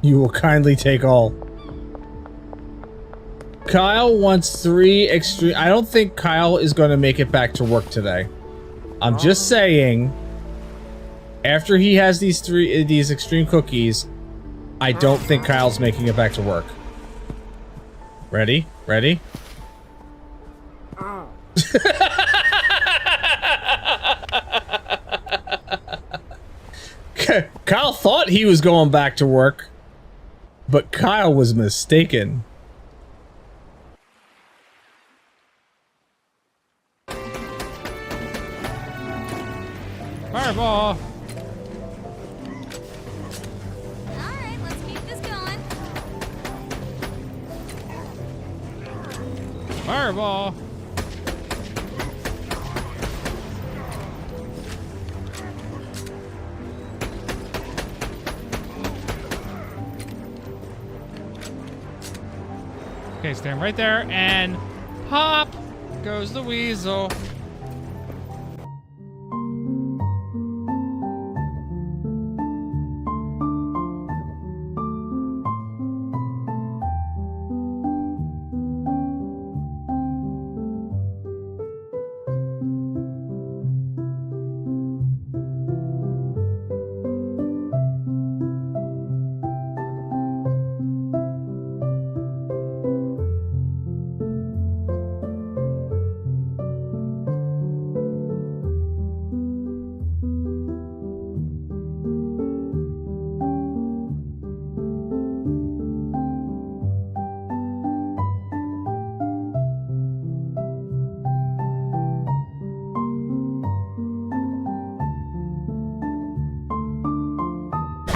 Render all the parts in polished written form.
You will kindly take all. Kyle wants 3 extreme... I don't think Kyle is going to make it back to work today. I'm just saying, after he has these extreme cookies, I don't think Kyle's making it back to work. Ready? Ready? Kyle thought he was going back to work, but Kyle was mistaken. Fireball! Alright, let's keep this going. Fireball! Okay, stand right there and hop goes the weasel.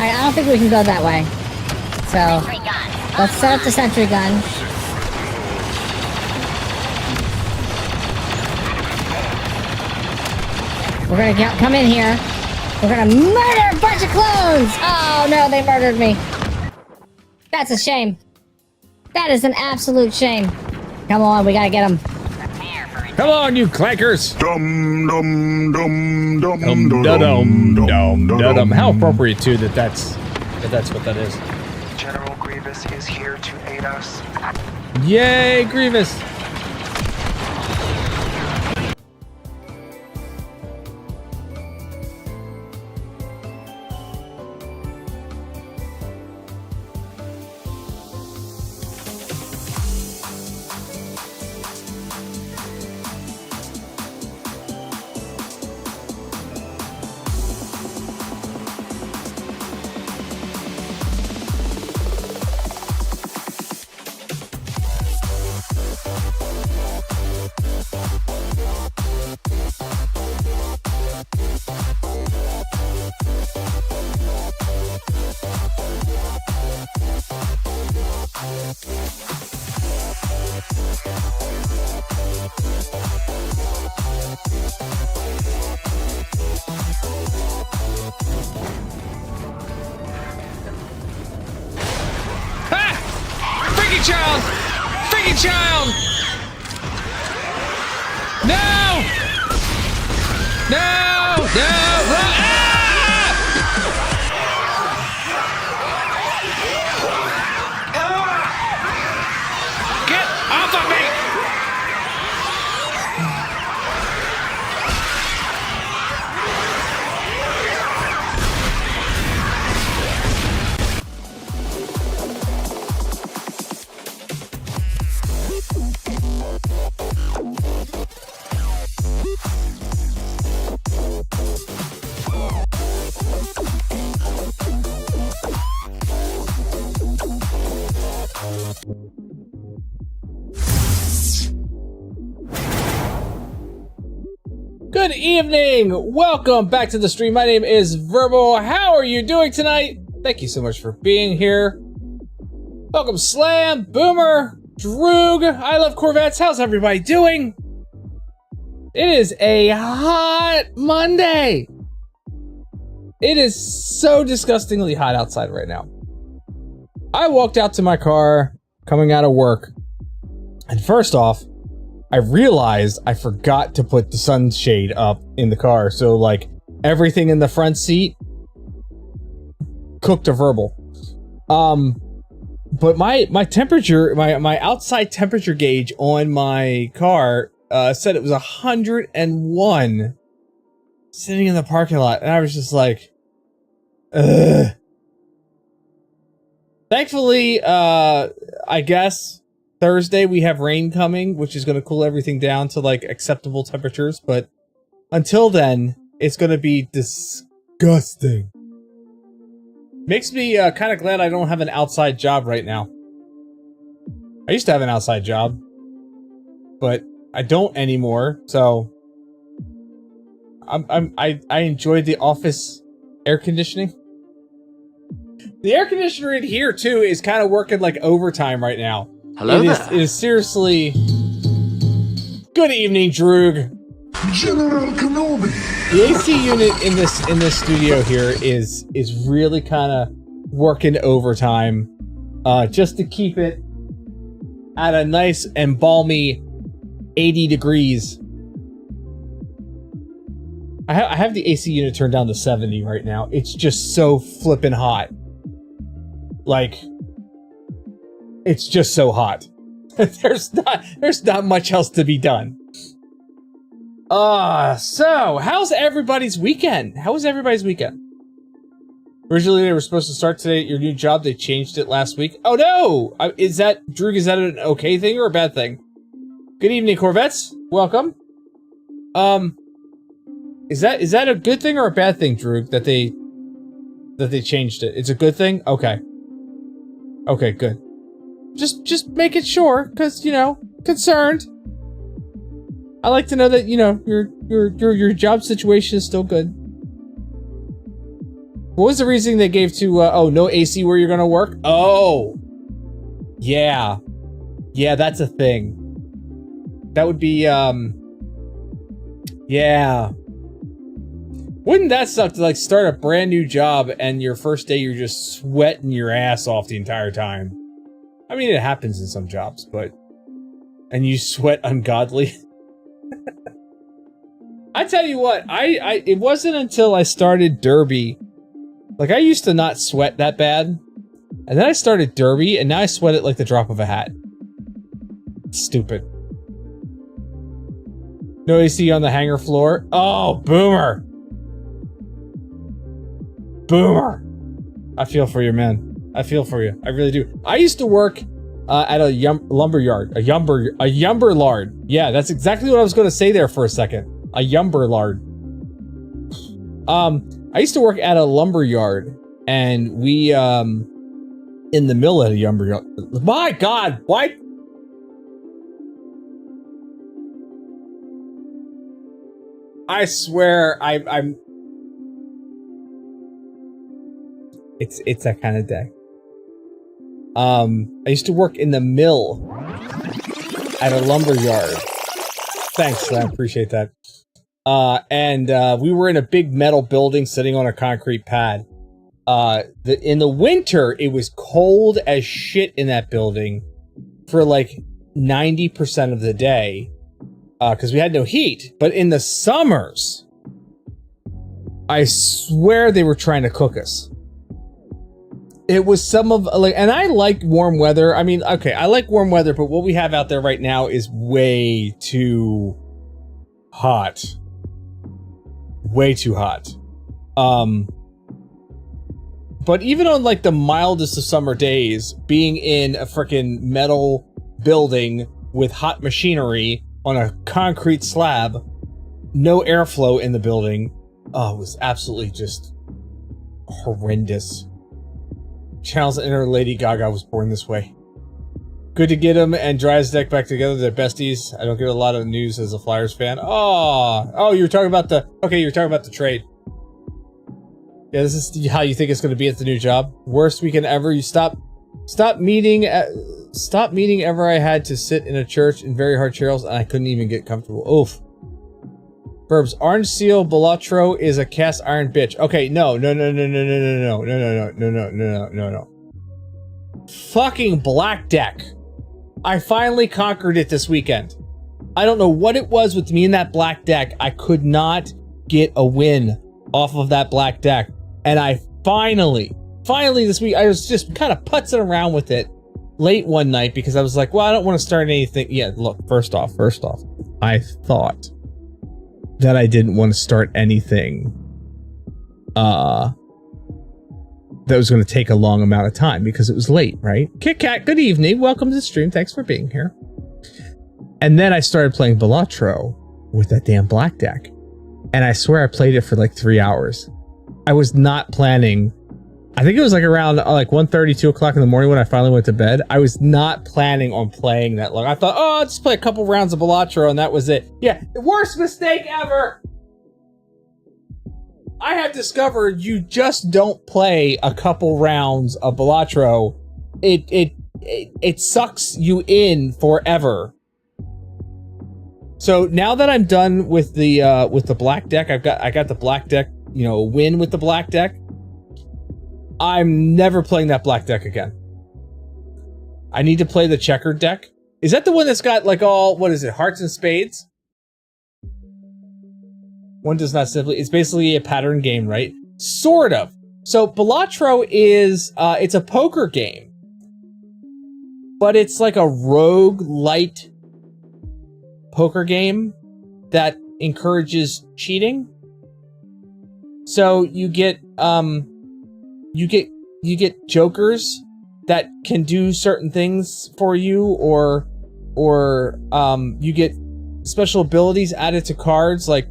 I don't think we can go that way. So, let's set up the sentry gun. We're gonna come in here. We're gonna murder a bunch of clones! Oh no, they murdered me. That's a shame. That is an absolute shame. Come on, we gotta get them. Come on, you clankers! Dum dum dum dum Dum dum dum dum. How appropriate too that's what that is. General Grievous is here to aid us. Yay, Grievous! Child! Freaking child! No! No! No! Run! Ah! Get off of me! Good evening! Welcome back to the stream. My name is Verbal. How are you doing tonight? Thank you so much for being here. Welcome Slam, Boomer, Droog, I Love Corvettes. How's everybody doing? It is a hot Monday. It is so disgustingly hot outside right now. I walked out to my car coming out of work, and first off, I realized I forgot to put the sunshade up in the car, so like everything in the front seat cooked a Verbal. But my temperature, my outside temperature gauge on my car said it was 101 sitting in the parking lot, and I was just like, ugh. Thankfully, I guess Thursday we have rain coming, which is going to cool everything down to like acceptable temperatures, but until then, it's going to be disgusting. Makes me kind of glad I don't have an outside job right now. I used to have an outside job, but I don't anymore, so I enjoyed the office air conditioning. The air conditioner in here too is kind of working like overtime right now. Hello there. It is seriously. Good evening, Droog. General Kenobi. The AC unit in this studio here is really kind of working overtime, just to keep it at a nice and balmy 80 degrees. I have the AC unit turned down to 70 right now. It's just so flippin' hot. Like, it's just so hot. There's not much else to be done. So, how's everybody's weekend? How was everybody's weekend? Originally, they were supposed to start today at your new job. They changed it last week. Oh no! Is that an okay thing or a bad thing? Good evening, Corvettes. Welcome. Is that a good thing or a bad thing, Droog, that they changed it? It's a good thing? Okay. Okay, good. Just making sure, cause concerned. I like to know that your job situation is still good. What was the reasoning they gave to no AC where you're gonna work? Oh, yeah, that's a thing. That would be yeah. Wouldn't that suck to like start a brand new job and your first day you're just sweating your ass off the entire time? I mean, it happens in some jobs, and you sweat ungodly. I tell you what, it wasn't until I started Derby. Like, I used to not sweat that bad. And then I started Derby, and now I sweat it like the drop of a hat. It's stupid. No AC on the hangar floor. Oh, boomer. Boomer. I feel for you, man. I feel for you. I really do. I used to work at a lumber yard. A yumber lard. Yeah, that's exactly what I was going to say there for a second. A yumber lard. I used to work at a lumber yard, and we, in the mill at a lumber yard. My God, why? I swear, I'm. It's that kind of day. I used to work in the mill at a lumber yard. Thanks, I appreciate that. And we were in a big metal building sitting on a concrete pad. In the winter, it was cold as shit in that building for like 90% of the day, because we had no heat. But in the summers, I swear they were trying to cook us. It was some of like, and I like warm weather. I mean, okay, I like warm weather, but what we have out there right now is way too hot. Way too hot. But even on like the mildest of summer days, being in a freaking metal building with hot machinery on a concrete slab, no airflow in the building, it was absolutely just horrendous. Channel's inner Lady Gaga was born this way. Good to get him and Dry's deck back together. They're besties. I don't get a lot of news as a Flyers fan. Oh, you're talking about you're talking about the trade. Yeah, this is how you think it's going to be at the new job. Worst weekend ever. You stop meeting ever. I had to sit in a church in very hard chairs and I couldn't even get comfortable. Oof. Burbs, Orange Seal Balatro is a cast iron bitch. Okay, no. Fucking Black Deck. I finally conquered it this weekend. I don't know what it was with me and that Black Deck. I could not get a win off of that Black Deck. And I finally finally this week, I was just kind of putzing around with it late one night because I was like, well, I don't want to start anything. Yeah, look, first off, I thought that I didn't want to start anything that was going to take a long amount of time because it was late, right? Kit Kat, good evening. Welcome to the stream. Thanks for being here. And then I started playing Balatro with that damn black deck. And I swear I played it for like 3 hours. I was not planning. I think it was like around like 1:30, 2 o'clock in the morning when I finally went to bed. I was not planning on playing that long. I thought, oh, I'll just play a couple rounds of Balatro and that was it. Yeah, the worst mistake ever. I have discovered you just don't play a couple rounds of Balatro. It sucks you in forever. So now that I'm done with the black deck, I got the black deck, you know, win with the black deck. I'm never playing that black deck again. I need to play the checkered deck. Is that the one that's got like all, what is it, hearts and spades? One does not simply, it's basically a pattern game, right? Sort of. So Balatro is, it's a poker game, but it's like a rogue light poker game that encourages cheating. So you get jokers that can do certain things for you, or you get special abilities added to cards, like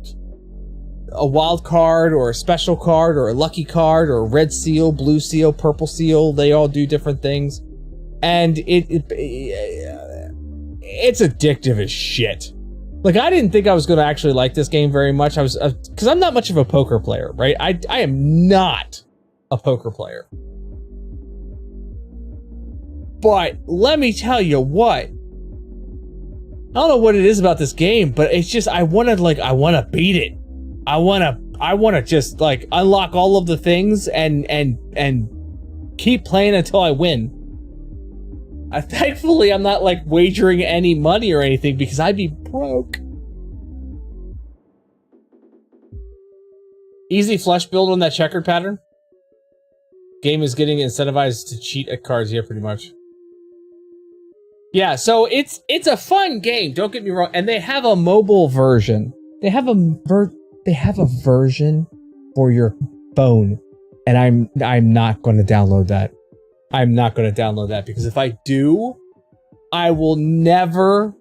a wild card or a special card or a lucky card or a red seal, blue seal, purple seal. They all do different things, and it's addictive as shit. Like, I didn't think I was going to actually like this game very much. I was, because I'm not much of a poker player, right? I am not a poker player. But let me tell you what. I don't know what it is about this game, but it's just, I want to beat it. I want to just like unlock all of the things and keep playing until I win. Thankfully, I'm not like wagering any money or anything because I'd be broke. Easy flush build on that checkered pattern. Game is getting incentivized to cheat at cards. Yeah, pretty much. Yeah, so it's a fun game. Don't get me wrong. And they have a mobile version. They have a version for your phone, and I'm not going to download that. I'm not going to download that because if I do, I will never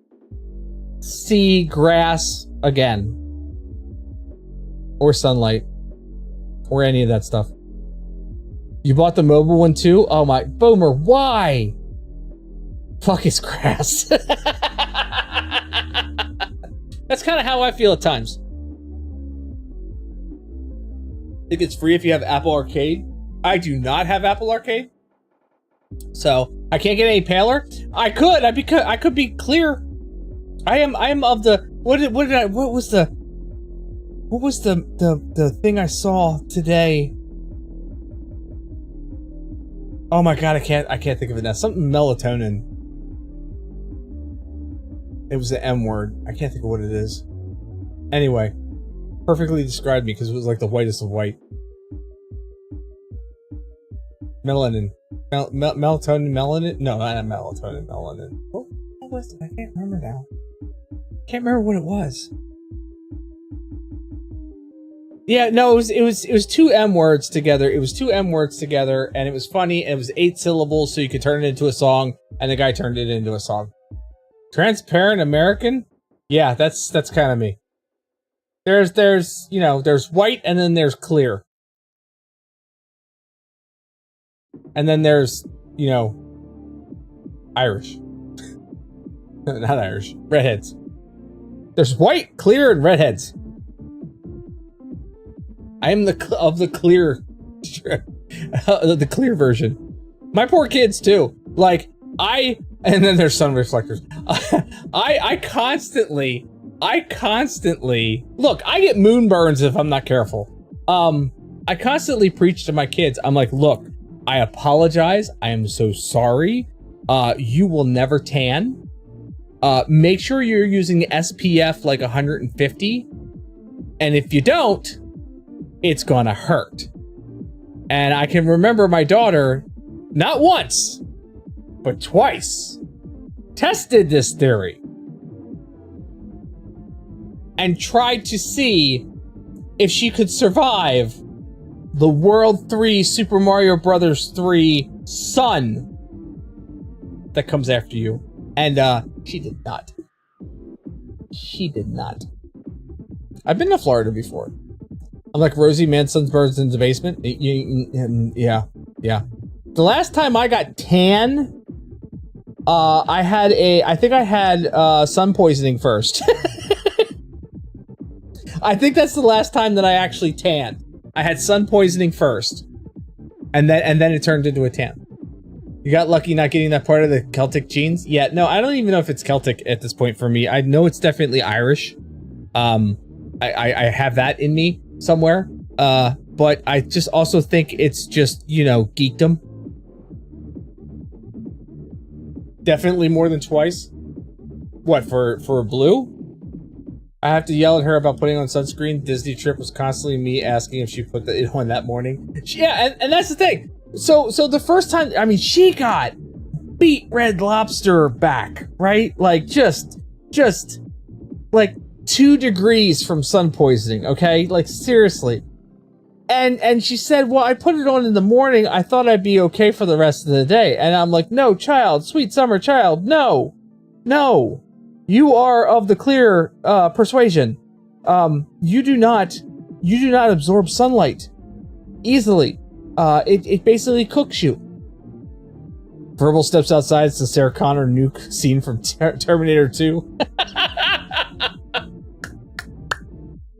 see grass again, or sunlight, or any of that stuff. You bought the mobile one too? Oh my, Boomer, why? Fuck, it's grass. That's kind of how I feel at times. I think it's free if you have Apple Arcade. I do not have Apple Arcade, so I can't get any paler. I could be clear. I am of the what was the thing I saw today? Oh my god, I can't think of it now. Something melatonin. It was the M word. I can't think of what it is. Anyway, perfectly described me because it was like the whitest of white. Melanin. Melatonin, melanin? No, not melatonin, melanin. What was it? I can't remember now. Can't remember what it was. Yeah, no, it was two M words together. It was two M words together, and it was funny, and it was 8 syllables, so you could turn it into a song, and the guy turned it into a song. Transparent American? Yeah, that's kind of me. There's you know, there's white, and then there's clear. And then there's, you know, Irish. Not Irish. Redheads. There's white, clear, and redheads. I am of the clear, the clear version. My poor kids too. Like and then there's sun reflectors. I constantly look. I get moonburns if I'm not careful. I constantly preach to my kids. I'm like, look, I apologize. I am so sorry. You will never tan. Make sure you're using SPF like 150. And if you don't, it's gonna hurt. And I can remember my daughter, not once, but twice, tested this theory and tried to see if she could survive the World 3 Super Mario Brothers 3 sun that comes after you. And she did not. She did not. I've been to Florida before. I'm like Rosie Manson's birds in the basement. Yeah. The last time I got tan, I think I had sun poisoning first. I think that's the last time that I actually tanned. I had sun poisoning first, and then it turned into a tan. You got lucky not getting that part of the Celtic genes? Yeah, no, I don't even know if it's Celtic at this point for me. I know it's definitely Irish. I have that in me somewhere. But I just also think it's just, you know, geekdom. Definitely more than twice. What, for blue? I have to yell at her about putting on sunscreen. Disney trip was constantly me asking if she put it on that morning. Yeah, and that's the thing. So the first time, I mean, she got beat Red Lobster back, right? Like just like 2 degrees from sun poisoning, okay? Like seriously. And she said, well, I put it on in the morning. I thought I'd be okay for the rest of the day. And I'm like, no, child, sweet summer child, no. You are of the clear persuasion. You do not absorb sunlight easily. It basically cooks you. Verbal steps outside. It's the Sarah Connor nuke scene from Terminator 2.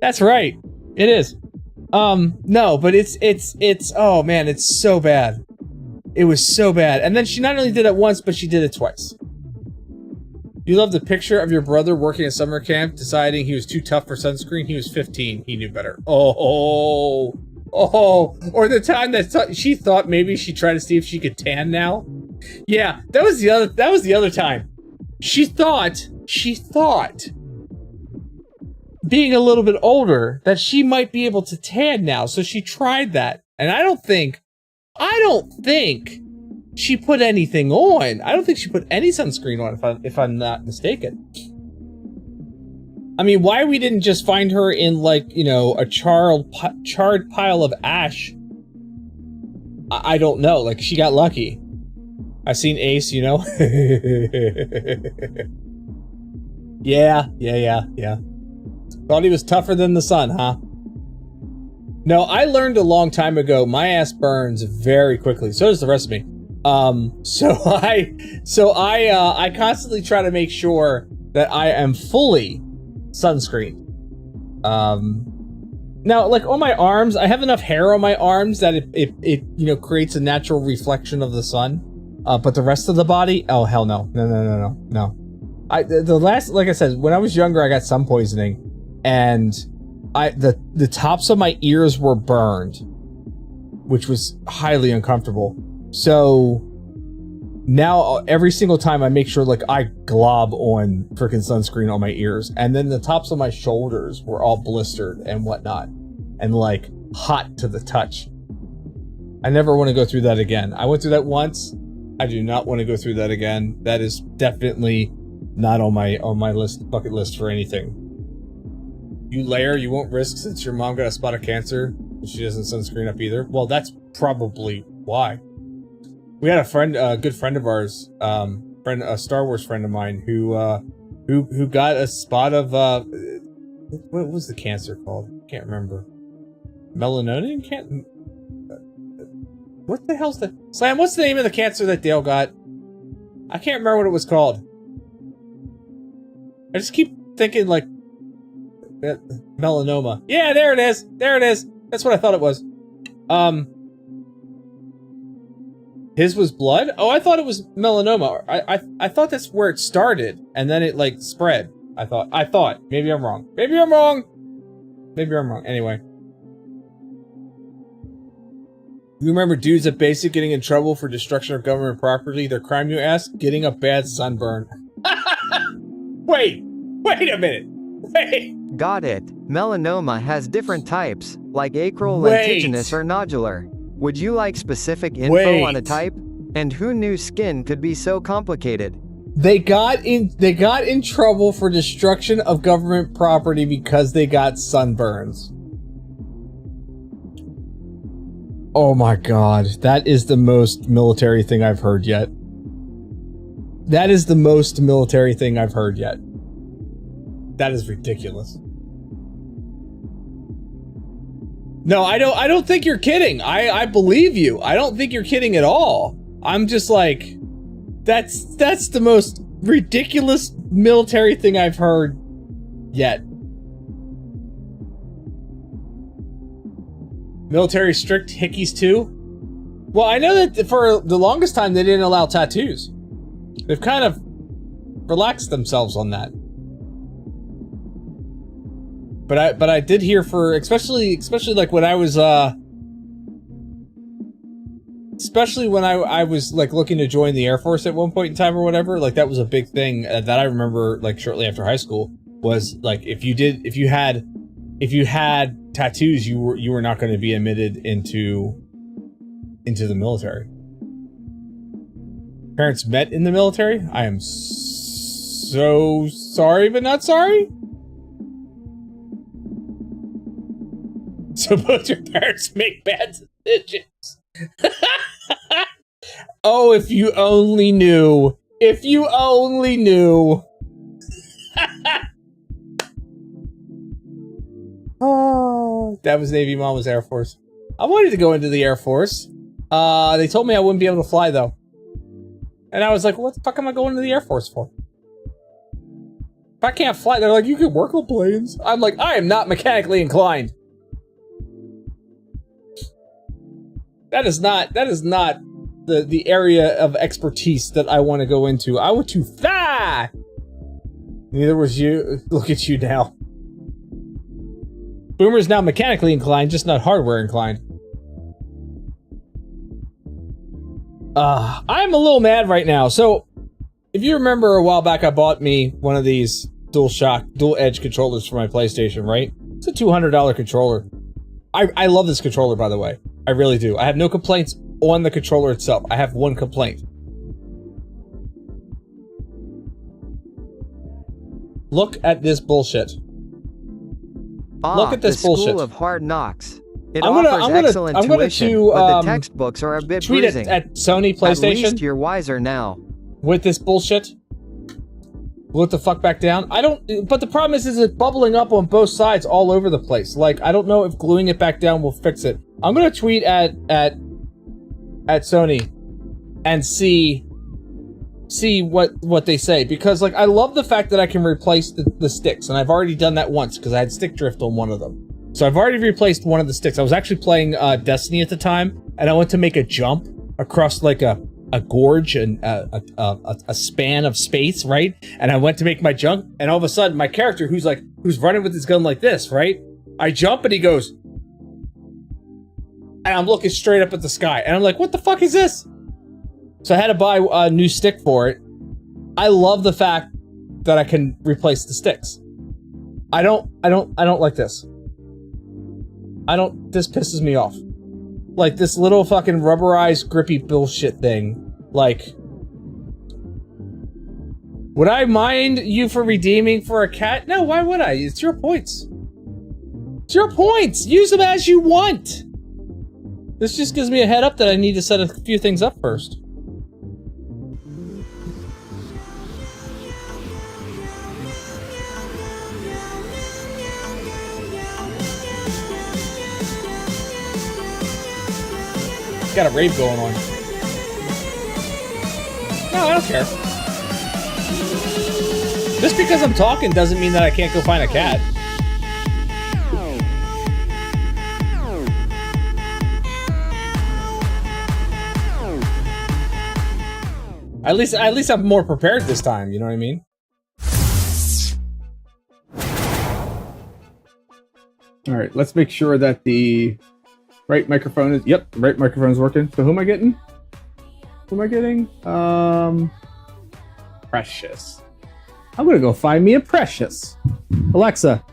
That's right. It is. No, but it's oh man, it's so bad. It was so bad. And then she not only did it once, but she did it twice. You love the picture of your brother working at summer camp, deciding he was too tough for sunscreen. He was 15. He knew better. Oh. Or the time that she thought maybe she'd try to see if she could tan now. Yeah, that was the other time. She thought, being a little bit older, that she might be able to tan now. So she tried that. And I don't think she put anything on. I don't think she put any sunscreen on, if I'm not mistaken. I mean, why we didn't just find her in, like, you know, a charred pile of ash? I don't know. Like, she got lucky. I've seen Ace, you know. Yeah. Thought he was tougher than the sun, huh? No, I learned a long time ago, my ass burns very quickly. So does the rest of me. So I constantly try to make sure that I am fully sunscreened. Now, like, on my arms, I have enough hair on my arms that it you know, creates a natural reflection of the sun. But the rest of the body, oh hell no. No. Like I said, when I was younger, I got sun poisoning, and the tops of my ears were burned, which was highly uncomfortable. So now every single time I make sure, like, I glob on freaking sunscreen on my ears, and then the tops of my shoulders were all blistered and whatnot, and like hot to the touch. I never want to go through that again. I went through that once. I do not want to go through that again. That is definitely not on my bucket list for anything. You layer, you won't risk since your mom got a spot of cancer and she doesn't sunscreen up either. Well, that's probably why. We had a good friend of ours, a Star Wars friend of mine who got a spot of what was the cancer called? Can't remember. Melanonin? What the hell's the Slam? What's the name of the cancer that Dale got? I can't remember what it was called. I just keep thinking like melanoma. Yeah, there it is. That's what I thought it was. His was blood? Oh, I thought it was melanoma. I thought that's where it started, and then it, like, spread. I thought. Maybe I'm wrong. Anyway. You remember dudes at Basic getting in trouble for destruction of government property? Their crime, you ask? Getting a bad sunburn. Wait a minute. Got it. Melanoma has different types, like acral, lentiginous, or nodular. Would you like specific info Wait. on a type? And who knew skin could be so complicated? They got in trouble for destruction of government property because they got sunburns. Oh my god, that is the most military thing I've heard yet. That is the most military thing I've heard yet. That is ridiculous. No, I don't think you're kidding. I believe you. I don't think you're kidding at all. I'm just like, that's the most ridiculous military thing I've heard yet. Military strict hickeys too? Well, I know that for the longest time they didn't allow tattoos. They've kind of relaxed themselves on that. But I did hear for especially like when I was especially when I was like looking to join the Air Force at one point in time or whatever, like that was a big thing that I remember like shortly after high school was like if you had tattoos you were not going to be admitted into the military. Parents met in the military? I am so sorry but not sorry. So both your parents make bad decisions. Oh, if you only knew. If you only knew. Oh, that was Navy, Mom was Air Force. I wanted to go into the Air Force. They told me I wouldn't be able to fly though. And I was like, what the fuck am I going to the Air Force for? If I can't fly, they're like, you can work on planes. I'm like, I am not mechanically inclined. That is not the area of expertise that I want to go into. I want to fly! Neither was you. Look at you now. Boomer's now mechanically inclined, just not hardware inclined. I'm a little mad right now. So, if you remember a while back, I bought me one of these dual edge controllers for my PlayStation, right? It's a $200 controller. I love this controller, by the way. I really do. I have no complaints on the controller itself. I have one complaint. Look at this bullshit. Look at this bullshit. School of Hard Knocks. It offers excellent tuition, but the textbooks are a bit tweet bruising. At Sony PlayStation. At least you're wiser now. With this bullshit. Glue it the fuck back down. But the problem is it's bubbling up on both sides all over the place. Like, I don't know if gluing it back down will fix it. I'm gonna tweet at Sony and see what they say, because like I love the fact that I can replace the sticks, and I've already done that once because I had stick drift on one of them. So I've already replaced one of the sticks. I was actually playing Destiny at the time, and I went to make a jump across like a gorge and a span of space, right? And I went to make my jump, and all of a sudden my character who's running with his gun like this, right? I jump and he goes, and I'm looking straight up at the sky, and I'm like, what the fuck is this? So I had to buy a new stick for it. I love the fact that I can replace the sticks. I don't like this. This pisses me off. Like this little fucking rubberized grippy bullshit thing. Like, would I mind you for redeeming for a cat? No, why would I? It's your points. It's your points. Use them as you want. This just gives me a head up that I need to set a few things up first. Got a rave going on. No, I don't care. Just because I'm talking doesn't mean that I can't go find a cat. At least I'm more prepared this time, you know what I mean? Alright, let's make sure that the right microphone is... Yep, the right microphone is working. So who am I getting? Who am I getting? Precious. I'm gonna go find me a Precious. Alexa,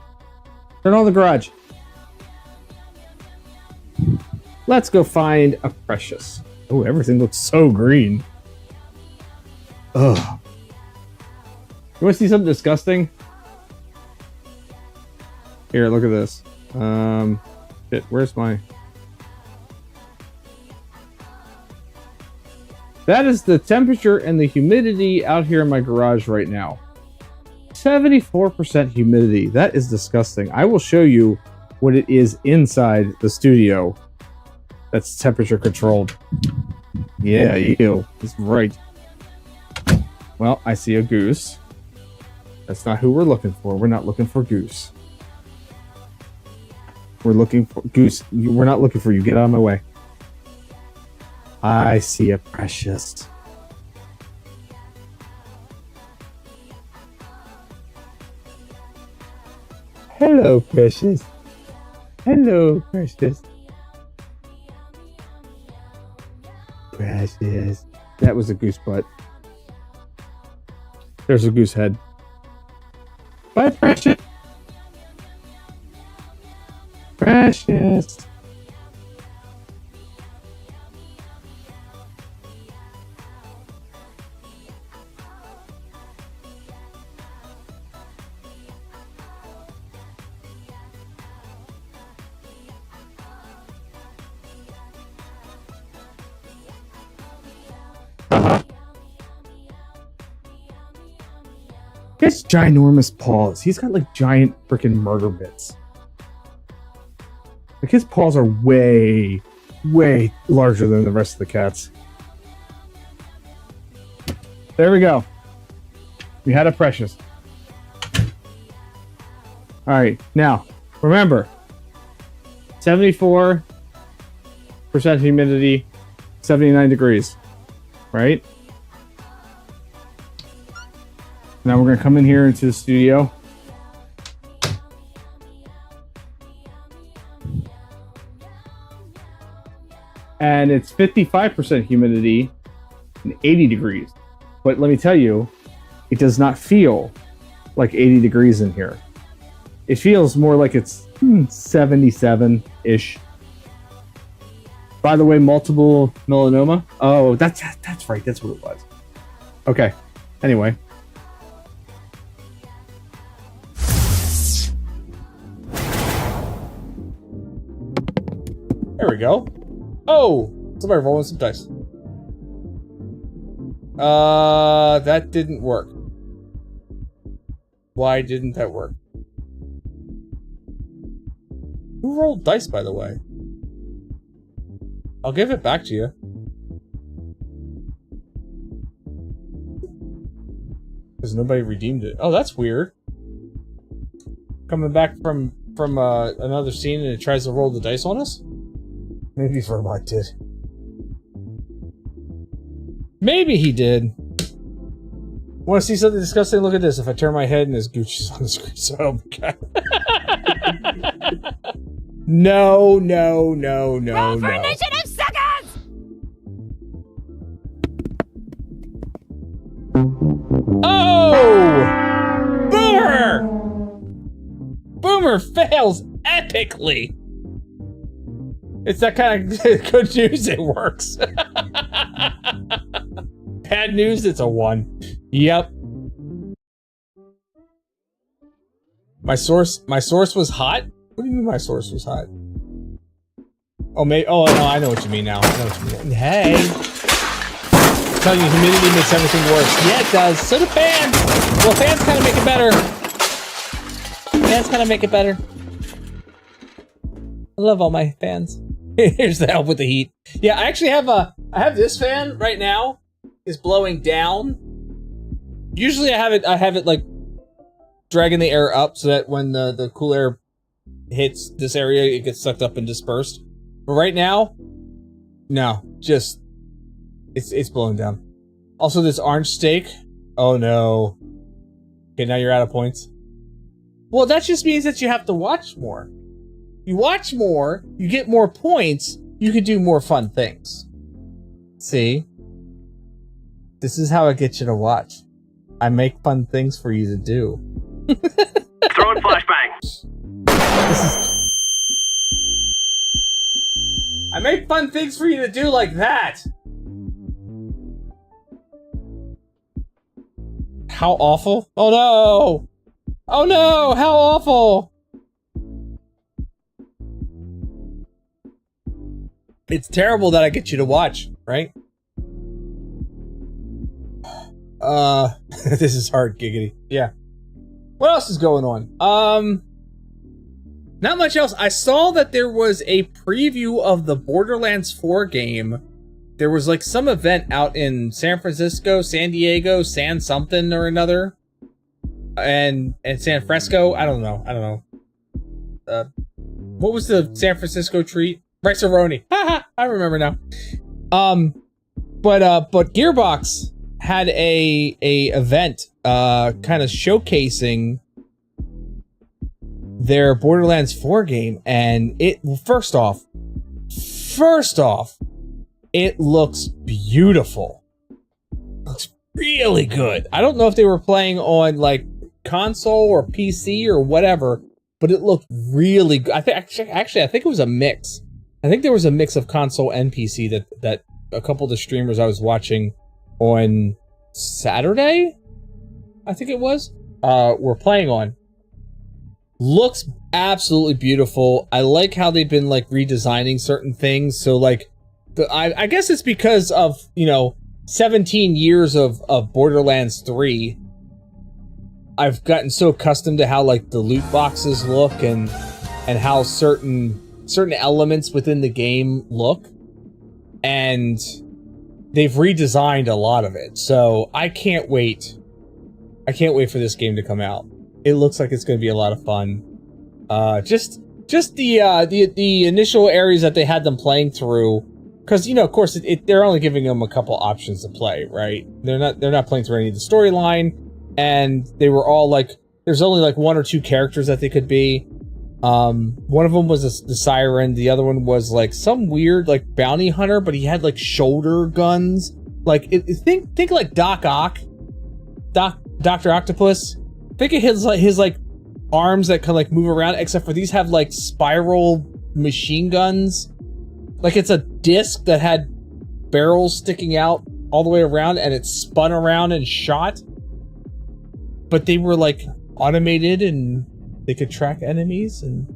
turn on the garage. Let's go find a precious. Oh, everything looks so green. Ugh. You want to see something disgusting? Here, look at this. Shit, where's my... That is the temperature and the humidity out here in my garage right now. 74% humidity. That is disgusting. I will show you what it is inside the studio. That's temperature controlled. Yeah, ew. That's right. Well, I see a goose. That's not who we're looking for. We're not looking for goose. We're looking for goose. We're not looking for you. Get out of my way. I see a precious. Hello, precious. Hello, precious. Precious. That was a goose butt. There's a goose head. Bye, precious. Precious. He has ginormous paws. He's got like giant freaking murder bits. Like his paws are way, way larger than the rest of the cats. There we go. We had a precious. Alright, now, remember, 74% humidity, 79 degrees, right? Now we're going to come in here into the studio. And it's 55% humidity and 80 degrees. But let me tell you, it does not feel like 80 degrees in here. It feels more like it's 77-ish. By the way, multiple melanoma. Oh, that's right. That's what it was. Okay. Anyway. There we go. Oh! Somebody rolling some dice. That didn't work. Why didn't that work? Who rolled dice, by the way? I'll give it back to you. Because nobody redeemed it. Oh, that's weird. Coming back from another scene and it tries to roll the dice on us? Maybe Vermont did. Maybe he did. Want to see something disgusting? Look at this. If I turn my head and there's Gucci's on the screen. So, oh my god. No. Roll for initiative, suckers! Oh! Boomer! Boomer fails epically. It's that kind of good news. It works. Bad news. It's a 1. Yep. My source was hot. What do you mean my source was hot? Oh, maybe. Oh no, I know what you mean now. I know what you mean. Hey, I'm telling you, humidity makes everything worse. Yeah, it does. So do fans. Well, fans kind of make it better. Fans kind of make it better. I love all my fans. Here's the help with the heat. Yeah, I actually have I have this fan right now. Is blowing down. Usually I have it like dragging the air up so that when the cool air hits this area, it gets sucked up and dispersed. But right now, no, just it's blowing down. Also, this orange steak. Oh no. Okay, now you're out of points. Well, that just means that you have to watch more. You watch more, you get more points, you can do more fun things. See? This is how I get you to watch. I make fun things for you to do. Throwing flashbang. I'm make fun things for you to do like that. How awful? Oh no! Oh no! How awful! It's terrible that I get you to watch, right? This is hard, giggity. Yeah. What else is going on? Not much else. I saw that there was a preview of the Borderlands 4 game. There was like some event out in San Francisco, San Diego, San something or another. And San Fresco. I don't know. What was the San Francisco treat? Rice-A-Roni. Haha, I remember now. But Gearbox had a event kind of showcasing their Borderlands 4 game, and first off, it looks beautiful. It looks really good. I don't know if they were playing on like console or PC or whatever, but it looked really good. I think it was a mix. I think there was a mix of console and PC that a couple of the streamers I was watching on Saturday, I think it was, were playing on. Looks absolutely beautiful. I like how they've been like redesigning certain things. So like, I guess it's because of, 17 years of Borderlands 3. I've gotten so accustomed to how like the loot boxes look and how certain elements within the game look, and they've redesigned a lot of it. So I can't wait for this game to come out. It looks like it's going to be a lot of fun. Just the initial areas that they had them playing through, because of course they're only giving them a couple options to play, right? They're not playing through any of the storyline, and they were all like, there's only like 1 or 2 characters that they could be. One of them was the Siren. The other one was like some weird like bounty hunter, but he had like shoulder guns. Like think like Dr. Octopus. Think of his like arms that can like move around, except for these have like spiral machine guns. Like it's a disc that had barrels sticking out all the way around, and it spun around and shot. But they were like automated and they could track enemies, and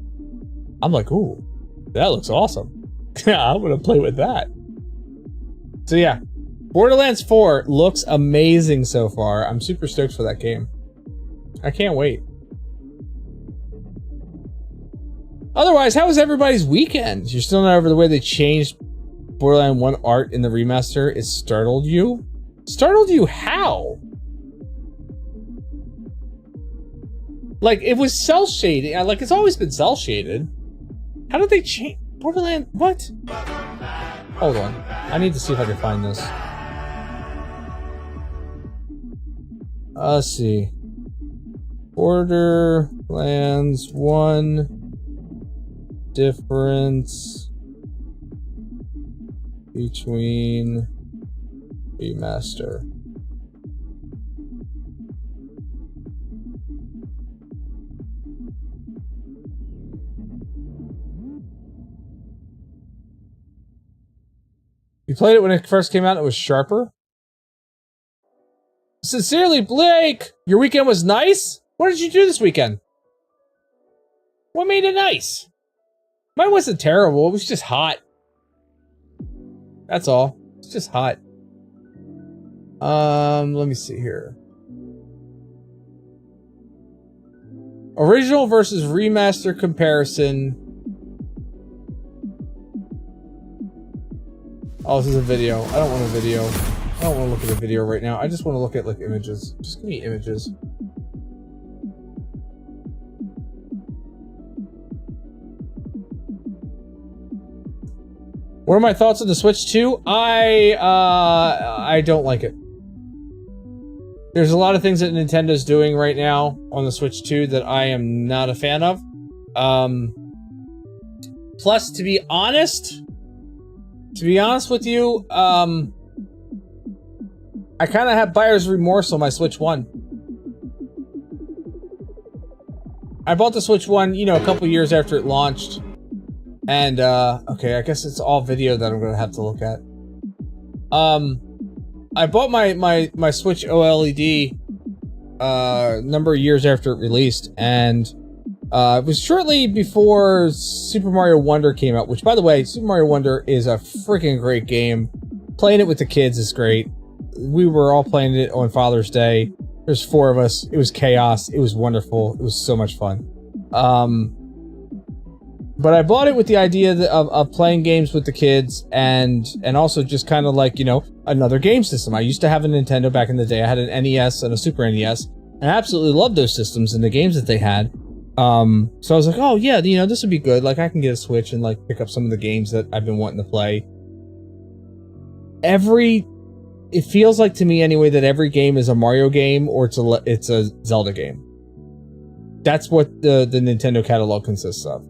I'm like, ooh, that looks awesome. Yeah, I'm gonna play with that. So yeah, Borderlands 4 looks amazing so far. I'm super stoked for that game. I can't wait. Otherwise, how was everybody's weekend? You're still not over the way they changed Borderlands 1 art in the remaster. It startled you? Startled you how? Like, it was cel-shaded. Like, it's always been cel-shaded. How did they change Borderlands? What? Hold on. I need to see if I can find this. Let's see. Borderlands 1 difference between remaster. You played it when it first came out, it was sharper? Sincerely, Blake! Your weekend was nice? What did you do this weekend? What made it nice? Mine wasn't terrible, it was just hot. That's all. It's just hot. Let me see here. Original versus remaster comparison. Oh, this is a video. I don't want a video. I don't want to look at a video right now. I just want to look at, like, images. Just give me images. What are my thoughts on the Switch 2? I don't like it. There's a lot of things that Nintendo's doing right now on the Switch 2 that I am not a fan of. Plus, to be honest with you, I kind of have buyer's remorse on my Switch 1. I bought the Switch 1, a couple years after it launched. And, okay, I guess it's all video that I'm gonna have to look at. I bought my Switch OLED, number of years after it released, and, it was shortly before Super Mario Wonder came out, which, by the way, Super Mario Wonder is a freaking great game. Playing it with the kids is great. We were all playing it on Father's Day. There's 4 of us. It was chaos. It was wonderful. It was so much fun. But I bought it with the idea of playing games with the kids and also just kind of like, you know, another game system. I used to have a Nintendo back in the day. I had an NES and a Super NES, and I absolutely loved those systems and the games that they had. So I was like, oh yeah, you know, this would be good. Like, I can get a Switch and like pick up some of the games that I've been wanting to play. It feels like to me anyway that every game is a Mario game or it's a Zelda game. That's what the Nintendo catalog consists of.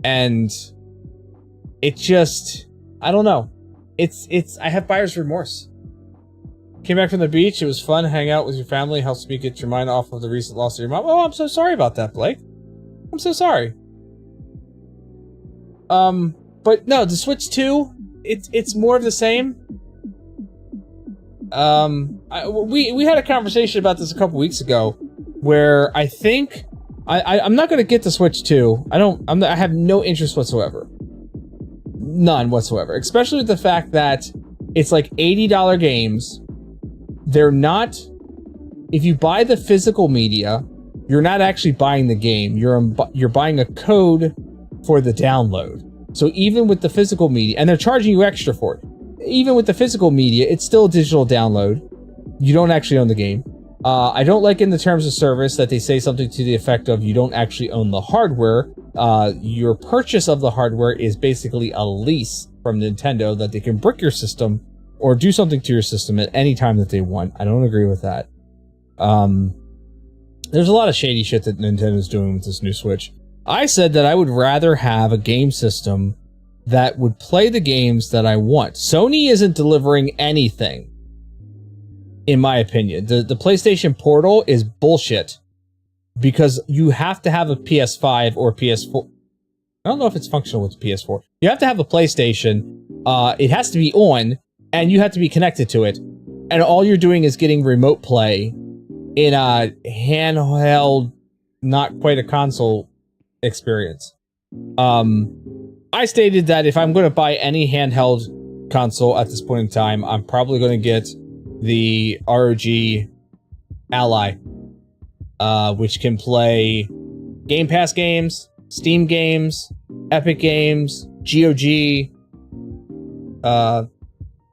And it just, I don't know. I have buyer's remorse. Came back from the beach. It was fun. Hang out with your family. Helps me get your mind off of the recent loss of your mom. Oh, I'm so sorry about that, Blake. I'm so sorry. But no, the Switch 2, it's more of the same. We had a conversation about this a couple weeks ago, where I think I'm not gonna get the Switch 2. I have no interest whatsoever. None whatsoever. Especially with the fact that it's like $80 games. They're not, if you buy the physical media, you're not actually buying the game. You're buying a code for the download. So even with the physical media, and they're charging you extra for it. Even with the physical media, it's still a digital download. You don't actually own the game. I don't like in the terms of service that they say something to the effect of you don't actually own the hardware. Your purchase of the hardware is basically a lease from Nintendo that they can brick your system or do something to your system at any time that they want. I don't agree with that. There's a lot of shady shit that Nintendo's doing with this new Switch. I said that I would rather have a game system that would play the games that I want. Sony isn't delivering anything, in my opinion. The PlayStation Portal is bullshit because you have to have a PS5 or PS4. I don't know if it's functional with the PS4. You have to have a PlayStation. It has to be on, and you have to be connected to it. And all you're doing is getting remote play in a handheld, not quite a console experience. I stated that if I'm going to buy any handheld console at this point in time, I'm probably going to get the ROG Ally, which can play Game Pass games, Steam games, Epic games, GOG,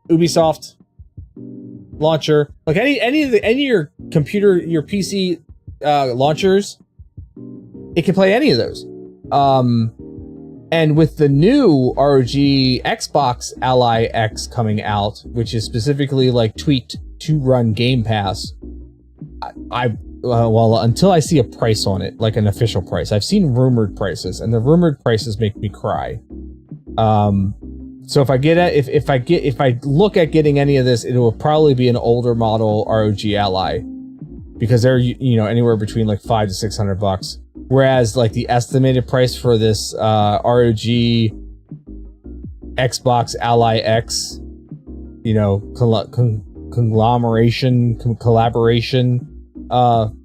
Ubisoft launcher, like any of your computer, your PC launchers. It can play any of those. And with the new ROG Xbox Ally X coming out, which is specifically like tweaked to run Game Pass, well, until I see a price on it, like an official price. I've seen rumored prices, and the rumored prices make me cry. So if I look at getting any of this, it will probably be an older model ROG Ally, because they're, you know, anywhere between like $500 to $600. Whereas like the estimated price for this ROG Xbox Ally X, you know, collaboration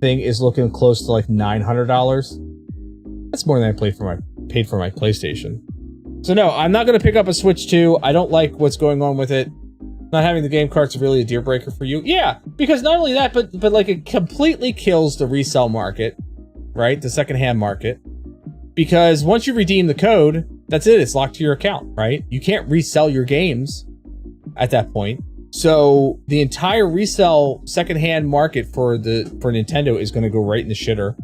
thing is looking close to like $900. That's more than I paid for my PlayStation. So no, I'm not going to pick up a Switch 2. I don't like what's going on with it. Not having the game cart's really a deal breaker for you. Yeah, because not only that, but like it completely kills the resale market, right? The secondhand market. Because once you redeem the code, that's it. It's locked to your account, right? You can't resell your games at that point. So the entire resale secondhand market for Nintendo is going to go right in the shitter.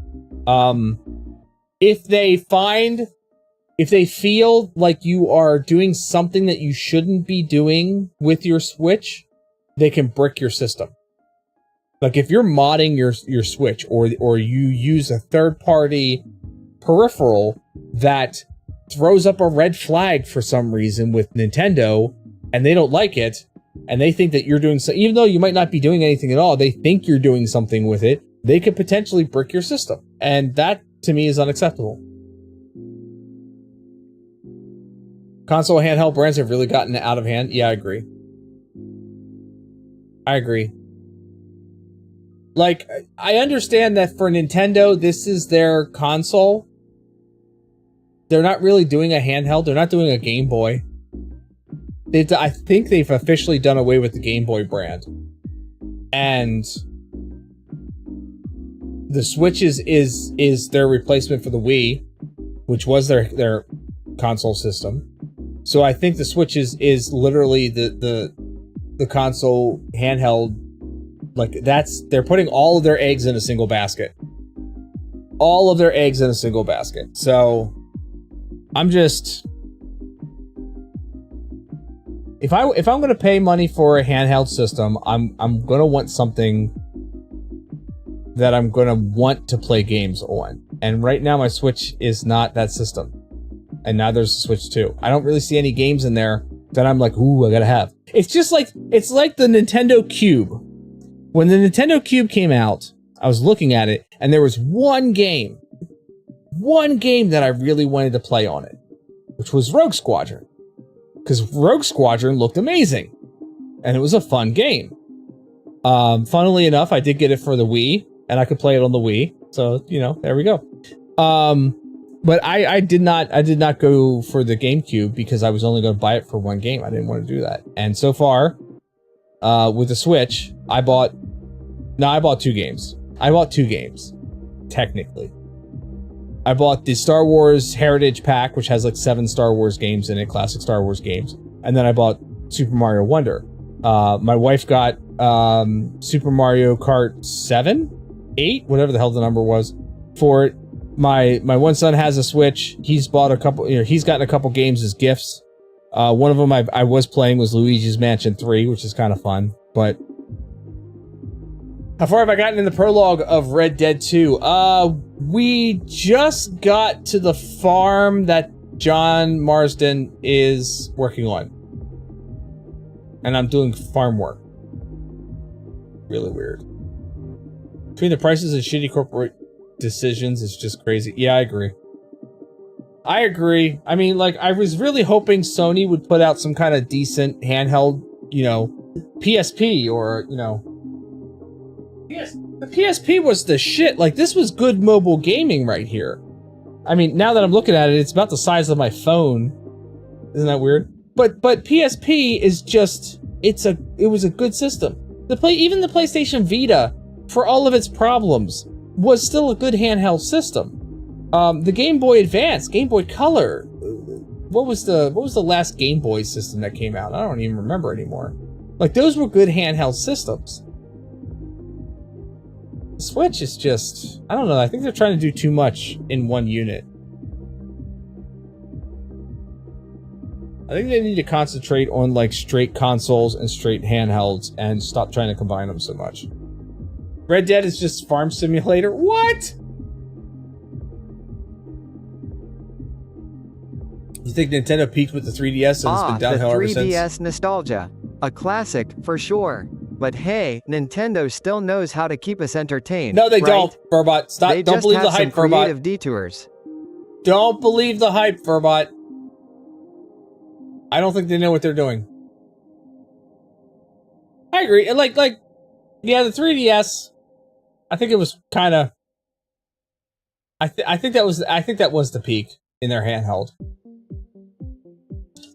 If they feel like you are doing something that you shouldn't be doing with your Switch, they can brick your system. Like if you're modding your Switch, or you use a third-party peripheral that throws up a red flag for some reason with Nintendo, and they don't like it, and they think that you're doing so, even though you might not be doing anything at all, they think you're doing something with it, they could potentially brick your system. And that, to me is unacceptable. Console handheld brands have really gotten out of hand. Yeah, I agree. I agree. Like, I understand that for Nintendo, this is their console. They're not really doing a handheld. They're not doing a Game Boy. I think they've officially done away with the Game Boy brand. And the Switch is their replacement for the Wii, which was their console system. So I think the Switch is literally the console handheld. Like, they're putting all of their eggs in a single basket. All of their eggs in a single basket. So I'm just, if I'm gonna pay money for a handheld system, I'm gonna want something that I'm gonna want to play games on. And right now my Switch is not that system. And now there's a Switch 2. I don't really see any games in there that I'm like, ooh, I gotta have. It's just like, it's like the Nintendo Cube. When the Nintendo Cube came out, I was looking at it, and there was one game that I really wanted to play on it, which was Rogue Squadron. Because Rogue Squadron looked amazing, and it was a fun game. Funnily enough, I did get it for the Wii, and I could play it on the Wii, so, you know, there we go. But I did not go for the GameCube because I was only going to buy it for one game. I didn't want to do that. And so far, with the Switch, I bought two games. I bought two games, technically. I bought the Star Wars Heritage Pack, which has like 7 Star Wars games in it, classic Star Wars games. And then I bought Super Mario Wonder. My wife got Super Mario Kart 7, 8, whatever the hell the number was, for it. My one son has a Switch. He's bought a couple, he's gotten a couple games as gifts. One of them I was playing was Luigi's Mansion 3, which is kind of fun. But how far have I gotten in the prologue of Red Dead 2? We just got to the farm that John Marston is working on. And I'm doing farm work. Really weird. Between the prices and shitty corporate decisions, it's just crazy. Yeah, I agree. I agree. I mean, like, I was really hoping Sony would put out some kind of decent handheld, you know, PSP or, you know. The PSP was the shit. Like, this was good mobile gaming right here. I mean, now that I'm looking at it, it's about the size of my phone. Isn't that weird? But PSP is just, it was a good system. Even the PlayStation Vita, for all of its problems, was still a good handheld system. The Game Boy Advance, Game Boy Color, what was the last Game Boy system that came out? I don't even remember anymore. Like, those were good handheld systems. The Switch is just, I don't know, I think they're trying to do too much in one unit. I think they need to concentrate on, like, straight consoles and straight handhelds and stop trying to combine them so much. Red Dead is just farm simulator? What? You think Nintendo peaked with the 3DS and it's been downhill ever since? The 3DS nostalgia. A classic, for sure. But hey, Nintendo still knows how to keep us entertained. No, they right? don't, Furbot. Stop. They don't believe the hype, Furbot. Creative detours. Don't believe the hype, Furbot. I don't think they know what they're doing. I agree. And like, yeah, the 3DS, I think it was kind of, I think that was the peak in their handheld.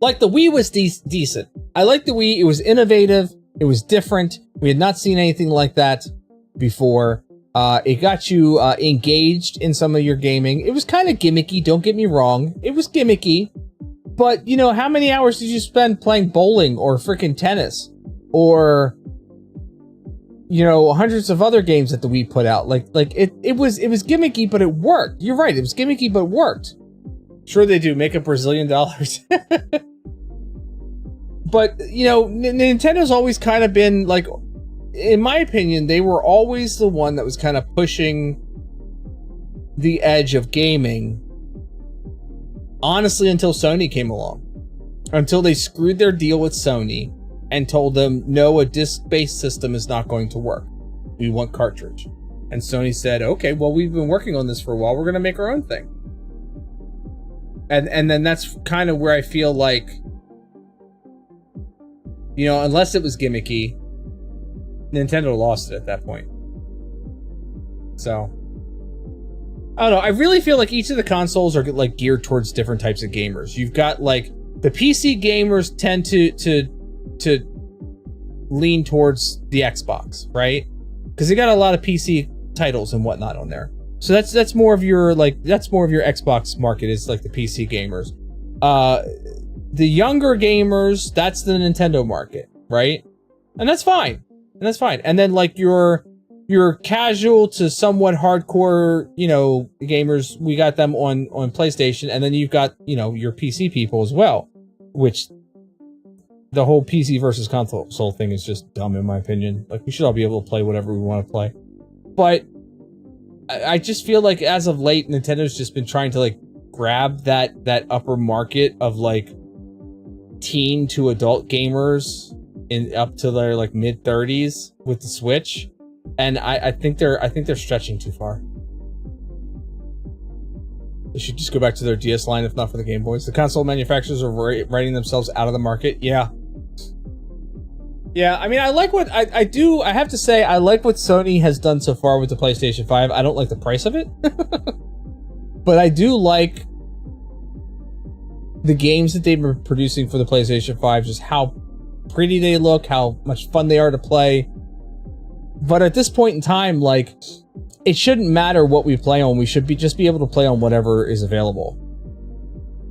Like, the Wii was decent. I liked the Wii. It was innovative. It was different. We had not seen anything like that before. It got you engaged in some of your gaming. It was kind of gimmicky, don't get me wrong. It was gimmicky. But, you know, how many hours did you spend playing bowling or freaking tennis? Or, you know, hundreds of other games that the Wii put out. Like it was gimmicky, but it worked. You're right, it was gimmicky, but it worked. Sure they do, make up Brazilian dollars. But, you know, Nintendo's always kind of been, like, in my opinion, they were always the one that was kind of pushing the edge of gaming. Honestly, until Sony came along. Until they screwed their deal with Sony and told them, no, a disc-based system is not going to work. We want cartridge. And Sony said, okay, well, we've been working on this for a while. We're going to make our own thing. And then that's kind of where I feel like, you know, unless it was gimmicky, Nintendo lost it at that point. So, I don't know. I really feel like each of the consoles are like geared towards different types of gamers. You've got like the PC gamers tend to lean towards the Xbox, right? Because they got a lot of PC titles and whatnot on there. So that's more of your Xbox market, is like the PC gamers. The younger gamers, that's the Nintendo market, right? And that's fine. And then like your casual to somewhat hardcore, you know, gamers, we got them on PlayStation, and then you've got, you know, your PC people as well, which the whole PC versus console thing is just dumb in my opinion. Like, we should all be able to play whatever we want to play. But I just feel like as of late, Nintendo's just been trying to like grab that upper market of like teen to adult gamers in up to their like mid 30s with the Switch, and I think they're stretching too far. They should just go back to their DS line, if not for the Game Boys. The console manufacturers are writing themselves out of the market. Yeah, I mean, I like what I do. I have to say, I like what Sony has done so far with the PlayStation 5. I don't like the price of it, but I do like the games that they've been producing for the PlayStation 5, just how pretty they look, how much fun they are to play. But at this point in time, like, it shouldn't matter what we play on. We should just be able to play on whatever is available.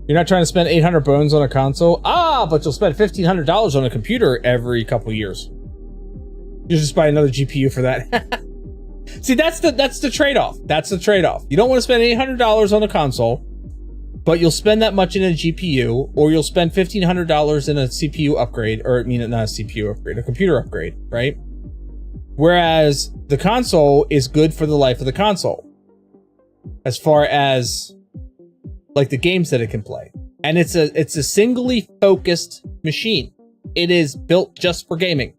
You're not trying to spend 800 bones on a console, but you'll spend $1,500 on a computer every couple years. You just buy another GPU for that. See, that's the trade-off. That's the trade-off. You don't want to spend $800 on a console, but you'll spend that much in a GPU, or you'll spend $1,500 in a CPU upgrade, or I mean, not a CPU upgrade, a computer upgrade, right? Whereas the console is good for the life of the console, as far as like the games that it can play. And it's a singly focused machine. It is built just for gaming.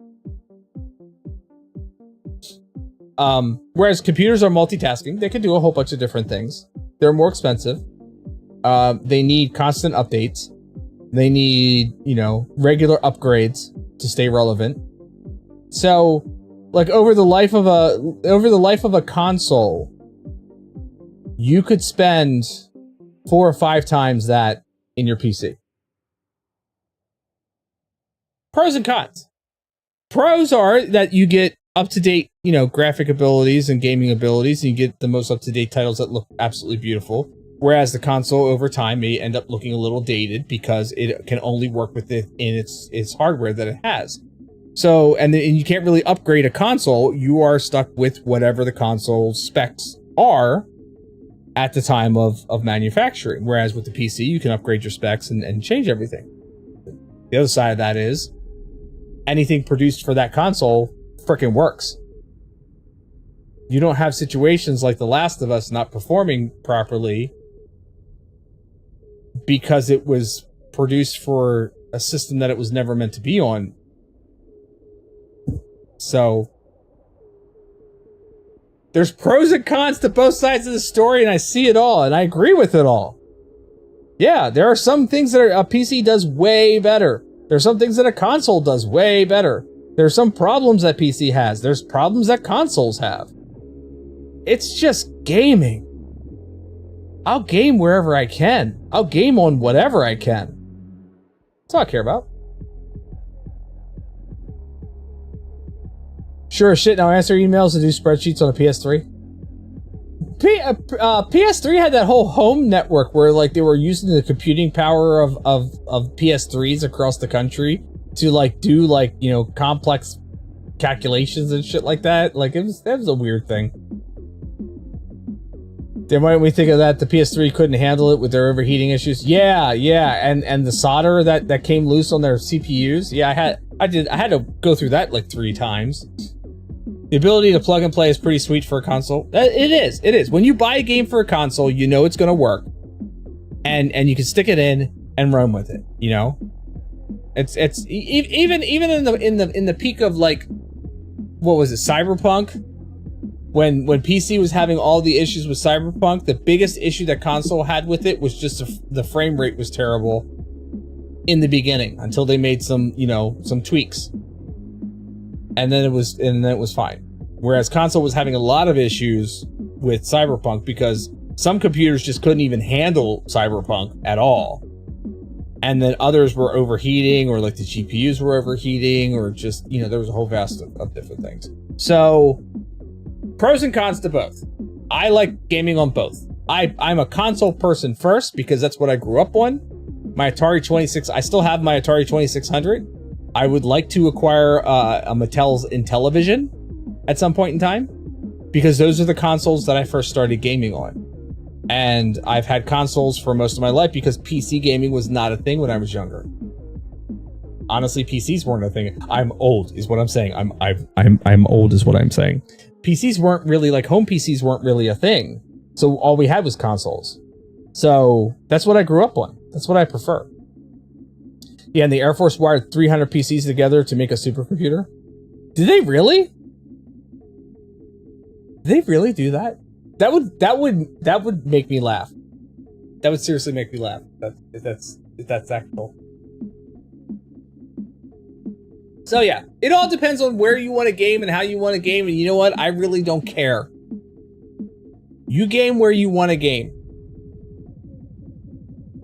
Whereas computers are multitasking. They can do a whole bunch of different things. They're more expensive. They need constant updates. They need, you know, regular upgrades to stay relevant. So, like, over the life of a console, you could spend 4 or 5 times that in your PC. Pros and cons. Pros are that you get up-to-date, you know, graphic abilities and gaming abilities, and you get the most up-to-date titles that look absolutely beautiful. Whereas the console over time may end up looking a little dated because it can only work with it in its hardware that it has. So, and you can't really upgrade a console. You are stuck with whatever the console specs are at the time of manufacturing. Whereas with the PC, you can upgrade your specs and change everything. The other side of that is anything produced for that console frickin' works. You don't have situations like The Last of Us not performing properly because it was produced for a system that it was never meant to be on. So there's pros and cons to both sides of the story, and I see it all, and I agree with it all. Yeah, there are some things that a PC does way better. There's some things that a console does way better. There's some problems that PC has. There's problems that consoles have. It's just gaming. I'll game wherever I can. I'll game on whatever I can. That's all I care about. Sure as shit, now answer emails and do spreadsheets on a PS3. PS3 had that whole home network where, like, they were using the computing power of PS3s across the country to, like, do, like, you know, complex calculations and shit like that. Like, that was a weird thing. Then why don't we think of that? The PS3 couldn't handle it with their overheating issues. Yeah, and the solder that came loose on their CPUs. Yeah, I had to go through that like 3 times. The ability to plug and play is pretty sweet for a console. It is. When you buy a game for a console, you know it's gonna work, and you can stick it in and run with it. You know, it's even in the peak of, like, what was it, Cyberpunk? When PC was having all the issues with Cyberpunk, the biggest issue that console had with it was just the frame rate was terrible in the beginning until they made some, you know, some tweaks. And then it was fine. Whereas console was having a lot of issues with Cyberpunk because some computers just couldn't even handle Cyberpunk at all. And then others were overheating, or like the GPUs were overheating, or just, you know, there was a whole vast of different things. So pros and cons to both. I like gaming on both. I'm a console person first because that's what I grew up on. My Atari 26, I still have my Atari 2600. I would like to acquire a Mattel's Intellivision at some point in time, because those are the consoles that I first started gaming on. And I've had consoles for most of my life because PC gaming was not a thing when I was younger. Honestly, PCs weren't a thing. I'm old, is what I'm saying. I'm old, is what I'm saying. PCs weren't really, like, home PCs weren't really a thing. So all we had was consoles. So that's what I grew up on. That's what I prefer. Yeah, and the Air Force wired 300 PCs together to make a supercomputer. Did they really? Did they really do that? That would make me laugh. That would seriously make me laugh. If that's actual. So yeah, it all depends on where you want to game and how you want to game, and you know what? I really don't care. You game where you want to game.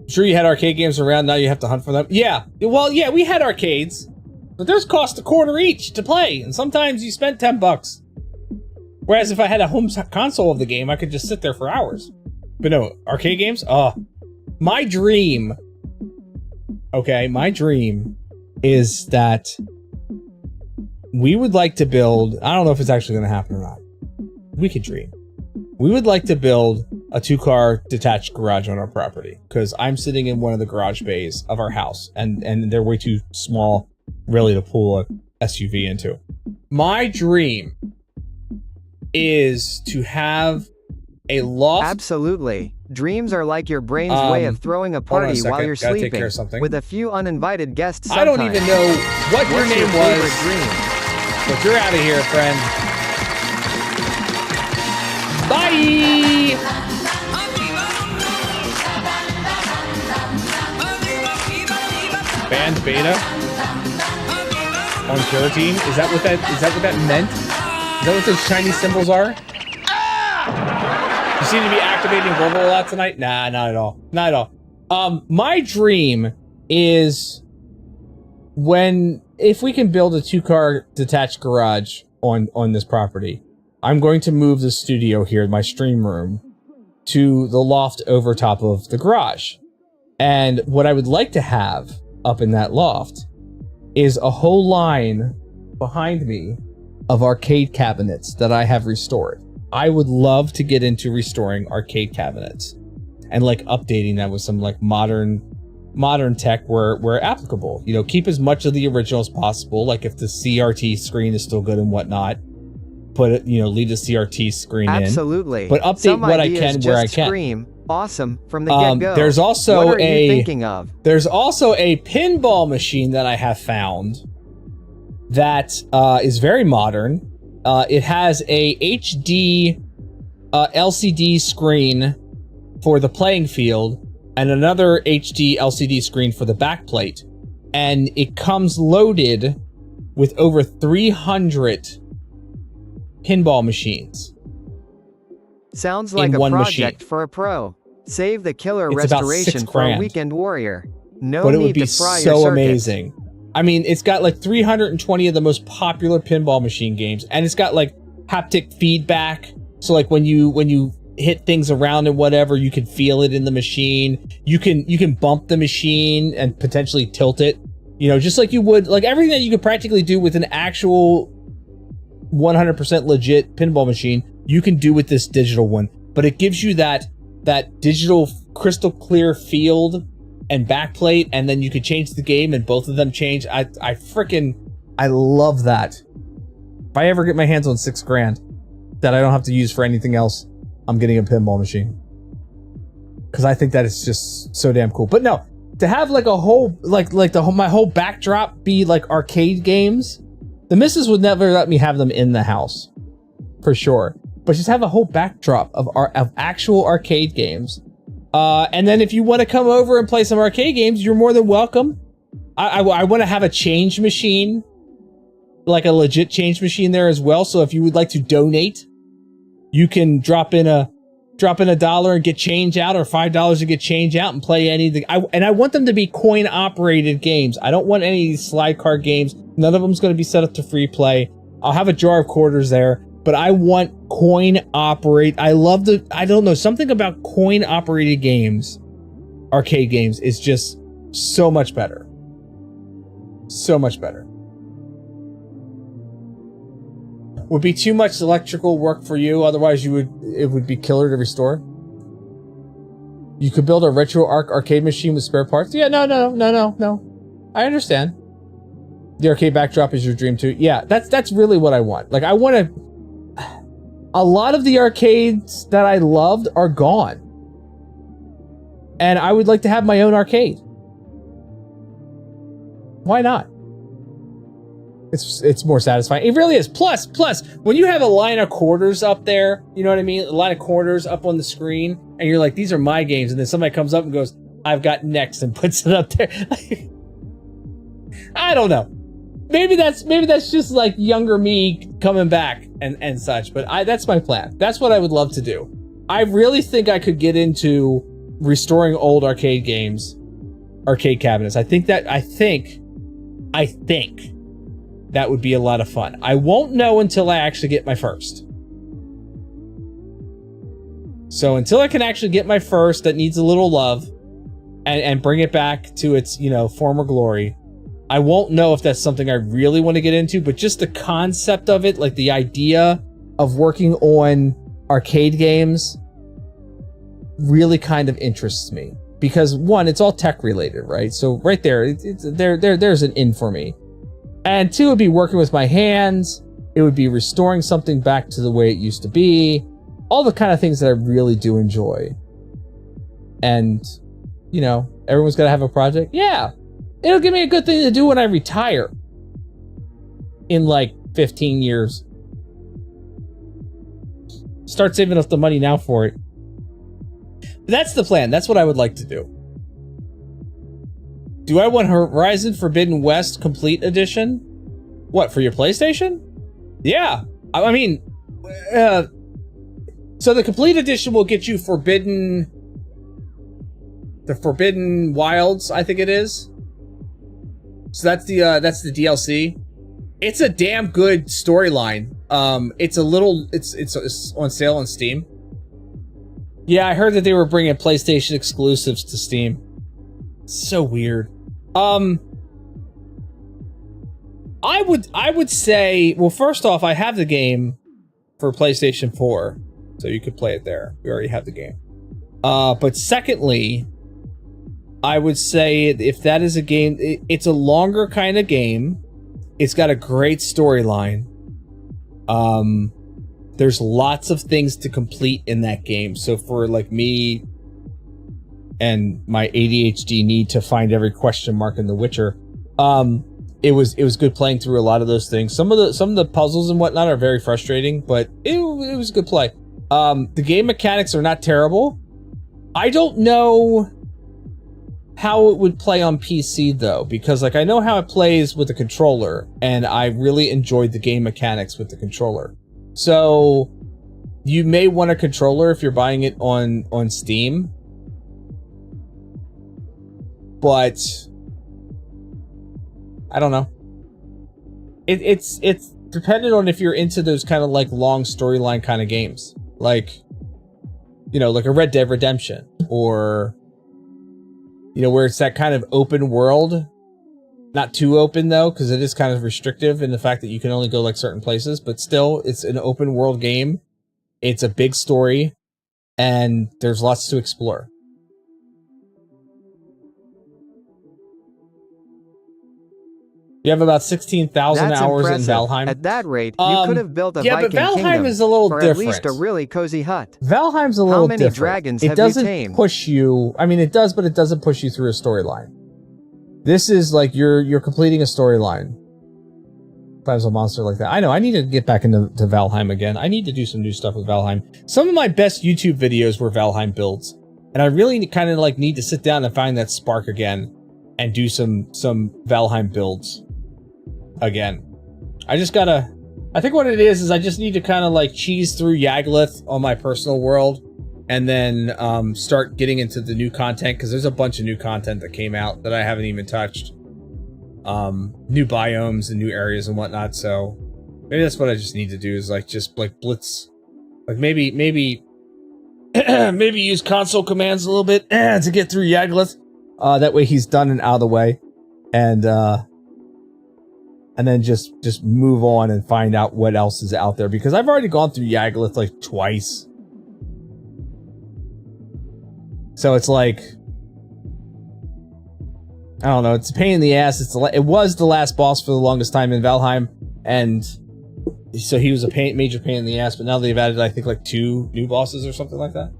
Sure, you had arcade games around, now you have to hunt for them. Yeah, well, yeah, we had arcades, but theirs cost $0.25 each to play, and sometimes you spent $10. Whereas if I had a home console of the game, I could just sit there for hours. But no, arcade games? My dream, okay, my dream is that we would like to build, I don't know if it's actually going to happen or not. We could dream. We would like to build a 2-car detached garage on our property, because I'm sitting in one of the garage bays of our house, and they're way too small really to pull a SUV into. My dream is to have a loft. Absolutely. Dreams are like your brain's way of throwing a party while you're sleeping, with a few uninvited guests sometimes. I don't even know what your name was, but you're out of here, friend. Bye! Band Beta on Carotene? Is that what that meant? Is that what those Chinese symbols are? You seem to be activating Volvo a lot tonight? Nah, not at all. Not at all. My dream is if we can build a 2-car detached garage on this property, I'm going to move the studio here, my stream room, to the loft over top of the garage. And what I would like to have up in that loft is a whole line behind me of arcade cabinets that I have restored. I would love to get into restoring arcade cabinets and like updating them with some like modern tech where applicable. You know, keep as much of the original as possible. Like if the CRT screen is still good and whatnot, put it, you know, leave the CRT screen in. Absolutely. But update what I can where I can. Scream. Awesome from the get-go. There's also what are you thinking of? There's also a pinball machine that I have found that is very modern. It has a HD LCD screen for the playing field and another HD LCD screen for the backplate. And it comes loaded with over 300 pinball machines. Sounds like a project for a pro. Save the killer restoration for a weekend warrior. No need to fry your circuits. But it would be so amazing. I mean, it's got like 320 of the most popular pinball machine games, and it's got like haptic feedback. So like when you hit things around and whatever, you can feel it in the machine. You can bump the machine and potentially tilt it. You know, just like you would, like everything that you could practically do with an actual 100% legit pinball machine, you can do with this digital one. But it gives you that digital crystal clear field and backplate, and then you could change the game and both of them change. I love that. If I ever get my hands on $6,000 that I don't have to use for anything else, I'm getting a pinball machine. Because I think that is just so damn cool. But no, to have like a whole, my whole backdrop be like arcade games, the missus would never let me have them in the house. For sure. but just have a whole backdrop of actual arcade games. And then if you want to come over and play some arcade games, you're more than welcome. I want to have a change machine, like a legit change machine there as well. So if you would like to donate, you can drop in a $1 and get change out, or $5 to get change out and play anything. And I want them to be coin operated games. I don't want any of these slide card games. None of them's going to be set up to free play. I'll have a jar of quarters there, but I want coin operate. I don't know, something about coin operated games, arcade games, is just so much better. So much better. Would be too much electrical work for you, otherwise it would be killer to restore. You could build a RetroArch arcade machine with spare parts. Yeah, no. I understand. The arcade backdrop is your dream too. Yeah, that's really what I want. Like, I want to... A lot of the arcades that I loved are gone. And I would like to have my own arcade. Why not? It's more satisfying. It really is. Plus, when you have a line of quarters up there, you know what I mean? A line of quarters up on the screen, and you're like, these are my games, and then somebody comes up and goes, I've got next, and puts it up there. I don't know. Maybe that's just like younger me coming back and such, but that's my plan. That's what I would love to do. I really think I could get into restoring old arcade games, arcade cabinets. I think that would be a lot of fun. I won't know until I actually get my first. So until I can actually get my first that needs a little love and bring it back to its, former glory, I won't know if that's something I really want to get into, but just the concept of it, like the idea of working on arcade games, really kind of interests me. Because one, it's all tech related, right? So right there, there's an in for me. And two, it would be working with my hands. It would be restoring something back to the way it used to be. All the kind of things that I really do enjoy. And, everyone's got to have a project. Yeah, it'll give me a good thing to do when I retire. In like 15 years. Start saving up the money now for it. But that's the plan. That's what I would like to do. Do I want Horizon Forbidden West Complete Edition? What, for your PlayStation? Yeah. I mean, so the Complete Edition will get you the Forbidden Wilds, I think it is. So that's the DLC. It's a damn good storyline. It's on sale on Steam. Yeah, I heard that they were bringing PlayStation exclusives to Steam. So weird. I would say, well, first off, I have the game for PlayStation 4, so you could play it there. We already have the game. But secondly, I would say if that is a game, it's a longer kind of game. It's got a great storyline. There's lots of things to complete in that game. So for like me and my ADHD need to find every question mark in The Witcher, it was good playing through a lot of those things. Some of the puzzles and whatnot are very frustrating, but it was good play. The game mechanics are not terrible. I don't know how it would play on PC though, because like I know how it plays with the controller, and I really enjoyed the game mechanics with the controller. So you may want a controller if you're buying it on Steam. But I don't know. It's dependent on if you're into those kind of like long storyline kind of games. Like, like a Red Dead Redemption, or where it's that kind of open world. Not too open though, because it is kind of restrictive in the fact that you can only go like certain places, but still it's an open world game. It's a big story and there's lots to explore. You have about 16,000 hours impressive. In Valheim. At that rate, you could have built a Viking but Valheim kingdom, is a little or different. At least a really cozy hut. Valheim's a little How many different. dragons it have doesn't you tamed? Push you. I mean, it does, but it doesn't push you through a storyline. This is like you're completing a storyline. Sometimes a monster like that. I know, I need to get back into Valheim again. I need to do some new stuff with Valheim. Some of my best YouTube videos were Valheim builds. And I really kind of like need to sit down and find that spark again and do some Valheim builds again. I just gotta, I think what it is I just need to kind of like cheese through Yagluth on my personal world and then start getting into the new content, because there's a bunch of new content that came out that I haven't even touched. New biomes and new areas and whatnot, so maybe that's what I just need to do, is like just like blitz, like maybe maybe use console commands a little bit to get through Yagluth. That way he's done and out of the way, and then just move on and find out what else is out there, because I've already gone through Yagluth like twice. So it's like, I don't know, it's a pain in the ass. It was the last boss for the longest time in Valheim, and so he was a major pain in the ass, but now they've added, I think, like 2 new bosses or something like that.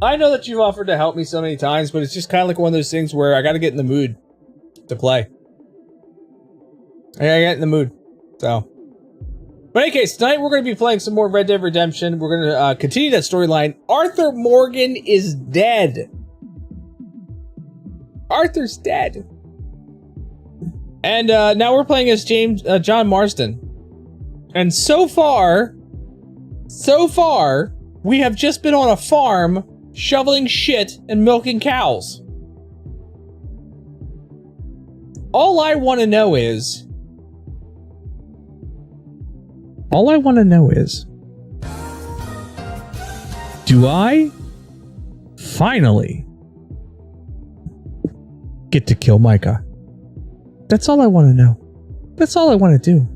I know that you've offered to help me so many times, but it's just kind of like one of those things where I gotta get in the mood to play. I gotta get in the mood, so. But in any case, tonight we're going to be playing some more Red Dead Redemption. We're going to continue that storyline. Arthur Morgan is dead. Arthur's dead. And now we're playing as John Marston. And so far, we have just been on a farm shoveling shit and milking cows. All I want to know is, do I finally get to kill Micha? That's all I want to know. That's all I want to do.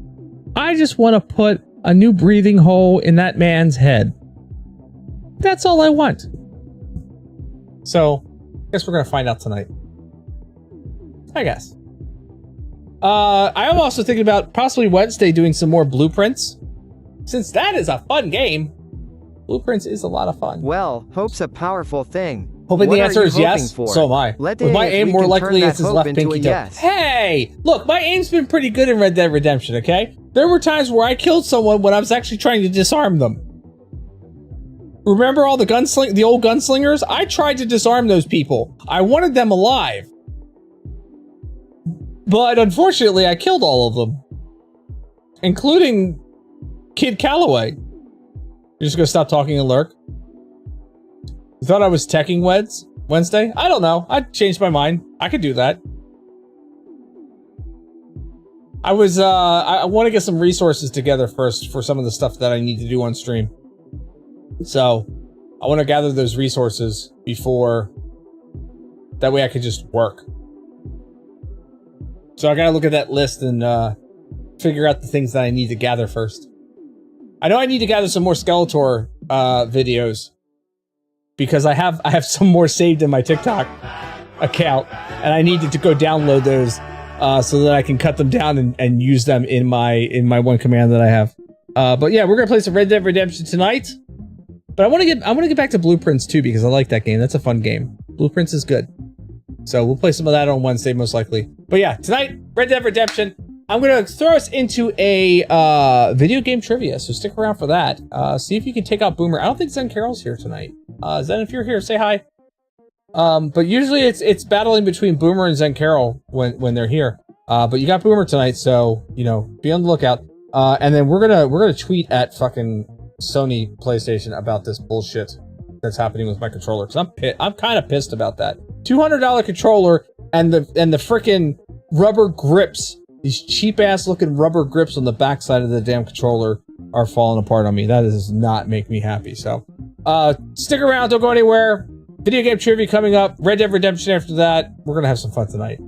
I just want to put a new breathing hole in that man's head. That's all I want. So, I guess we're going to find out tonight. I guess. I am also thinking about possibly Wednesday doing some more Blueprints, since that is a fun game. Blueprints is a lot of fun. Well, hope's a powerful thing. Hoping the answer is yes. So am I. With my aim, more likely it's his left pinky toe. Yes. Hey, look, my aim's been pretty good in Red Dead Redemption. Okay, there were times where I killed someone when I was actually trying to disarm them. Remember all the old gunslingers? I tried to disarm those people. I wanted them alive. But unfortunately, I killed all of them. Including Kid Calloway. You're just gonna stop talking and lurk? You thought I was teching Wednesday? I don't know. I changed my mind. I could do that. I want to get some resources together first for some of the stuff that I need to do on stream. So, I want to gather those resources before... That way I could just work. So I gotta look at that list and figure out the things that I need to gather first. I know I need to gather some more Skeletor videos, because I have some more saved in my TikTok account, and I needed to go download those so that I can cut them down and use them in my one command that I have. But yeah, we're gonna play some Red Dead Redemption tonight. But I want to get back to Blueprints too, because I like that game. That's a fun game. Blueprints is good. So we'll play some of that on Wednesday, most likely. But yeah, tonight, Red Dead Redemption. I'm going to throw us into a video game trivia, so stick around for that. See if you can take out Boomer. I don't think Zen Carol's here tonight. Zen, if you're here, say hi. But usually it's battling between Boomer and Zen Carol when they're here. But you got Boomer tonight, so, you know, be on the lookout. And then we're gonna tweet at fucking Sony PlayStation about this bullshit that's happening with my controller, because I'm kind of pissed about that. $200 controller and the frickin' rubber grips, these cheap ass looking rubber grips on the backside of the damn controller are falling apart on me. That does not make me happy. So stick around, don't go anywhere. Video game trivia coming up, Red Dead Redemption after that. We're gonna have some fun tonight.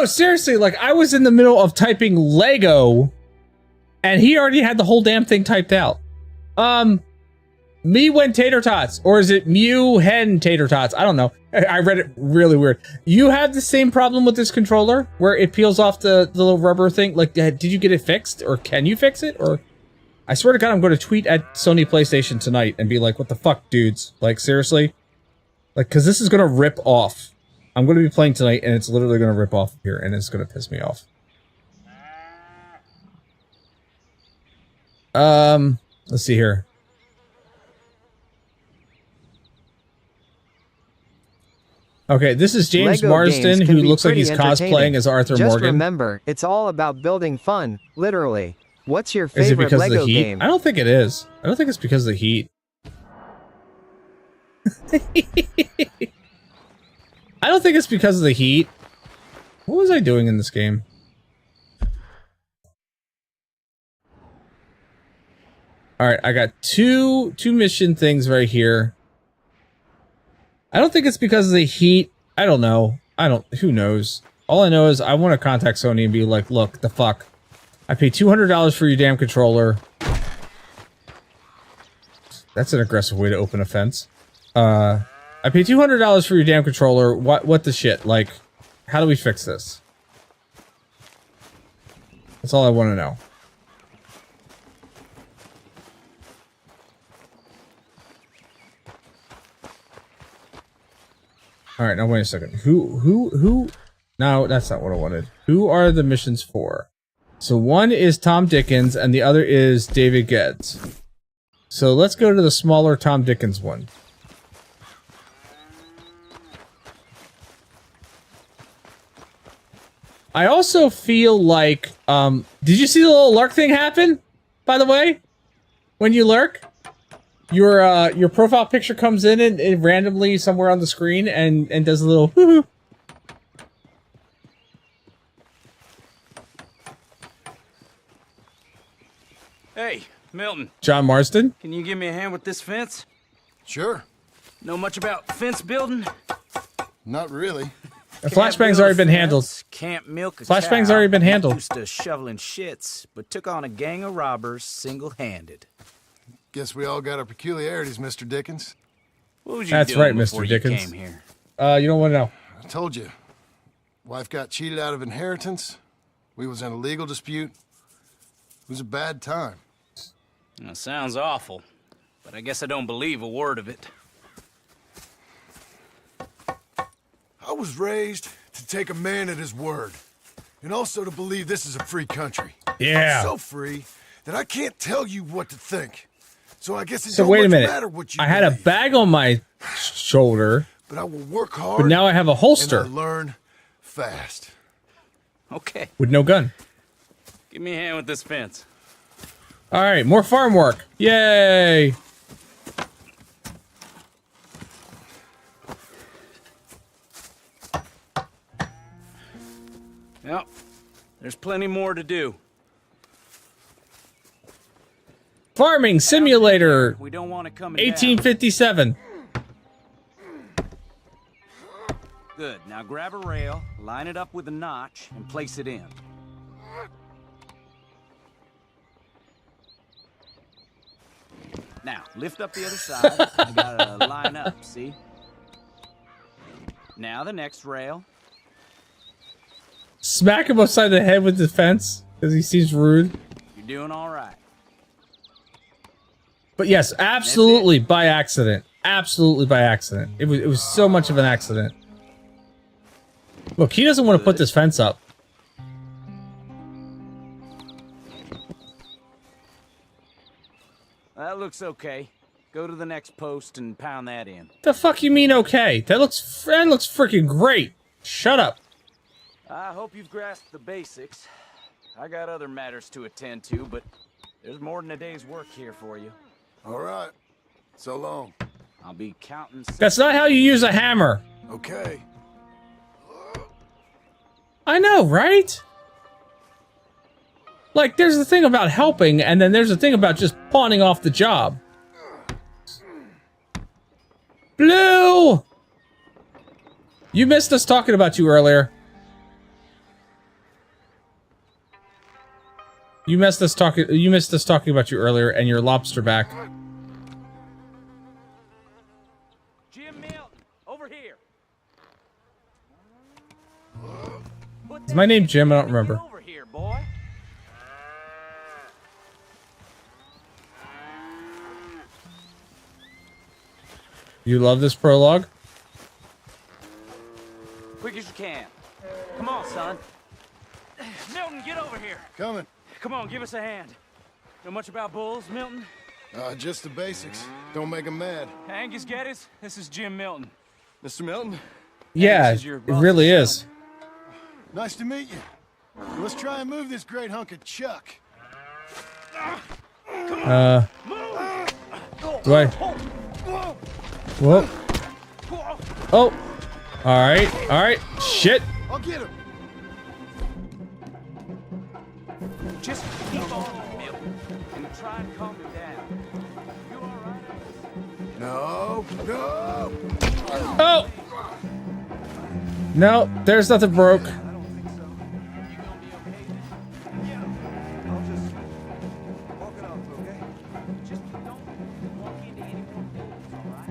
No, seriously, like, I was in the middle of typing Lego, and he already had the whole damn thing typed out. Me when tater tots, or is it Mew hen tater tots? I don't know. I read it really weird. You have the same problem with this controller, where it peels off the little rubber thing? Like, did you get it fixed, or can you fix it, or... I swear to God, I'm going to tweet at Sony PlayStation tonight and be like, what the fuck, dudes? Like, seriously? Like, because this is going to rip off. I'm going to be playing tonight, and it's literally going to rip off here, and it's going to piss me off. Let's see here. Okay, this is James Marston, who looks like he's cosplaying as Arthur Morgan. Just remember, it's all about building fun, literally. What's your favorite Lego game? I don't think it is. I don't think it's because of the heat. I don't think it's because of the heat. What was I doing in this game? Alright, I got two mission things right here. I don't think it's because of the heat. I don't know. Who knows? All I know is I want to contact Sony and be like, look, the fuck. I paid $200 for your damn controller. That's an aggressive way to open a fence. I paid $200 for your damn controller. What the shit? Like, how do we fix this? That's all I want to know. Alright, now wait a second. Who? No, that's not what I wanted. Who are the missions for? So one is Tom Dickens and the other is David Geddes. So let's go to the smaller Tom Dickens one. I also feel like, did you see the little lurk thing happen? By the way? When you lurk? Your profile picture comes in and randomly somewhere on the screen and does a little whoo-hoo. Hey, Milton. John Marston? Can you give me a hand with this fence? Sure. Know much about fence building? Not really. The flashbang's already been handled. Can't milk a Flashbang's cow. already been handled. Used to shoveling shits, but took on a gang of robbers single-handed. Guess we all got our peculiarities, Mr. Dickens. What was you That's doing right, before Mr. you Dickens. came here? You don't want to know. I told you. Wife got cheated out of inheritance. We was in a legal dispute. It was a bad time. That sounds awful, but I guess I don't believe a word of it. I was raised to take a man at his word, and also to believe this is a free country. Yeah. I'm so free that I can't tell you what to think. So I guess it So don't wait a much minute. matter what you I had a believe. bag on my shoulder, But I will work hard. but now I have a holster And I learn fast. Okay, with no gun. give me a hand with this fence. All right, more farm work. Yay! Yep, there's plenty more to do. Farming Simulator We don't want to come 1857. Good. Now grab a rail, line it up with a notch, and place it in. Now, lift up the other side. I gotta line up, see? Now the next rail. Smack him upside the head with the fence because he seems rude. You're doing all right. But yes, absolutely by accident. Absolutely by accident. It was so much of an accident. Look, he doesn't want to put this fence up. That looks okay. Go to the next post and pound that in. The fuck you mean okay? That looks freaking great. Shut up. I hope you've grasped the basics. I got other matters to attend to, but there's more than a day's work here for you. All right. So long. I'll be counting. That's not how you use a hammer. Okay. I know, right? Like, there's the thing about helping, and then there's the thing about just pawning off the job. Blue! You missed us talking about you earlier. You missed us talking about you earlier and your lobster back. Jim Milton, over here. Is my name Jim? I don't remember. Over here, boy. You love this prologue? Quick as you can. Come on, son. Milton, get over here. Coming. Come on, give us a hand. Know much about bulls, Milton? Just the basics. Don't make them mad. Angus Geddes, this is Jim Milton. Mr. Milton? Yeah, it really is. Nice to meet you. Let's try and move this great hunk of chuck. Do I? Whoa. Oh. Alright. Shit. I'll get him. Just keep on, Milton, and try and calm him down. You all right? No. Oh! No, there's nothing broke. I don't think so. You gonna be okay then? Yeah. I'll just walk it off, okay? Just don't walk into any more bulls, all right?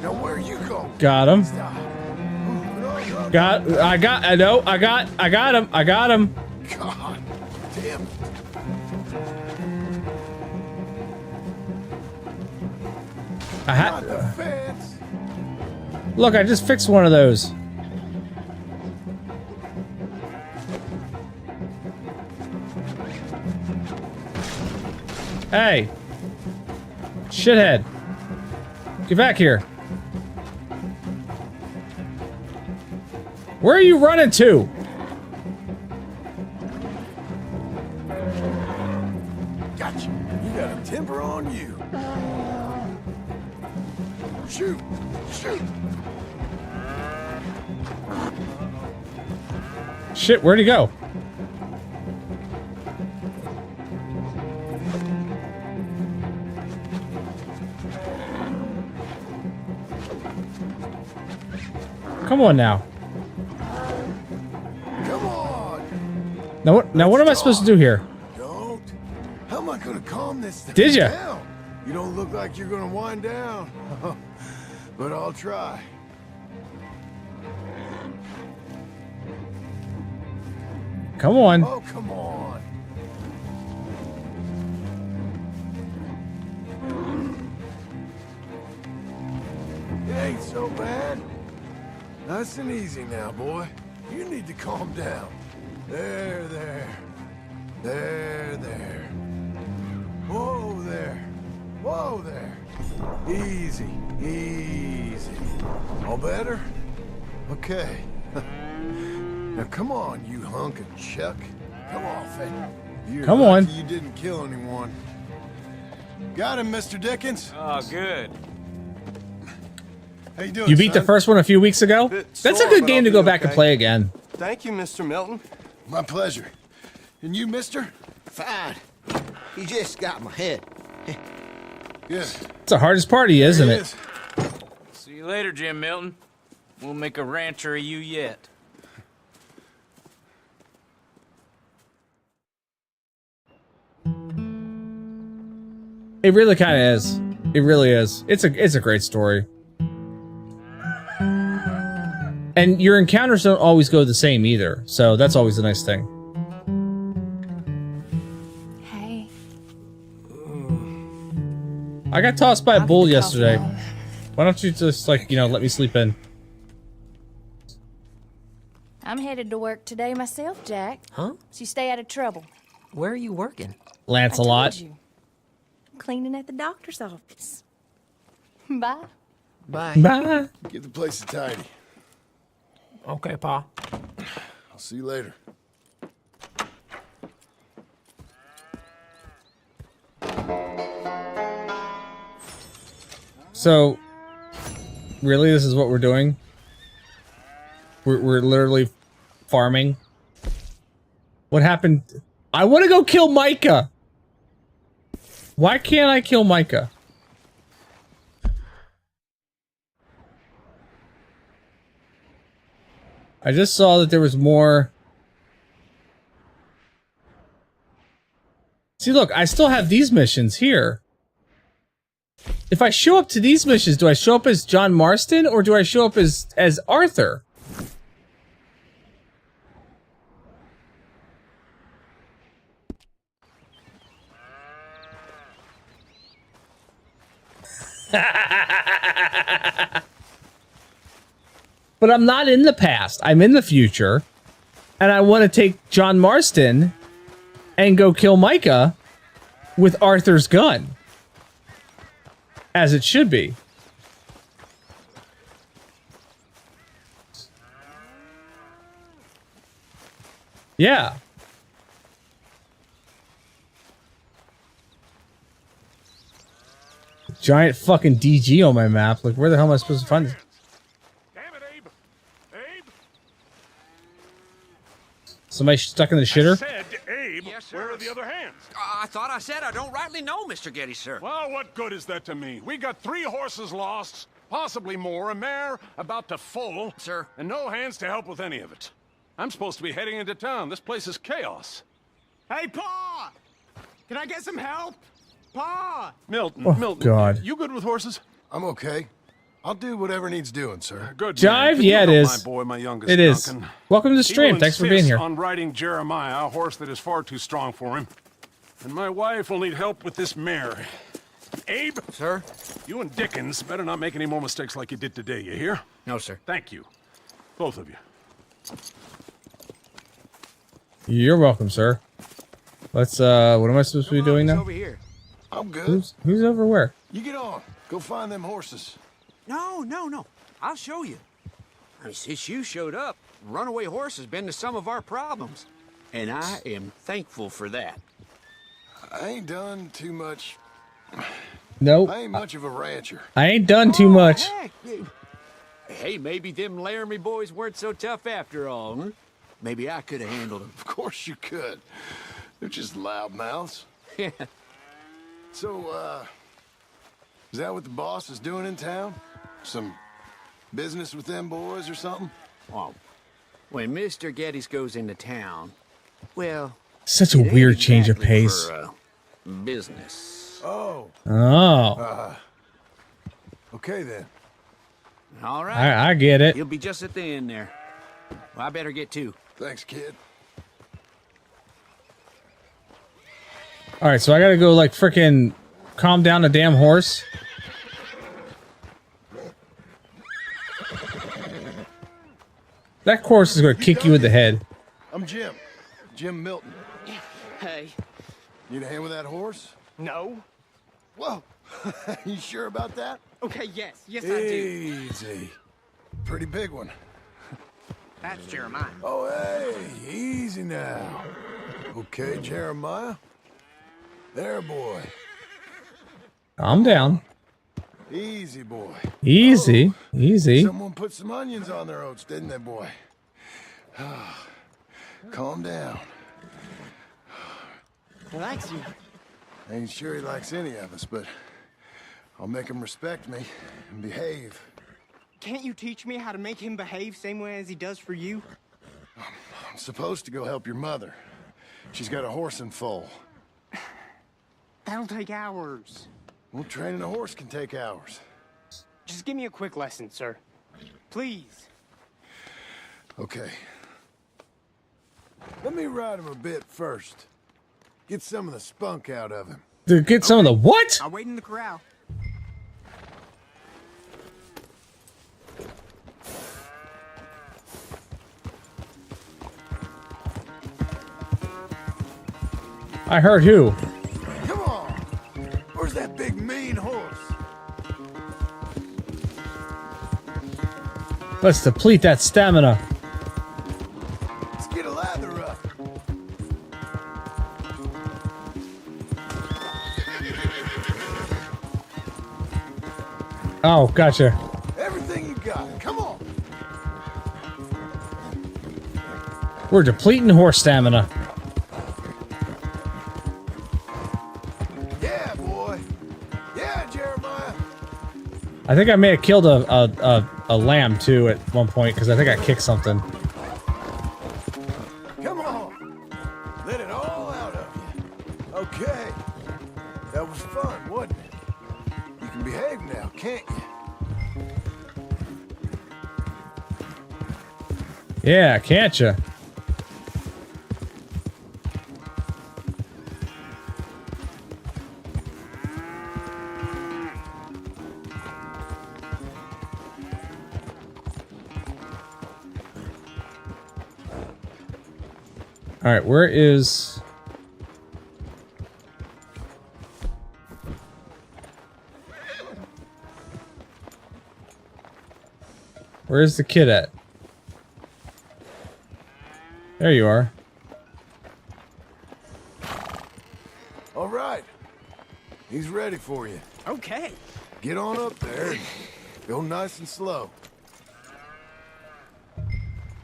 Now where you go? Got him. I got him. God damn it. Not the fence. Look, I just fixed one of those. Hey. Shithead. Get back here. Where are you running to? Gotcha. You got a temper on you. Shoot. Shit, where'd he go? Come on now. Come on. Now what am I supposed to do here? Don't. How am I gonna calm this thing Did ya? down? You don't look like you're gonna wind down. But I'll try. Come on. Oh, come on. It ain't so bad. Nice and easy now, boy. You need to calm down. There. Whoa there. Easy. All better? Okay. Now come on, you hunk of chuck. Come off it. You're Come on. lucky you didn't kill anyone. Got him, Mr. Dickens. Oh, good. How you doing, You beat the son? first one a few weeks ago? That's a good game to go back and play again. Thank you, Mr. Milton. My pleasure. And you, mister? Fine. You just got my head. Good. It's the hardest party, isn't There it? is. See you later, Jim Milton. We'll make a rancher of you yet. It really kind of is. It really is. It's a great story. And your encounters don't always go the same either, so that's always a nice thing. Hey. I got tossed by a bull yesterday. Why don't you just, like, you know, let me sleep in? I'm headed to work today myself, Jack. Huh? So you stay out of trouble. Where are you working? Lancelot. I told you. Cleaning at the doctor's office. Bye. Bye. Bye. Get the place tidy. Okay, Pa. I'll see you later. So, really, this is what we're doing? We're literally farming? What happened? I want to go kill Micha! Why can't I kill Micha? I just saw that there was more See, look, I still have these missions here. If I show up to these missions, do I show up as John Marston or do I show up as Arthur? But I'm not in the past. I'm in the future. And I want to take John Marston and go kill Micha with Arthur's gun. As it should be. Yeah. Giant fucking DG on my map. Like, where the hell am I supposed to find this? Damn it, Abe! Abe! Somebody stuck in the shitter? I said, Abe, Yes, sir. where are the other hands? I thought I said I don't rightly know, Mr. Getty, sir. Well, what good is that to me? We got 3 horses lost, possibly more, a mare about to foal, Sir. and no hands to help with any of it. I'm supposed to be heading into town. This place is chaos. Hey, Pa! Can I get some help? Pa! Milton, Oh, Milton, God. you good with horses? I'm okay. I'll do whatever needs doing, sir. Good. Jive? Man. Yeah, it You know is. My boy, my youngest It is. Duncan. Welcome to the He stream. will Thanks for being insist here. on riding Jeremiah, a horse that is far too strong for him. And my wife will need help with this mare. Abe? Sir? You and Dickens better not make any more mistakes like you did today, you hear? No, sir. Thank you. Both of you. You're welcome, sir. Let's, what am I supposed to be doing now? Over here. I'm good. Who's over where? You get on. Go find them horses. No. I'll show you. I mean, since you showed up, runaway horse has been to some of our problems. And I am thankful for that. I ain't done too much. Nope. I ain't much of a rancher. I ain't done too much. Heck, hey, maybe them Laramie boys weren't so tough after all, huh? Maybe I could have handled them. Of course you could. They're just loudmouths. Yeah. So, is that what the boss is doing in town? Some business with them boys or something? Well, when Mr. Geddes goes into town, well... Such a it ain't weird change of exactly pace. For, business. Oh. Oh. Okay then. All right. I get it. He'll be just at the end there. Well, I better get to. Thanks, kid. Alright, so I gotta go, like, frickin' calm down a damn horse. That horse is gonna kick you in the head. I'm Jim. Jim Milton. Hey. Need a hand with that horse? No. Whoa. You sure about that? Okay, yes. Yes, I do. Easy. Pretty big one. That's Jeremiah. Oh, hey. Easy now. Okay, Jeremiah. There, boy. Calm down. Easy, boy. Easy. Easy. Someone put some onions on their oats, didn't they, boy? Calm down. He likes you. I ain't sure he likes any of us, but I'll make him respect me and behave. Can't you teach me how to make him behave same way as he does for you? I'm supposed to go help your mother. She's got a horse in foal. That'll take hours. Well, training a horse can take hours. Just give me a quick lesson, sir. Please. Okay. Let me ride him a bit first. Get some of the spunk out of him. To get some of the what? I'll wait in the corral. I heard who? Come on! Where's that big mean horse? Let's deplete that stamina. Let's get a lather up. Oh, gotcha. Everything you got. Come on. We're depleting horse stamina. Yeah, boy. Yeah, Jeremiah. I think I may have killed a lamb too at one point because I think I kicked something. Come on. Let it all out of you. Okay. Yeah, can't ya? All right, where is... Where's the kid at? There you are. All right. He's ready for you. Okay. Get on up there and go nice and slow.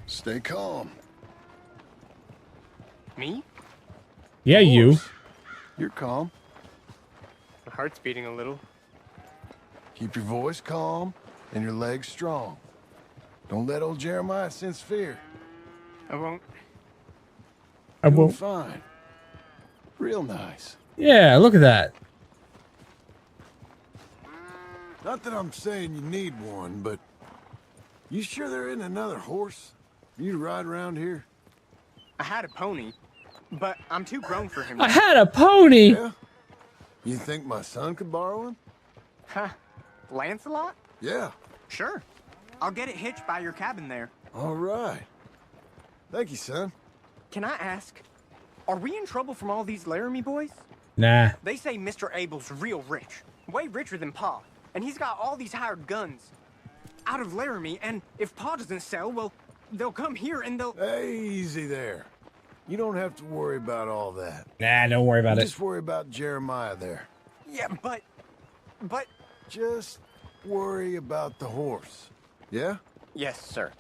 Stay calm. Me? Yeah, you. You're calm. My heart's beating a little. Keep your voice calm and your legs strong. Don't let old Jeremiah sense fear. I won't. I won't. Fine. Real nice. Yeah, look at that. Not that I'm saying you need one, but you sure there isn't another horse for you to ride around here? I had a pony, but I'm too grown for him. I had a pony. Yeah? You think my son could borrow him? Huh? Lancelot? Yeah. Sure. I'll get it hitched by your cabin there. All right. Thank you, son. Can I ask, are we in trouble from all these Laramie boys? Nah. They say Mr. Abel's real rich. Way richer than Pa. And he's got all these hired guns out of Laramie, and if Pa doesn't sell, well, they'll come here and they'll... Hey, easy there. You don't have to worry about all that. Nah, don't worry about it. Just worry about Jeremiah there. Yeah, but... Just worry about the horse. Yeah? Yes, sir.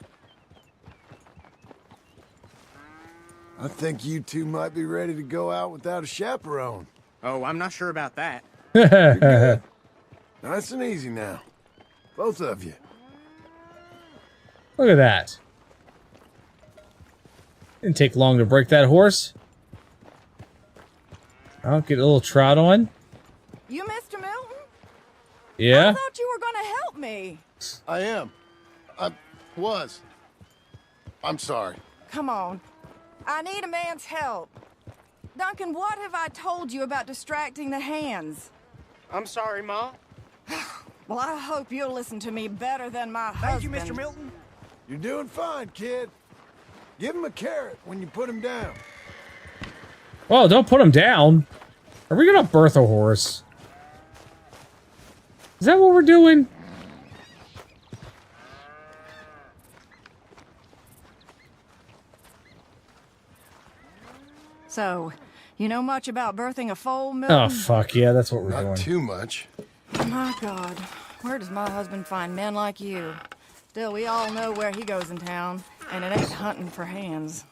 I think you two might be ready to go out without a chaperone. Oh, I'm not sure about that. You're good. Nice and easy now. Both of you. Look at that. Didn't take long to break that horse. I'll get a little trot on. You Mr. Milton? Yeah? I thought you were gonna help me. I am. I was. I'm sorry. Come on. I need a man's help. Duncan, what have I told you about distracting the hands? I'm sorry, Ma. Well, I hope you'll listen to me better than my husband. Thank you, Mr. Milton. You're doing fine, kid. Give him a carrot when you put him down. Well, don't put him down. Are we gonna birth a horse? Is that what we're doing? So, you know much about birthing a foal, Milton? Oh, fuck yeah, that's what we're doing. Not too much. My God, where does my husband find men like you? Still, we all know where he goes in town, and it ain't hunting for hands.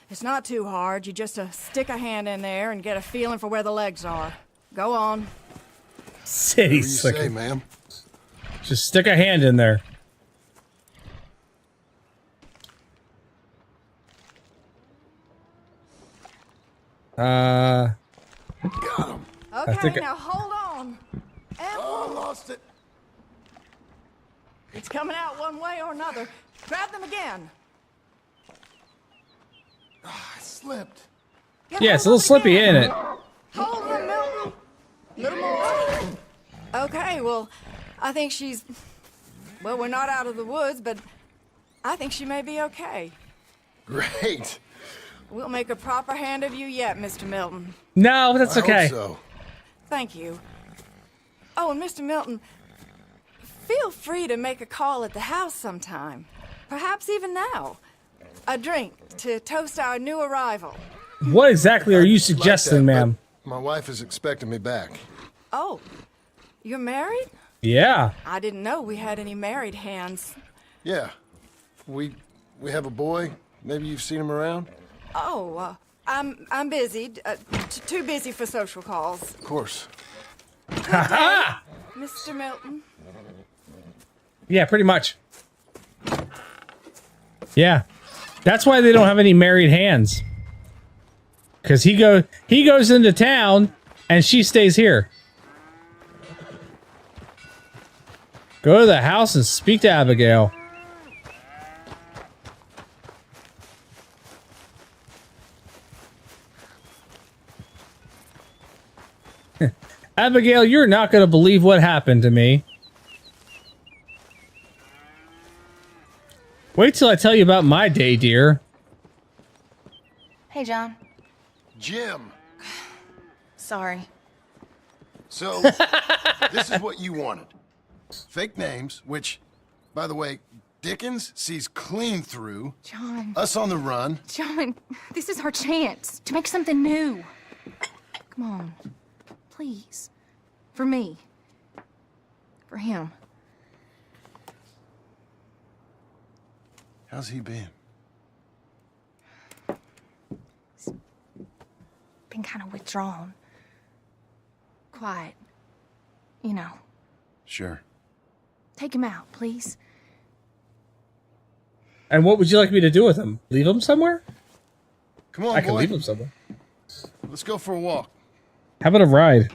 It's not too hard. You just stick a hand in there and get a feeling for where the legs are. Go on. City slicker. Say, ma'am? Just stick a hand in there. Got him. Okay, now hold on. Oh, I lost it. It's coming out one way or another. Grab them again. I slipped. Yeah, it's a little slippy, ain't it? Hold them, Milton. A little more. Okay, well, I think she's... Well, we're not out of the woods, but I think she may be okay. Great. We'll make a proper hand of you yet, Mr. Milton. No, that's okay. I hope so. Thank you. Oh, and Mr. Milton, feel free to make a call at the house sometime. Perhaps even now. A drink to toast our new arrival. What exactly are you suggesting, ma'am? My wife is expecting me back. Oh, you're married? Yeah. I didn't know we had any married hands. Yeah. We have a boy. Maybe you've seen him around? Oh, I'm busy. Too busy for social calls. Of course. Ha Mr. Milton. Yeah, pretty much. Yeah. That's why they don't have any married hands. Because he goes into town and she stays here. Go to the house and speak to Abigail. Abigail, you're not going to believe what happened to me. Wait till I tell you about my day, dear. Hey, John. Jim. Sorry. So, this is what you wanted. Fake names, which, by the way, Dickens sees clean through. John. Us on the run. John, this is our chance to make something new. Come on. Please. For me. For him. How's he been? He's been kind of withdrawn. Quiet. You know. Sure. Take him out, please. And what would you like me to do with him? Leave him somewhere? Come on, I can boy. leave him somewhere. Let's go for a walk. How about a ride?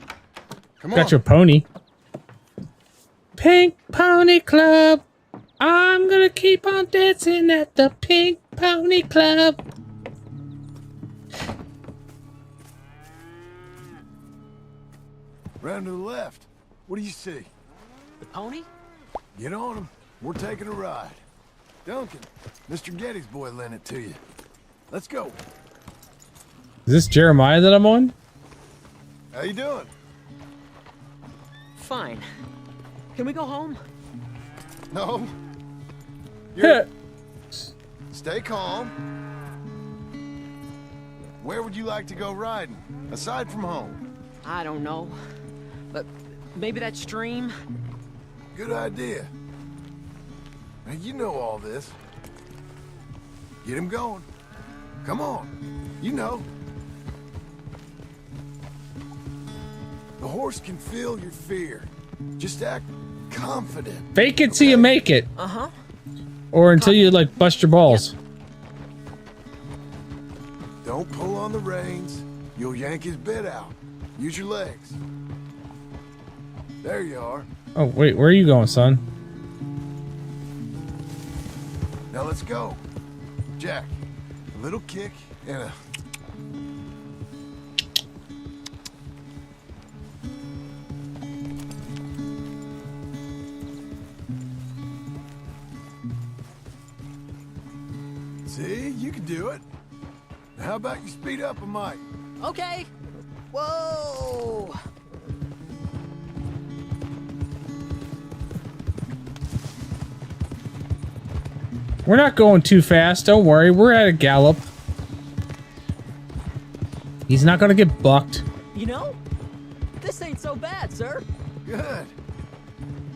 Come on. Got your pony. Pink Pony Club. I'm gonna keep on dancing at the Pink Pony Club. Round to the left. What do you see? The pony? Get on him. We're taking a ride. Duncan, Mr. Getty's boy lent it to you. Let's go. Is this Jeremiah that I'm on? How you doing? Fine. Can we go home? No. You're... Stay calm. Where would you like to go riding, aside from home? I don't know. But maybe that stream? Good idea. Now, you know all this. Get him going. Come on. You know. The horse can feel your fear. Just act confident. Fake it till you make it. Uh-huh. Or until you, like, bust your balls. Don't pull on the reins. You'll yank his bit out. Use your legs. There you are. Oh, wait, where are you going, son? Now let's go. Jack, a little kick and a... See, you can do it. Now how about you speed up a mite? Okay. Whoa! We're not going too fast. Don't worry. We're at a gallop. He's not gonna get bucked. You know, this ain't so bad, sir. Good.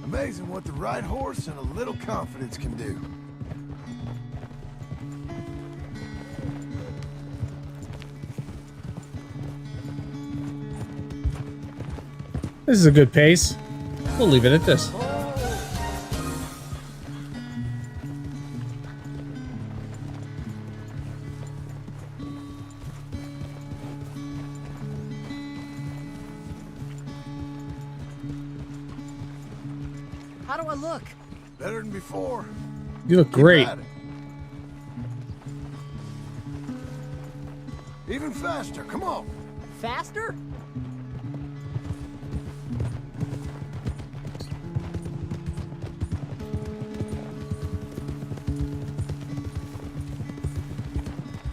Amazing what the right horse and a little confidence can do. This is a good pace. We'll leave it at this. How do I look? Better than before. You look great. Even faster, come on. Faster?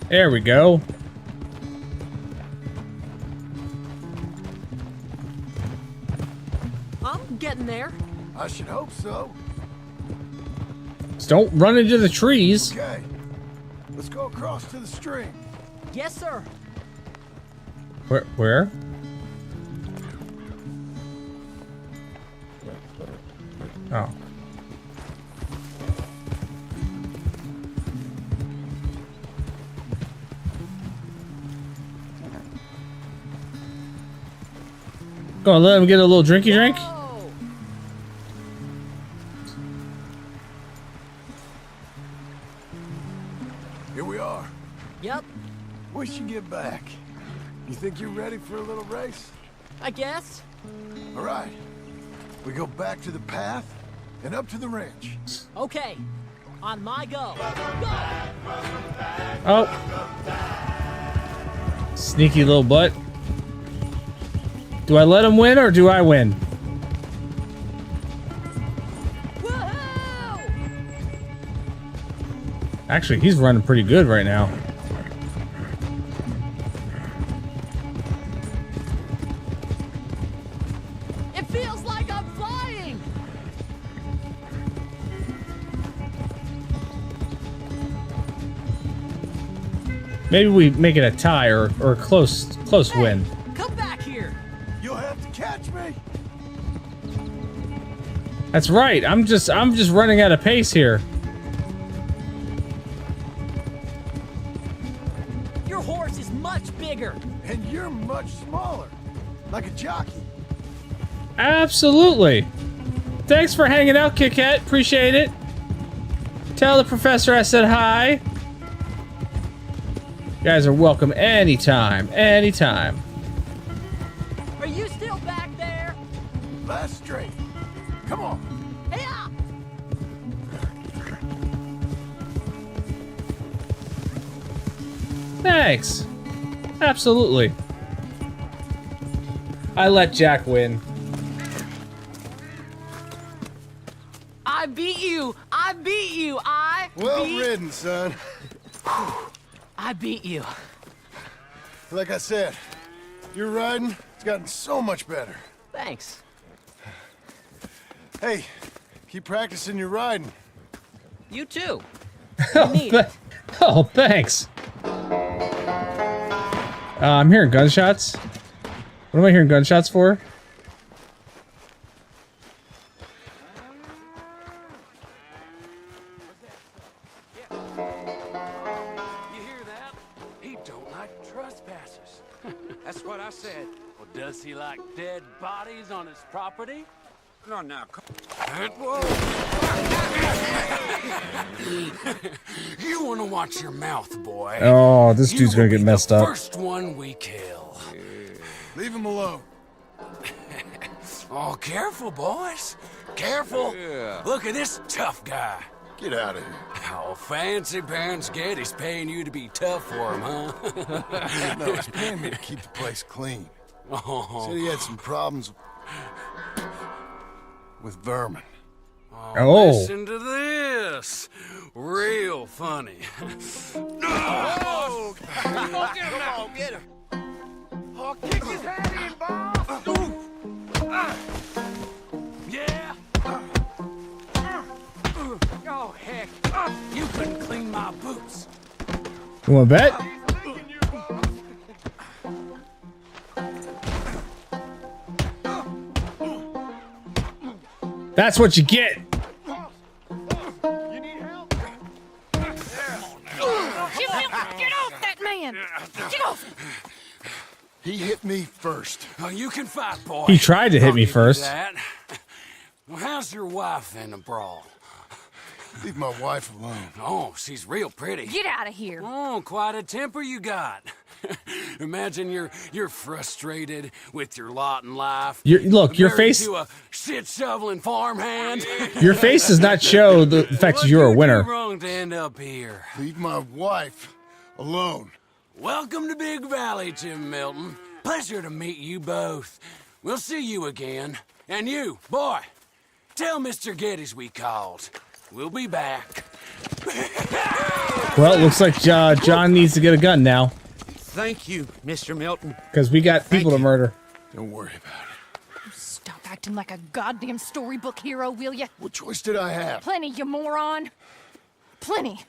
There we go. I'm getting there. I should hope so. Just don't run into the trees. Okay. Let's go across to the stream. Yes, sir. Where? Oh. Go on, let him get a little drinky drink. Here we are. Yep. We should get back. You think you're ready for a little race? I guess. All right. We go back to the path and up to the ranch. Okay. On my go. Oh. Sneaky little butt. Do I let him win or do I win? Actually, he's running pretty good right now. It feels like I'm flying. Maybe we make it a tie or a close win. Come back here. You'll have to catch me. That's right. I'm just running out of pace here. Your horse is much bigger. And you're much smaller. Like a jockey. Absolutely. Thanks for hanging out, Kit Kat. Appreciate it. Tell the professor I said hi. You guys are welcome anytime. Anytime. Are you still back there? Last straight. Come on. Yeah. Thanks. Absolutely. I let Jack win. I beat you. I beat you. Well ridden, son. I beat you. Like I said, your riding, it's gotten so much better. Thanks. Hey, keep practicing your riding. You too. You need it. Oh, thanks. I'm hearing gunshots. What am I hearing gunshots for? That's what I said. Well, does he like dead bodies on his property? No, now, whoa! You want to watch your mouth, boy. Oh, this dude's gonna get messed up. First one we kill. Leave him alone. Oh, careful, boys. Careful. Yeah. Look at this tough guy. Get out of here. Oh, fancy pants Getty's paying you to be tough for him, huh? No, he's paying me to keep the place clean. Oh. Said he had some problems with vermin. Oh. Listen to this. Real funny. Oh, come on, get him. Oh, kick his head in, boss. Yeah. Oh, heck. You couldn't clean my boots. You wanna bet? That's what you get. You need help? Get off that man! Get off! He hit me first. Oh, you can fight, boy. He tried to hit me first. That. Well, how's your wife in the brawl? Leave my wife alone. Oh, she's real pretty. Get out of here. Oh, quite a temper you got. Imagine you're frustrated with your lot in life. Look, your married face. to a shit shoveling farmhand. Your face does not show the fact that you're a winner. What wrong to end up here? Leave my wife alone. Welcome to Big Valley, Jim Milton. Pleasure to meet you both. We'll see you again. And you, boy, tell Mr. Geddes we called. We'll be back. Well, it looks like John needs to get a gun now. Thank you, Mr. Milton. Because we got people to murder. Don't worry about it. Stop acting like a goddamn storybook hero, will ya? What choice did I have? Plenty, you moron. Plenty.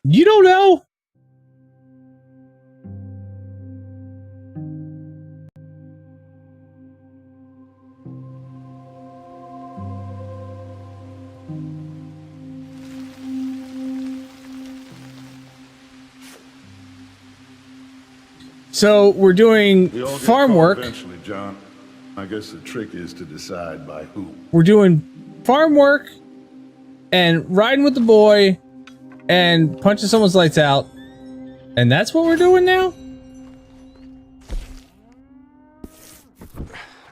You don't know? So we're doing farm work. Eventually, John. I guess the trick is to decide by who. We're doing farm work and riding with the boy and punching someone's lights out. And that's what we're doing now?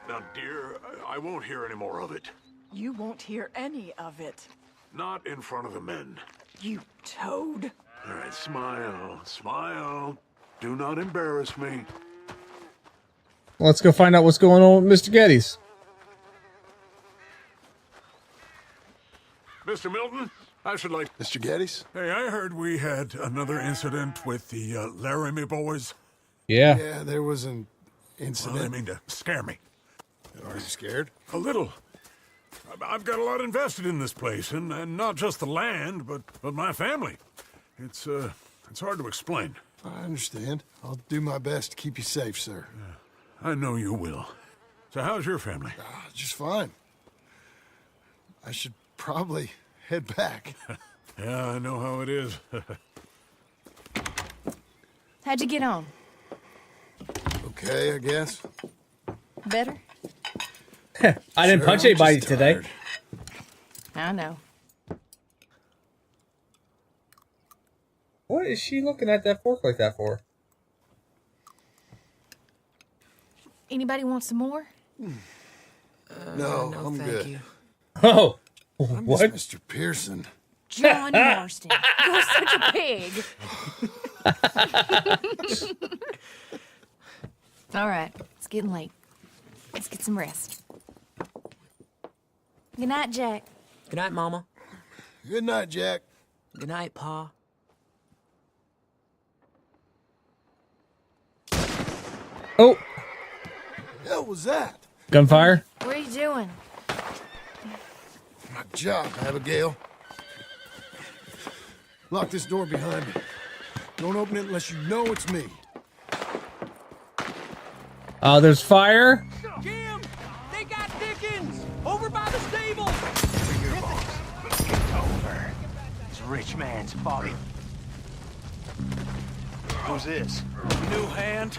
Now, dear, I won't hear any more of it. You won't hear any of it. Not in front of the men. You toad. All right, smile, smile. Do not embarrass me. let's go find out what's going on with Mr. Geddes. Mr. Milton, I should like... Mr. Geddes? Hey, I heard we had another incident with the Laramie boys. Yeah. Yeah, there was an incident. Well, I mean to scare me. Are you scared? A little. I've got a lot invested in this place, and not just the land, but my family. It's hard to explain. I understand. I'll do my best to keep you safe, sir. I know you will. So how's your family? Just fine. I should probably head back. Yeah, I know how it is. How'd you get on? Okay, I guess. Better? I didn't punch anybody today. I know. What is she looking at that fork like that for? Anybody want some more? No, I'm good. You. Oh, I miss what? Mr. Pearson. John Marston. You're such a pig. All right, it's getting late. Let's get some rest. Good night, Jack. Good night, Mama. Good night, Jack. Good night, Pa. Oh, The hell was that? gunfire. What are you doing? My job, Abigail. Lock this door behind me. Don't open it unless you know it's me. There's fire. Jim, they got Dickens over by the stables. Get over. It's a rich man's body. Who's this? New hand?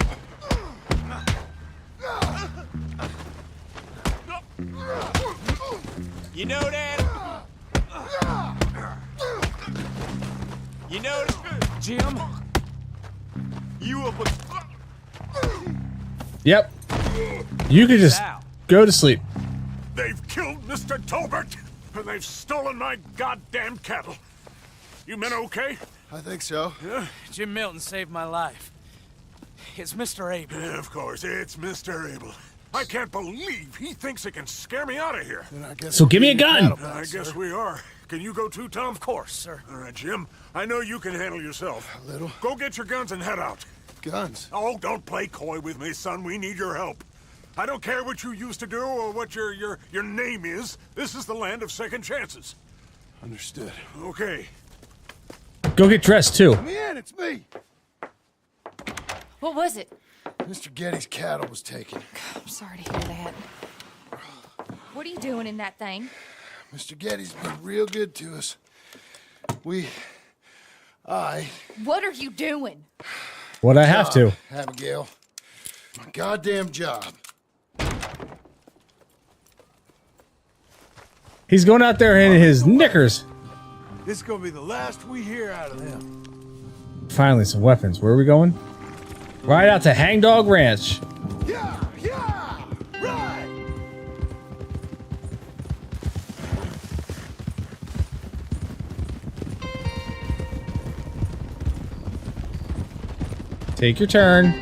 You know that? You know that? Jim? You up a... Yep. You could just go to sleep. They've killed Mr. Tolbert, and they've stolen my goddamn cattle. You men okay? I think so. Yeah? Jim Milton saved my life. It's Mr. Abel. Yeah, of course, it's Mr. Abel. I can't believe he thinks he can scare me out of here. Then I guess So we'll give me a get your gun. cattle back, I guess sir. we are. Can you go too, Tom? Of course, sir. All right, Jim. I know you can handle yourself. A little. Go get your guns and head out. Guns. Oh, don't play coy with me, son. We need your help. I don't care what you used to do or what your name is. This is the land of second chances. Understood. Okay. Go get dressed too. Come in, it's me. What was it? Mr. Geddes' cattle was taken. I'm sorry to hear that. What are you doing in that thing? Mr. Geddes been real good to us. What are you doing? What I have to. Abigail. My goddamn job. He's going out there in his knickers. This is gonna be the last we hear out of them. Finally, some weapons. Where are we going? Right out to Hangdog Ranch. Yeah, right. Take your turn.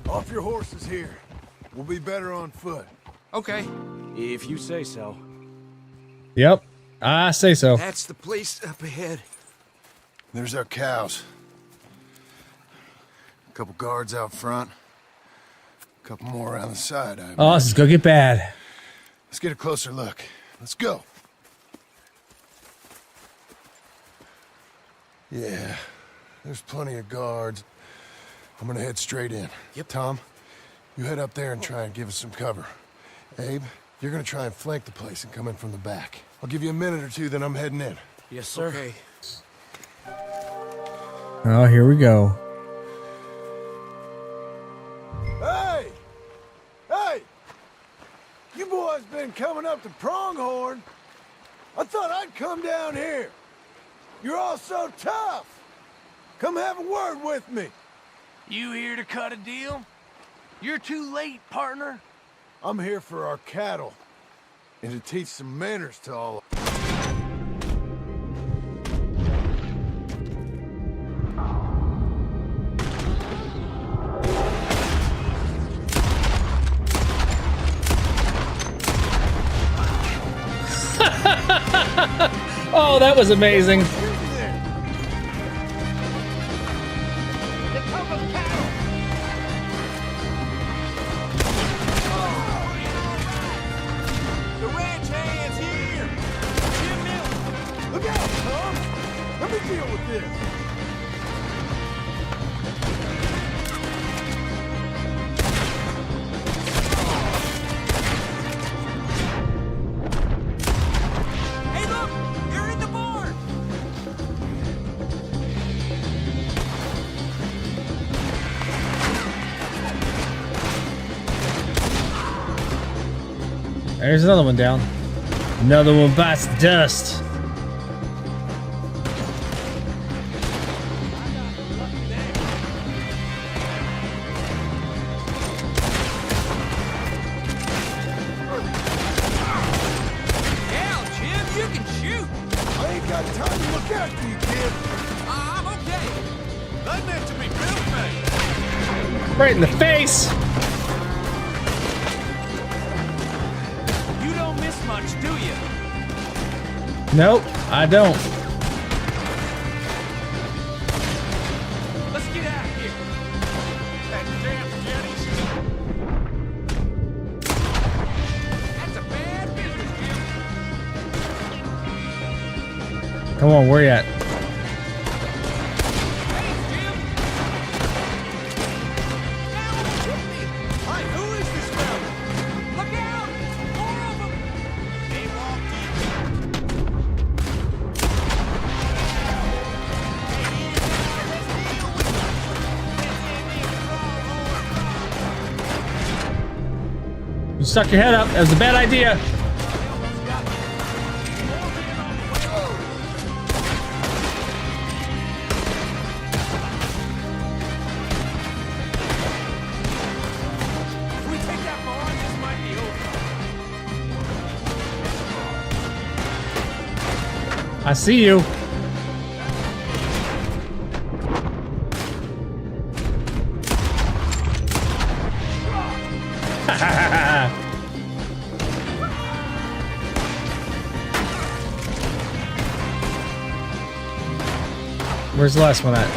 Off your horses here. We'll be better on foot. Okay, if you say so. Yep. I say so. That's the place up ahead. There's our cows. A couple guards out front. A couple more around the side. Oh, this is gonna get bad. Let's get a closer look. Let's go. Yeah, there's plenty of guards. I'm gonna head straight in. Yep. Tom, you head up there and try and give us some cover. Abe, you're gonna try and flank the place and come in from the back. I'll give you a minute or two, then I'm heading in. Yes, sir. Okay. Oh, here we go. Hey! Hey! You boys been coming up to Pronghorn. I thought I'd come down here. You're all so tough. Come have a word with me. You here to cut a deal? You're too late, partner. I'm here for our cattle and to teach some manners to all. Oh, that was amazing. The ranch hand's here! Look out, Tom! Let me deal with this! Hey, look! You're in the barn! There's another one down. Another one bites the dust. Hell, Jim, you can shoot! I ain't got time to look after you, kid! I'm okay. They meant to be built me. Right in the face. You don't miss much, do you? Nope, I don't. Let's get out of here. That damn jetty's. That's a bad business, Jim. Come on, where you at? Hi, who is this fella? Look out! More of them! They walked You stuck your head up. That was a bad idea. If we take that barn, this might be over. I see you. Where's the last one at?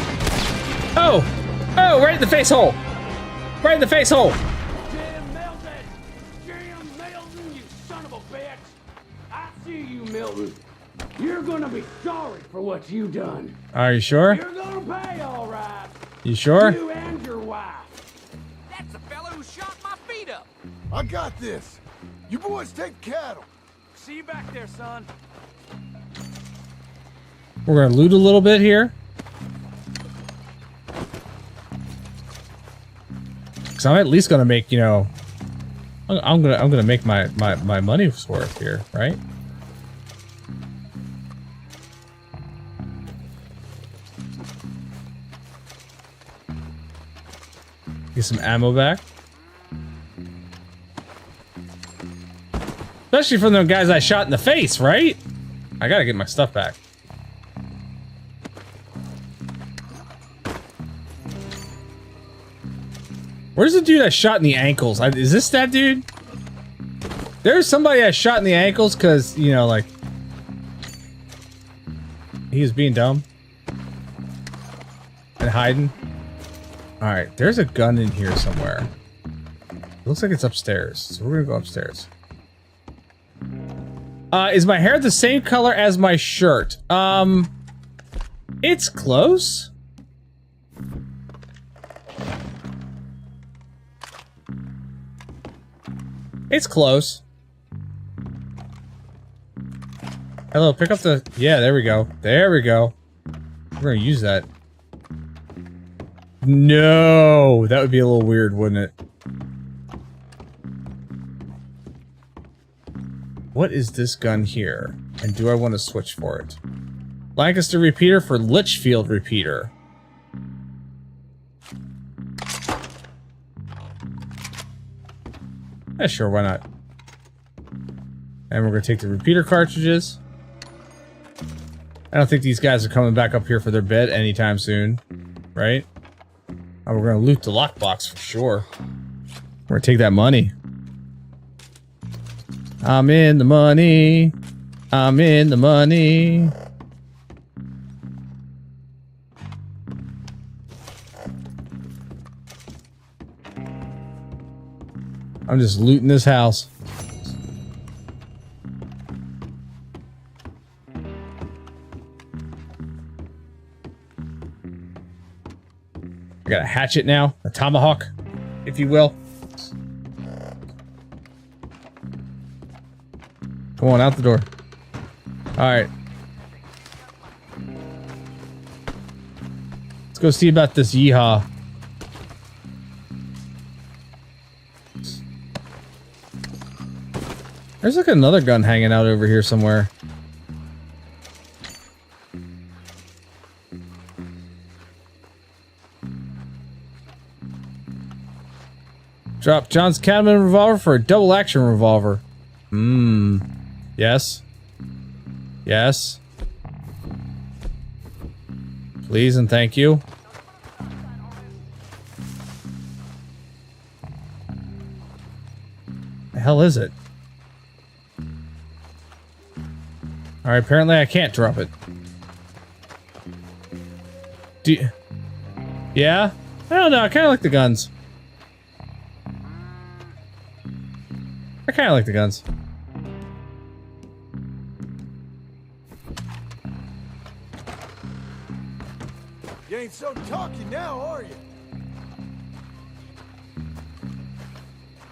Oh! Oh, right in the face hole! Right in the face hole! Jim Milton! Jim Milton, you son of a bitch! I see you, Milton. You're gonna be sorry for what you done. Are you sure? You're gonna pay, all right. You sure? You and your wife. That's the fella who shot my feet up. I got this. You boys take cattle. See you back there, son. We're gonna loot a little bit here. Cause I'm at least gonna make, you know, I'm gonna make my money's worth here, right? Get some ammo back. Especially from the guys I shot in the face, right? I gotta get my stuff back. Where's the dude I shot in the ankles? Is this that dude? There's somebody I shot in the ankles because, you know, like, he was being dumb and hiding. All right, there's a gun in here somewhere. It looks like it's upstairs, so we're gonna go upstairs. Is my hair the same color as my shirt? It's close. It's close. Hello, pick up the... Yeah, there we go. There we go. We're gonna use that. No! That would be a little weird, wouldn't it? What is this gun here? And do I want to switch for it? Lancaster repeater for Litchfield repeater. Yeah, sure, why not? And we're gonna take the repeater cartridges. I don't think these guys are coming back up here for their bed anytime soon, right? Oh, we're gonna loot the lockbox for sure. We're gonna take that money. I'm in the money. I'm in the money. I'm just looting this house. I got a hatchet now, a tomahawk, if you will. Come on, out the door. Alright. Let's go see about this yeehaw. There's like another gun hanging out over here somewhere. Drop John's Cadman revolver for a double action revolver. Yes. Yes. Please and thank you. The hell is it? Alright, apparently I can't drop it. Yeah? I don't know, I kinda like the guns. I kinda like the guns. You ain't so talky now, are you?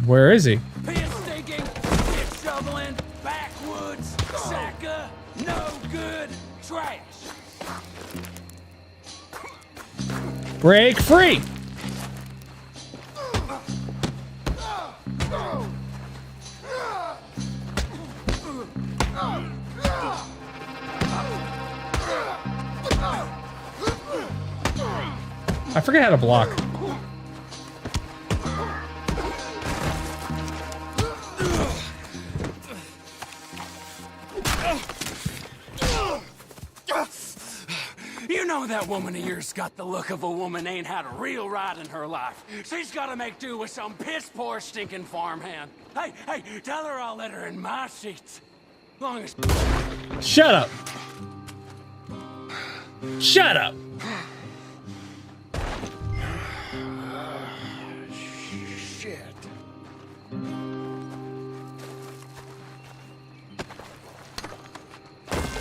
Where is he? Piss stinking, shit shoveling, backwoods, sacker, no good, trash. Break free! I forget how to block. You know that woman of yours got the look of a woman ain't had a real ride in her life. She's gotta make do with some piss-poor stinking farmhand. Hey, tell her I'll let her in my seats. Long as... Shut up! Shut up! Shit.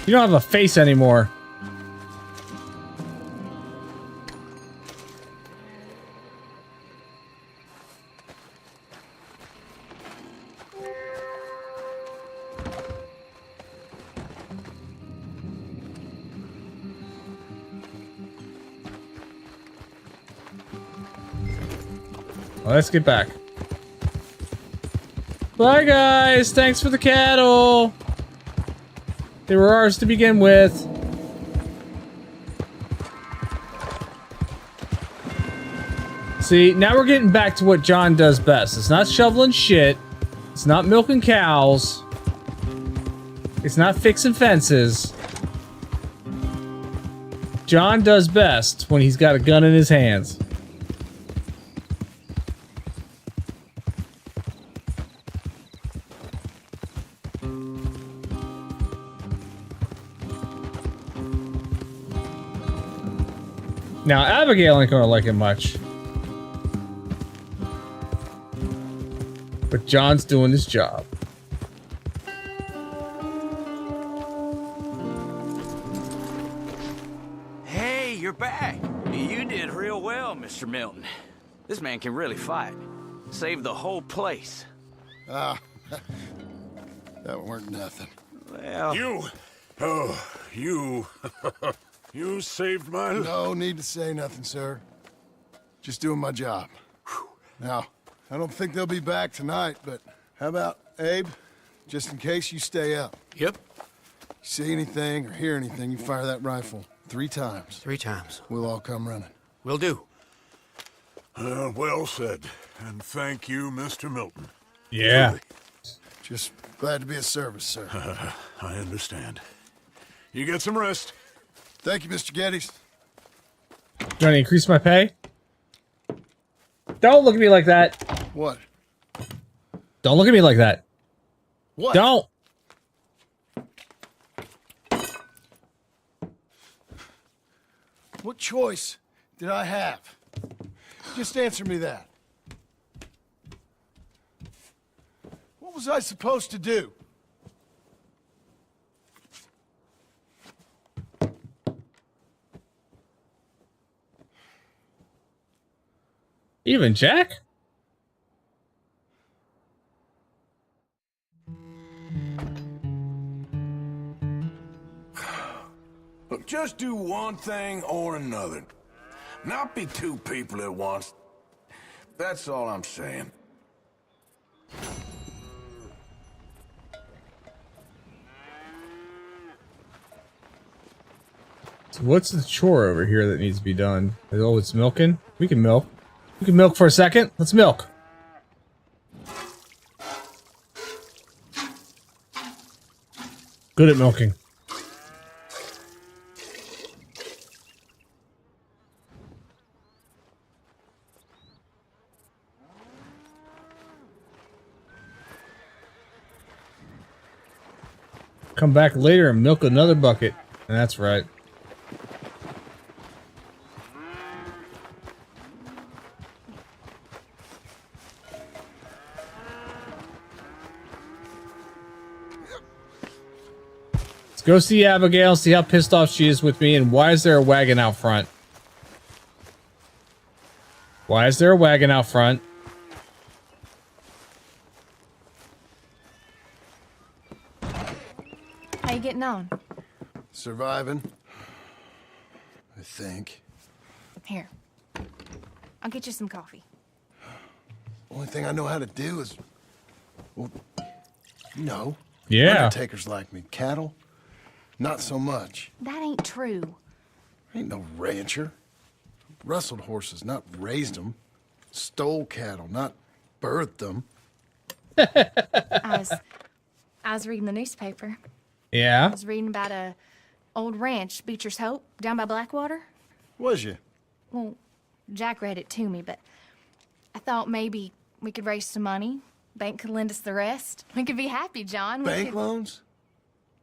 You don't have a face anymore. Well, let's get back. Bye, guys. Thanks for the cattle. They were ours to begin with. See, now we're getting back to what John does best. It's not shoveling shit. It's not milking cows. It's not fixing fences. John does best when he's got a gun in his hands. Now, Abigail ain't gonna like it much. But John's doing his job. Hey, you're back. You did real well, Mr. Milton. This man can really fight. Saved the whole place. Ah, that weren't nothing. Well... You saved my life. No need to say nothing, sir. Just doing my job. Now, I don't think they'll be back tonight, but how about Abe? Just in case you stay up. Yep. See anything or hear anything, you fire that rifle 3 times. 3 times. We'll all come running. Will do. Well said. And thank you, Mr. Milton. Yeah. Truly. Just glad to be of service, sir. I understand. You get some rest. Thank you, Mr. Geddes. Do you want to increase my pay? Don't look at me like that. What? Don't look at me like that. What? Don't. What choice did I have? Just answer me that. What was I supposed to do? Even Jack? Look, just do one thing or another. Not be two people at once. That's all I'm saying. So what's the chore over here that needs to be done? Oh, it's milking? We can milk. We can milk for a second. Let's milk. Good at milking. Come back later and milk another bucket. That's right. Let's go see Abigail, see how pissed off she is with me, and why is there a wagon out front? Why is there a wagon out front? How you getting on? Surviving. I think. Here. I'll get you some coffee. Only thing I know how to do is... Well, you know. Yeah. Undertakers like me. Cattle? Not so much. That ain't true. Ain't no rancher. Rustled horses, not raised them. Stole cattle, not birthed them. I was reading the newspaper. Yeah? I was reading about a old ranch, Beecher's Hope, down by Blackwater. Was you? Well, Jack read it to me, but I thought maybe we could raise some money. Bank could lend us the rest. We could be happy, John. Bank loans?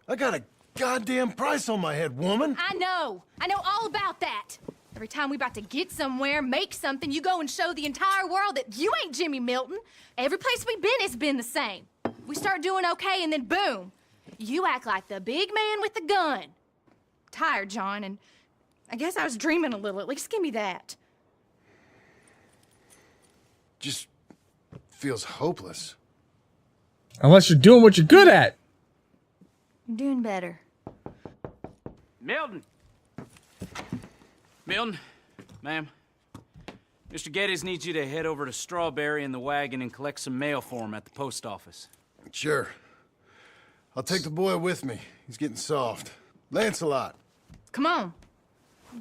I got a goddamn price on my head, woman. I know all about that. Every time we about to get somewhere, make something, you go and show the entire world that you ain't Jimmy Milton. Every place we've been has been the same. We start doing okay, and then boom, you act like the big man with the gun. Tired, John, and I guess I was dreaming a little. At least give me that. Just feels hopeless. Unless you're doing what you're good at. You're doing better. Milton! Milton, ma'am. Mr. Geddes needs you to head over to Strawberry in the wagon and collect some mail for him at the post office. Sure. I'll take the boy with me. He's getting soft. Lancelot. Come on.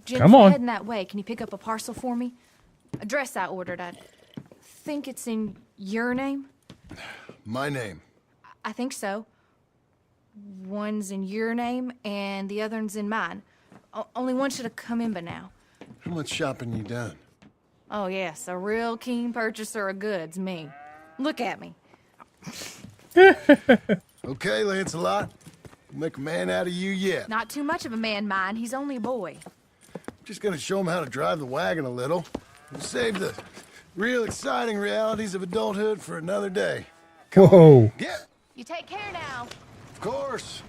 Jim's Come on. heading that way. Can you pick up a parcel for me? A dress I ordered. I think it's in your name. My name. I think so. One's in your name and the other one's in mine. Only one should have come in by now. How much shopping you done? Oh, yes, a real keen purchaser of goods, me. Look at me. Okay, Lancelot. We'll make a man out of you yet. Not too much of a man, mine. He's only a boy. Just gonna show him how to drive the wagon a little. We'll save the real exciting realities of adulthood for another day. Whoa. Get. You take care now. Of course.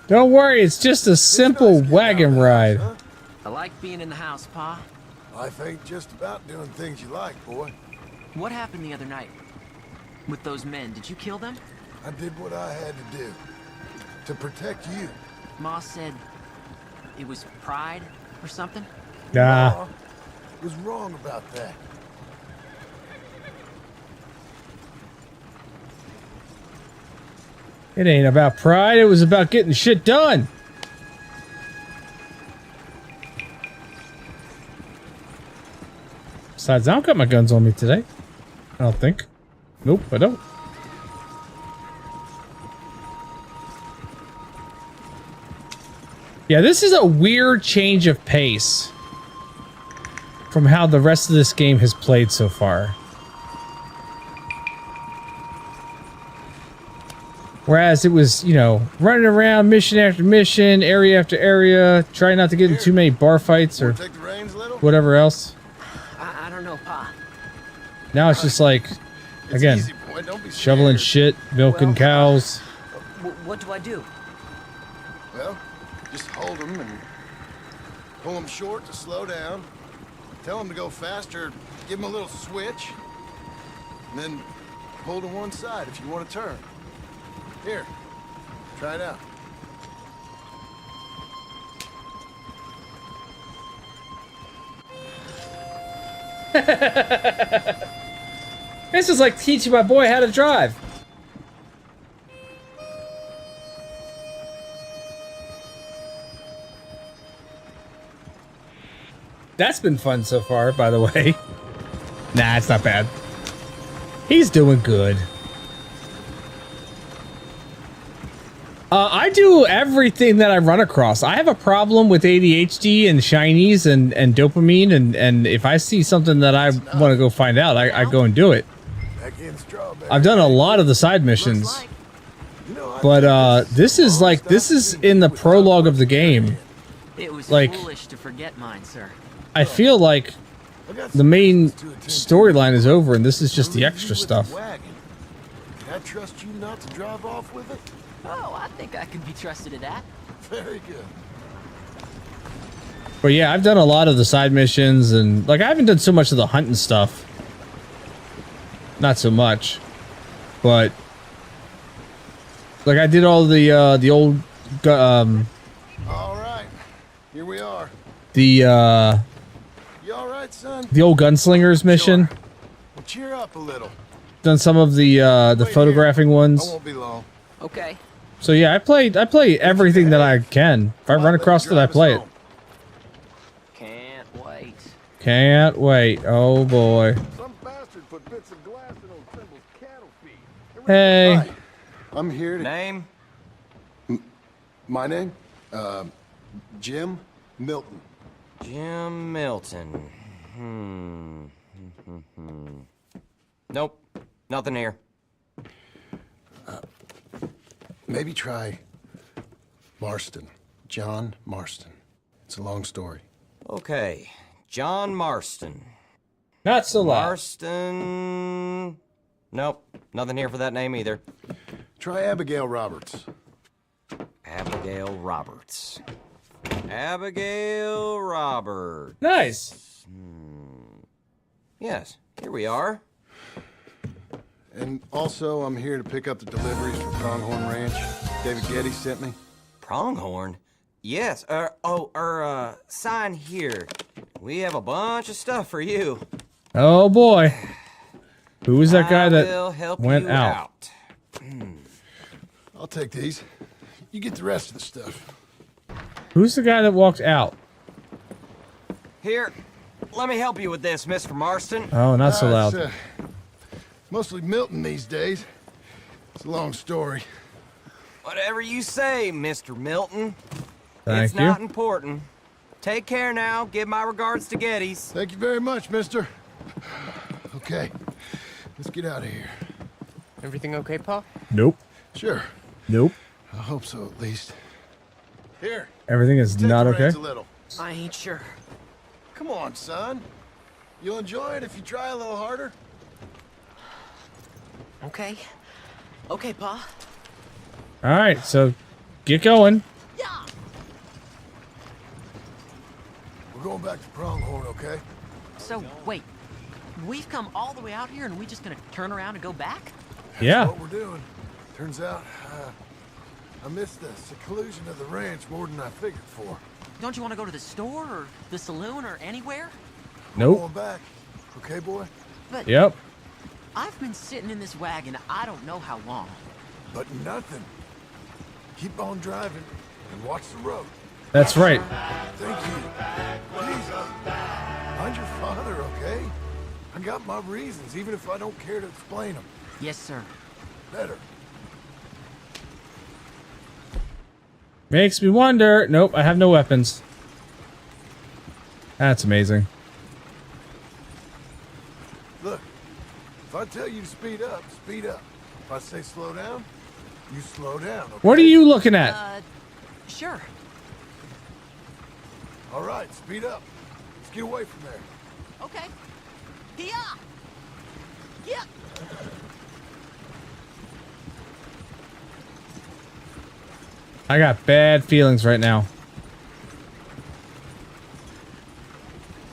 Don't worry, it's just a simple wagon ride. Huh? I like being in the house, Pa. Life ain't just about doing things you like, boy. What happened the other night? With those men, did you kill them? I did what I had to do. To protect you. Ma said it was pride or something? Nah. Was wrong about that. It ain't about pride, it was about getting shit done. Besides, I don't got my guns on me today. I don't think. Nope, I don't. Yeah, this is a weird change of pace from how the rest of this game has played so far. Whereas it was, you know, running around mission after mission, area after area, trying not to get in too many bar fights or whatever else. I don't know, Pa. Now it's just like, again, shoveling shit, milking cows. What do I do? Well, just hold them and pull them short to slow down. Tell them to go faster, give them a little switch. And then pull to one side if you want to turn. Here, try it out. This is like teaching my boy how to drive. That's been fun so far, by the way. Nah, it's not bad. He's doing good. I do everything that I run across. I have a problem with ADHD and shinies and dopamine, and if I see something that I want to go find out, I go and do it. I've done a lot of the side missions, but this is in the prologue of the game. It was like, foolish to forget mine, sir. I feel like the main storyline is over, and this is just the extra stuff. Can I trust you not to drive off with it? Oh, I think I can be trusted at that. Very good. But yeah, I've done a lot of the side missions, and like I haven't done so much of the hunting stuff. Not so much, but like I did all the old All right, here we are. You all right, son? The old gunslingers mission. Well, cheer up a little. Done some of the photographing ones. I won't be long. Okay. So yeah, I play everything that I can. If I run across it, I play it. Can't wait. Can't wait. Oh boy. Some bastard put bits of glass in old Trimble's cattle feed. Hey. Hi. I'm here to... Name? My name? Jim Milton. Jim Milton. Nope. Nothing here. Maybe try Marston. John Marston. It's a long story. Okay. John Marston. Not so loud. Marston. Nope. Nothing here for that name either. Try Abigail Roberts. Abigail Roberts. Abigail Roberts. Nice. Yes. Here we are. And also, I'm here to pick up the deliveries for Pronghorn Ranch. David Getty sent me. Pronghorn? Yes. Sign here. We have a bunch of stuff for you. Oh boy. Who was that guy that went out? I'll take these. You get the rest of the stuff. Who's the guy that walked out? Here, let me help you with this, Mr. Marston. Oh, not so loud. Mostly Milton these days. It's a long story. Whatever you say, Mr. Milton. Thank it's not important. Take care now. Give my regards to Geddes. Thank you very much, mister. Okay, let's get out of here. Everything okay, Pa? Nope. Sure. Nope. I hope so, at least. Here. Everything is not okay. A little. I ain't sure. Come on, son. You'll enjoy it if you try a little harder. Okay. Okay, Pa. All right, so get going. We're going back to Pronghorn, okay? So, wait. We've come all the way out here and we just gonna turn around and go back? Yeah. That's what we're doing. Turns out, I missed the seclusion of the ranch more than I figured for. Don't you want to go to the store or the saloon or anywhere? Nope. We're going back. Okay, boy? But yep. I've been sitting in this wagon I don't know how long. But nothing. Keep on driving and watch the road. That's right. Thank you. Please, mind your father, okay? I got my reasons, even if I don't care to explain them. Yes, sir. Better. Makes me wonder. Nope, I have no weapons. That's amazing. Look, if I tell you to speed up, speed up. If I say slow down, you slow down, okay? What are you looking at? Sure. All right, speed up. Let's get away from there. Okay. Yeah. Yeah. I got bad feelings right now.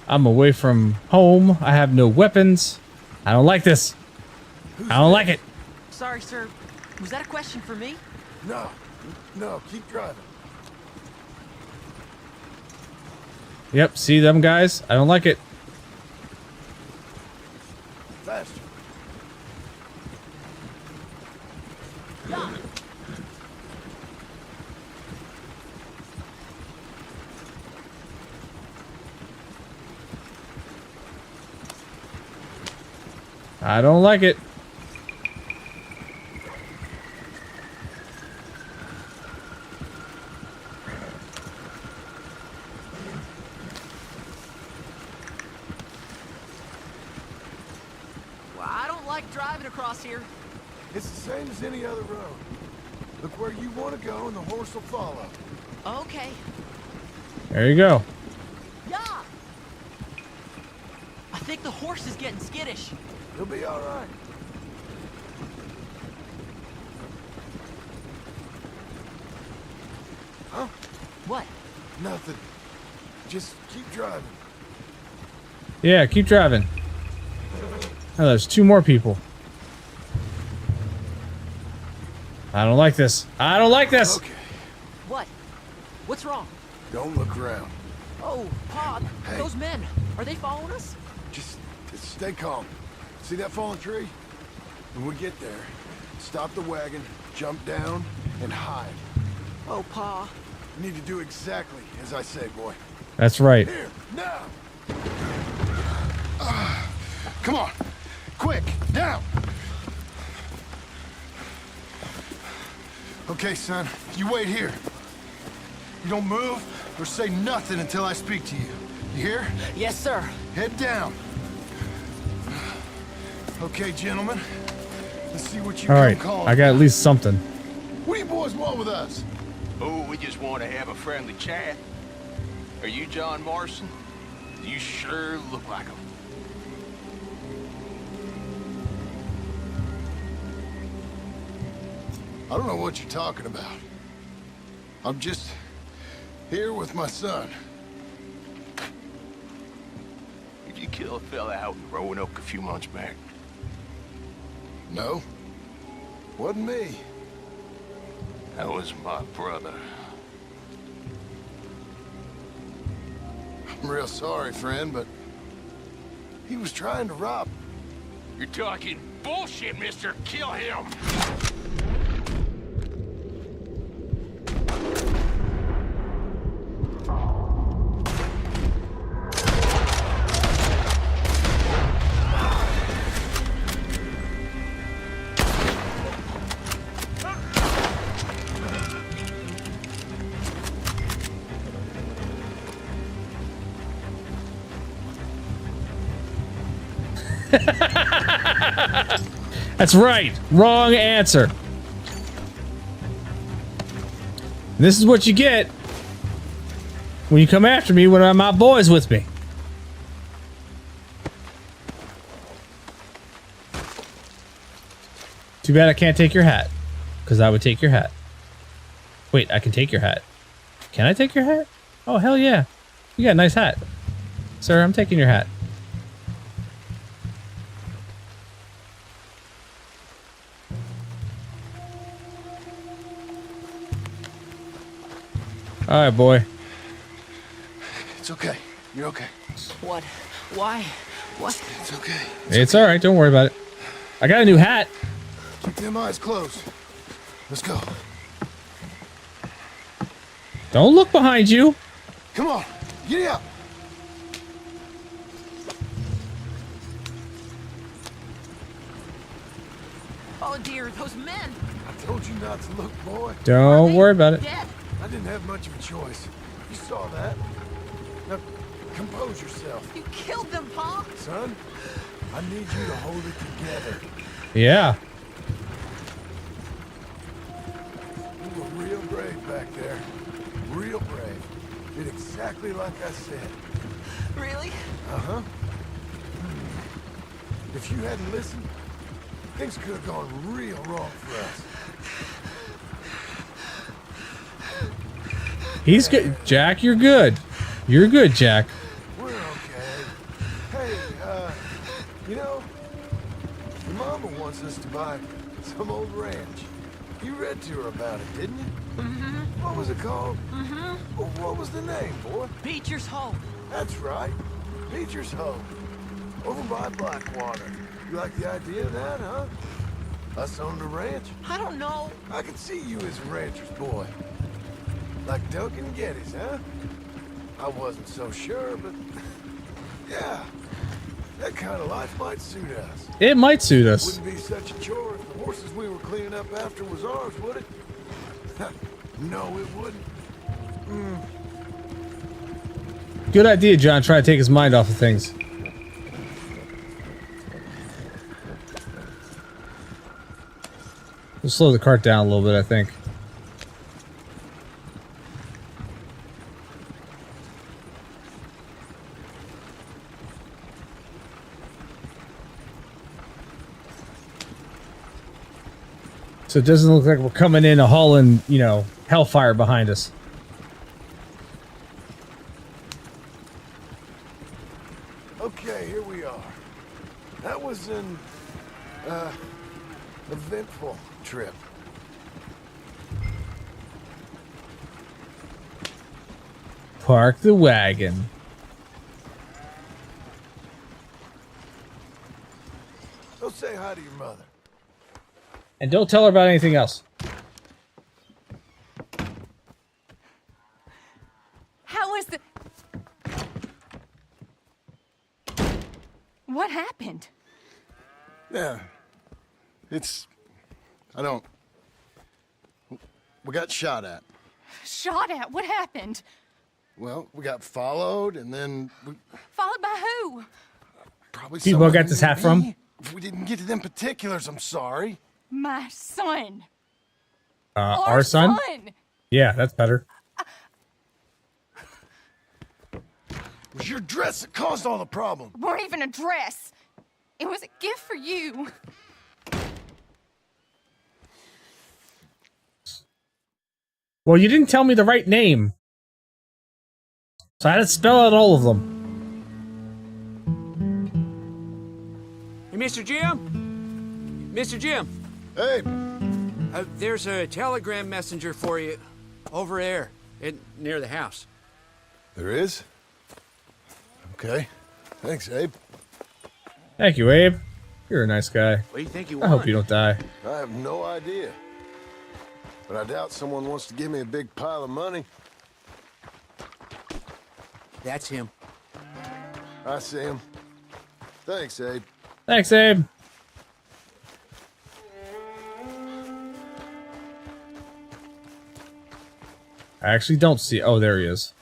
I'm away from home. I have no weapons. I don't like this. I don't like it. Sorry, sir. Was that a question for me? No. No, keep driving. Yep, see them guys? I don't like it. Faster. Yeah. I don't like it. Well, I don't like driving across here. It's the same as any other road. Look where you want to go and the horse will follow. Okay. There you go. Yeah. I think the horse is getting skittish. He'll be all right. Huh? What? Nothing. Just keep driving. Yeah, keep driving. Oh, there's two more people. I don't like this. I don't like this. Okay. What? What's wrong? Don't look around. Oh, Pa, Hey. those men. Are they following us? Just stay calm. See that fallen tree? When we get there, stop the wagon, jump down, and hide. Oh, Pa. You need to do exactly as I say, boy. That's right. Here, now! Come on. Quick, down! Okay, son, you wait here. You don't move or say nothing until I speak to you. You hear? Yes, sir. Head down. Okay, gentlemen. Let's see what you All come right, calling. I got at least something. What do you boys want with us? Oh, we just want to have a friendly chat. Are you John Marston? You sure look like him. I don't know what you're talking about. I'm just here with my son. Did you kill a fella out in Roanoke a few months back? No. Wasn't me. That was my brother. I'm real sorry, friend, but he was trying to rob. You're talking bullshit, mister. Kill him. That's right. Wrong answer. This is what you get when you come after me when my boys with me. Too bad I can't take your hat, because I would take your hat. Wait, I can take your hat. Can I take your hat? Oh, hell yeah. You got a nice hat. Sir, I'm taking your hat. All right, boy. It's okay. You're okay. What? Why? What? It's okay. It's all right. Don't worry about it. I got a new hat. Keep them eyes closed. Let's go. Don't look behind you. Come on. Giddy up. Oh dear, those men. I told you not to look, boy. Don't worry about it. Dead. I didn't have much of a choice. You saw that. Now, compose yourself. You killed them, Pa. Son, I need you to hold it together. Yeah. You were real brave back there. Real brave. Did exactly like I said. Really? Uh-huh. If you hadn't listened, things could have gone real wrong for us. He's good. Jack, you're good. You're good, Jack. We're okay. Hey, you know, your mama wants us to buy some old ranch. You read to her about it, didn't you? Mm-hmm. What was it called? Mm-hmm. Well, what was the name, boy? Beecher's Home. That's right. Beecher's Home. Over by Blackwater. You like the idea of that, huh? Us on the ranch? I don't know. I could see you as a rancher's boy. Like Duncan Geddes, huh? I wasn't so sure, but... yeah. That kind of life might suit us. It might suit us. Wouldn't be such a chore if the horses we were cleaning up after was ours, would it? No, it wouldn't. Good idea, John. Try to take his mind off of things. We'll slow the cart down a little bit, I think. So it doesn't look like we're coming in a hauling, you know, hellfire behind us. Okay, here we are. That was an, eventful trip. Park the wagon. Go say hi to your mother. And don't tell her about anything else. How was the... What happened? Yeah. I don't... We got shot at. Shot at? What happened? Well, we got followed, and then we... Followed by who? Probably People someone got this hat from? If we didn't get to them particulars, I'm sorry. My son. Our son? Yeah, that's better. It was your dress that caused all the problem. It weren't even a dress. It was a gift for you. Well, you didn't tell me the right name. So I had to spell out all of them. Hey, Mr. Jim? Mr. Jim? Hey. There's a telegram messenger for you over there near the house. There is? Okay. Thanks, Abe. Thank you, Abe. You're a nice guy. What do you think you I hope you don't die. I have no idea. But I doubt someone wants to give me a big pile of money. That's him. I see him. Thanks, Abe. Thanks, Abe. I actually don't see... Oh, there he is.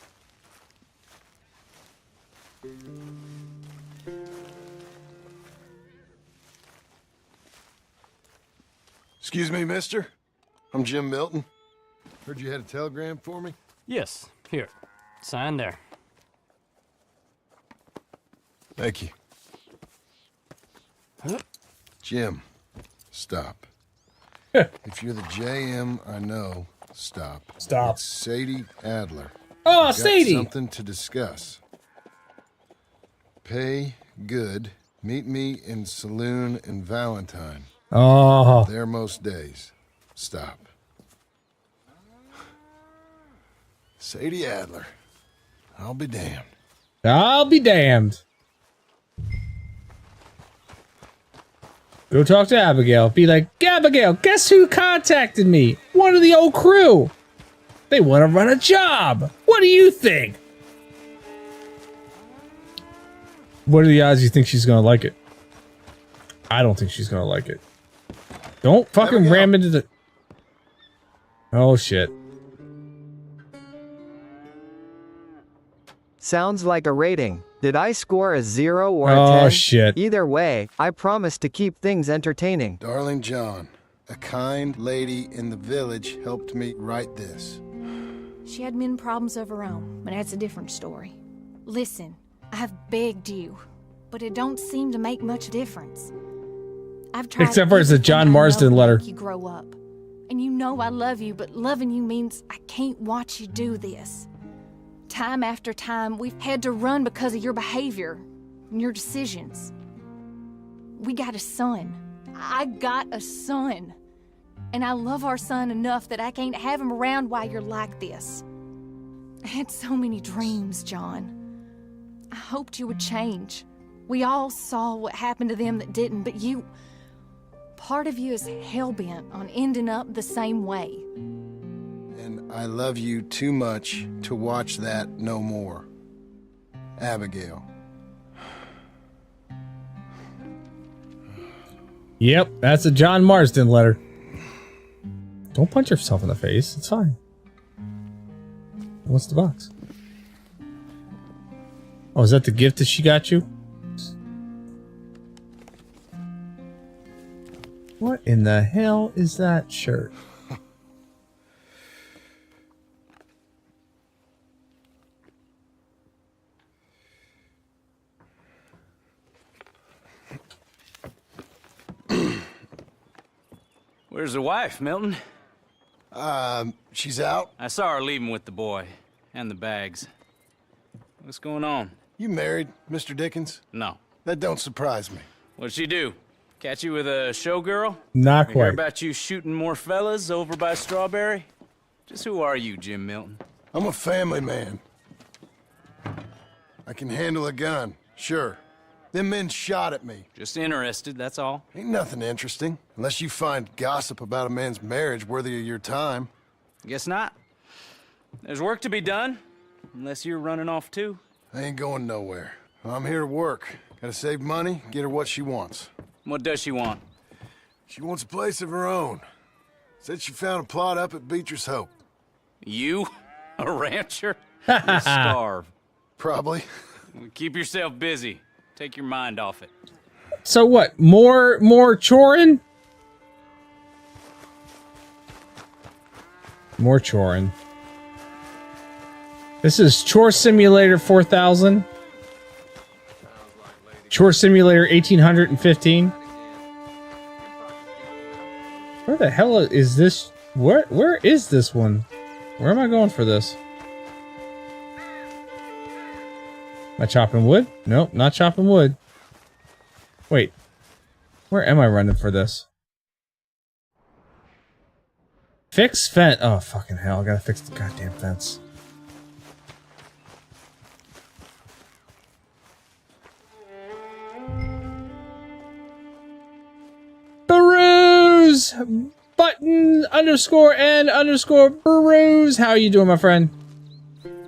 Excuse me, mister. I'm Jim Milton. Heard you had a telegram for me? Yes. Here. Sign there. Thank you. Jim, stop. If you're the JM I know, stop. Stop. It's Sadie Adler. Oh, Got Sadie! Something to discuss. Pay good. Meet me in saloon in Valentine. Oh. There most days. Stop. Sadie Adler. I'll be damned. I'll be damned. Go talk to Abigail. Be like, Abigail, guess who contacted me? One of the old crew. They want to run a job. What do you think? What are the odds you think she's going to like it? I don't think she's going to like it. Don't fucking ram into the... Oh, shit. Sounds like a rating. Did I score a 0 or a 10? Oh, shit. Either way, I promise to keep things entertaining. Darling John, a kind lady in the village helped me write this. She had men problems of her own, but that's a different story. Listen, I've begged you, but it don't seem to make much difference. I've tried. Except for it's a John Marston letter. You grow up, and you know I love you, but loving you means I can't watch you do this. Time after time, we've had to run because of your behavior and your decisions. We got a son. I got a son. And I love our son enough that I can't have him around while you're like this. I had so many dreams, John. I hoped you would change. We all saw what happened to them that didn't, but you... Part of you is hell-bent on ending up the same way. And I love you too much to watch that no more. Abigail. Yep, that's a John Marston letter. Don't punch yourself in the face. It's fine. What's the box? Oh, is that the gift that she got you? What in the hell is that shirt? Where's the wife, Milton? She's out. I saw her leaving with the boy and the bags. What's going on? You married, Mr. Dickens? No. That don't surprise me. What'd she do? Catch you with a showgirl? Not Hear quite. about you shooting more fellas over by Strawberry? Just who are you, Jim Milton? I'm a family man. I can handle a gun, sure. Them men shot at me. Just interested, that's all. Ain't nothing interesting, unless you find gossip about a man's marriage worthy of your time. Guess not. There's work to be done, unless you're running off too. I ain't going nowhere. I'm here to work. Gotta save money, get her what she wants. What does she want? She wants a place of her own. Said she found a plot up at Beecher's Hope. You? A rancher? You'll starve. Probably. Keep yourself busy. Take your mind off it. So what? More chorin'? More chorin'. This is Chore Simulator 4000. Chore Simulator 1815. Where the hell is this? Where is this one? Where am I going for this? Am I chopping wood? Nope, not chopping wood. Wait. Where am I running for this? Fix fence. Oh, fucking hell. I gotta fix the goddamn fence. Peruse! Button underscore and underscore peruse. How are you doing, my friend?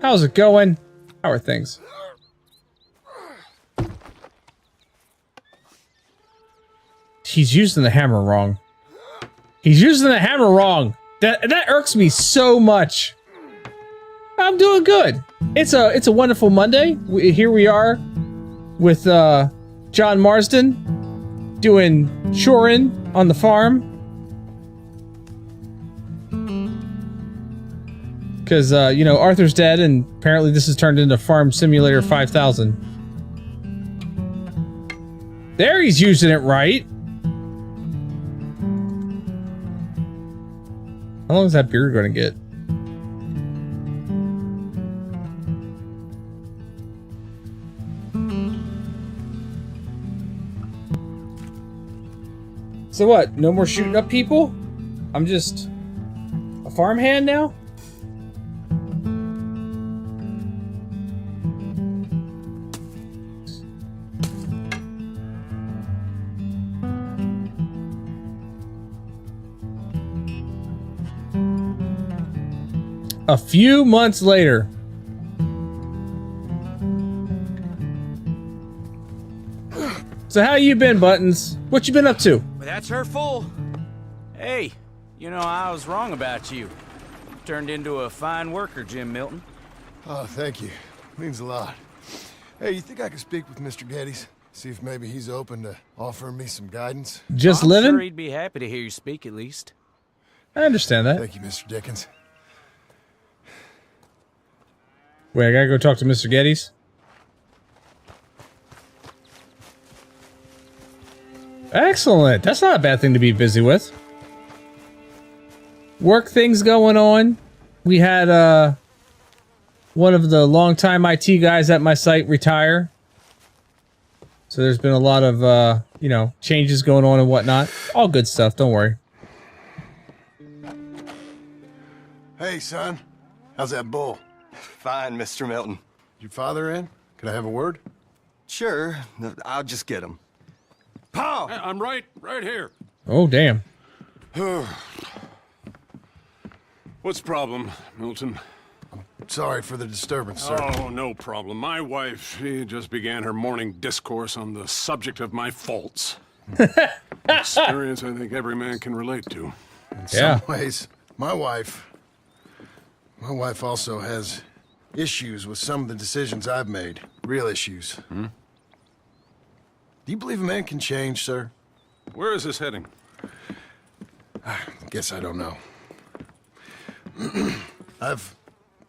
How's it going? How are things? He's using the hammer wrong. He's using the hammer wrong. That irks me so much. I'm doing good. It's a wonderful Monday. Here we are with John Marston doing shoring on the farm. Because you know, Arthur's dead, and apparently this has turned into Farm Simulator 5000. There, he's using it right. How long is that beard going to get? So what? No more shooting up people? I'm just a farmhand now? A few months later. So how you been, Buttons? What you been up to? Well, that's her full. Hey, you know, I was wrong about you. Turned into a fine worker, Jim Milton. Oh, thank you. Means a lot. Hey, you think I could speak with Mr. Geddes? See if maybe he's open to offering me some guidance? Just I'm living? Sure he'd be happy to hear you speak, at least. I understand that. Thank you, Mr. Dickens. Wait, I gotta go talk to Mr. Geddes? Excellent. That's not a bad thing to be busy with. Work things going on. We had one of the longtime IT guys at my site retire. So there's been a lot of, you know, changes going on and whatnot. All good stuff, don't worry. Hey, son. How's that bull? Fine, Mr. Milton. Your father in? Can I have a word? Sure. I'll just get him. Pa! I'm right here. Oh, damn. What's the problem, Milton? Sorry for the disturbance, sir. Oh, no problem. My wife, she just began her morning discourse on the subject of my faults. Experience I think every man can relate to. In some ways, my wife also has issues with some of the decisions I've made. Real issues. Hmm? Do you believe a man can change, sir? Where is this heading? I guess I don't know. I've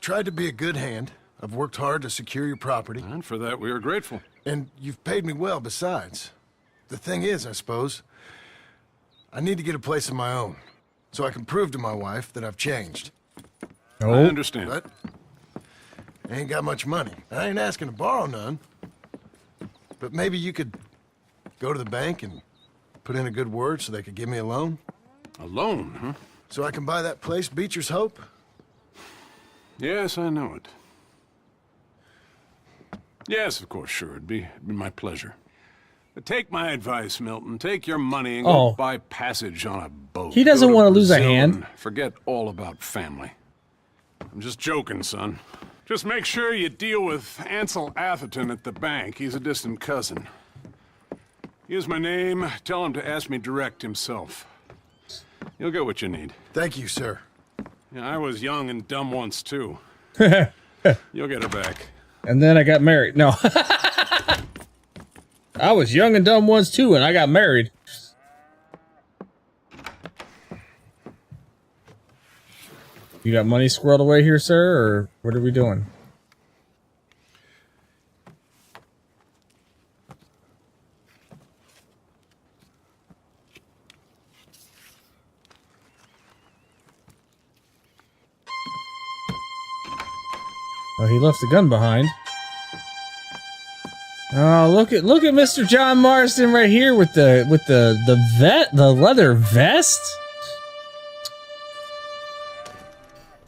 tried to be a good hand. I've worked hard to secure your property. And for that, we are grateful. And you've paid me well besides. The thing is, I suppose, I need to get a place of my own, so I can prove to my wife that I've changed. I understand. But I ain't got much money. I ain't asking to borrow none. But maybe you could go to the bank and put in a good word so they could give me a loan. A loan, huh? So I can buy that place, Beecher's Hope? Yes, I know it. Yes, of course, sure. It'd be my pleasure. But take my advice, Milton. Take your money and go buy passage on a boat. He doesn't want to lose a Brazil hand. and forget all about family. I'm just joking, son. Just make sure you deal with Ansel Atherton at the bank. He's a distant cousin. Here's my name. Tell him to ask me direct himself. You'll get what you need. Thank you, sir. Yeah, I was young and dumb once, too. You'll get her back. And then I got married. No. I was young and dumb once, too, and I got married. You got money squirreled away here, sir, or what are we doing? Oh, he left the gun behind. Oh, look at Mr. John Marston right here with the leather vest.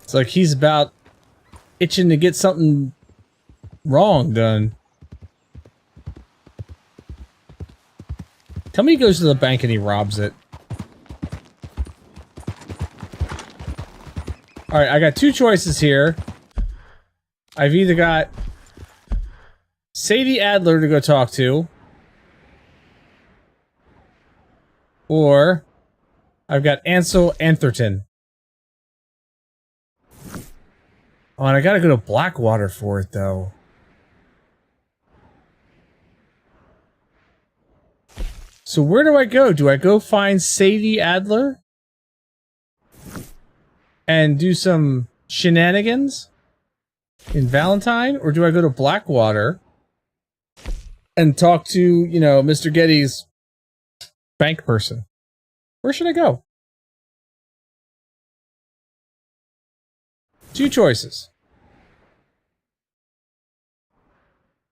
It's like he's about itching to get something wrong done. Tell me he goes to the bank and he robs it. Alright, I got two choices here. I've either got Sadie Adler to go talk to, or I've got Ansel Atherton. Oh, and I gotta go to Blackwater for it, though. So where do I go? Do I go find Sadie Adler? And do some shenanigans in Valentine? Or do I go to Blackwater and talk to, you know, Mr. Geddes' bank person? Where should I go? Two choices.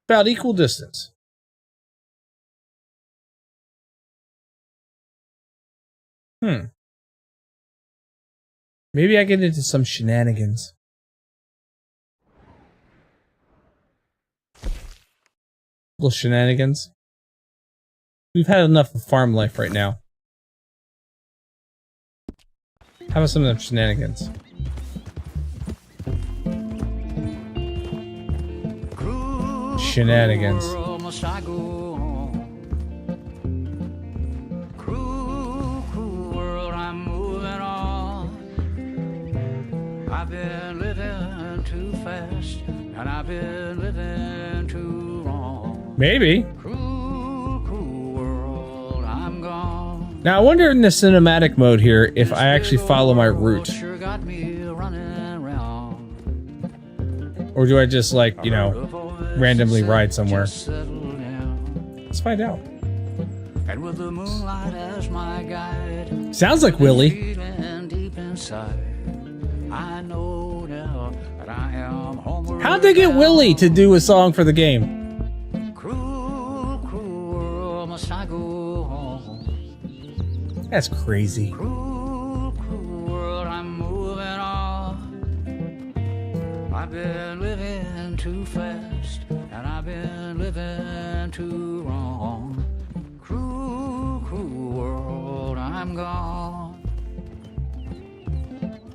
About equal distance. Maybe I get into some shenanigans. Little shenanigans. We've had enough of farm life right now. How about some of them shenanigans? Shenanigans. fast, and I've been living too long. Maybe. Cruel, cruel world, I'm gone. Now I wonder in the cinematic mode here if I actually follow my route. Sure got me running around. Or do I just, like, you know, randomly ride somewhere? Let's find out. And with the moonlight as my guide, sounds like Willie. Deep inside, I know now that I am homeward. How'd they get Willie to do a song for the game? Cruel, cruel world, must I go home? That's crazy. Cruel, cruel world, I'm moving on. I've been living too fast, and I've been living too wrong. Cruel, cruel world, I'm gone.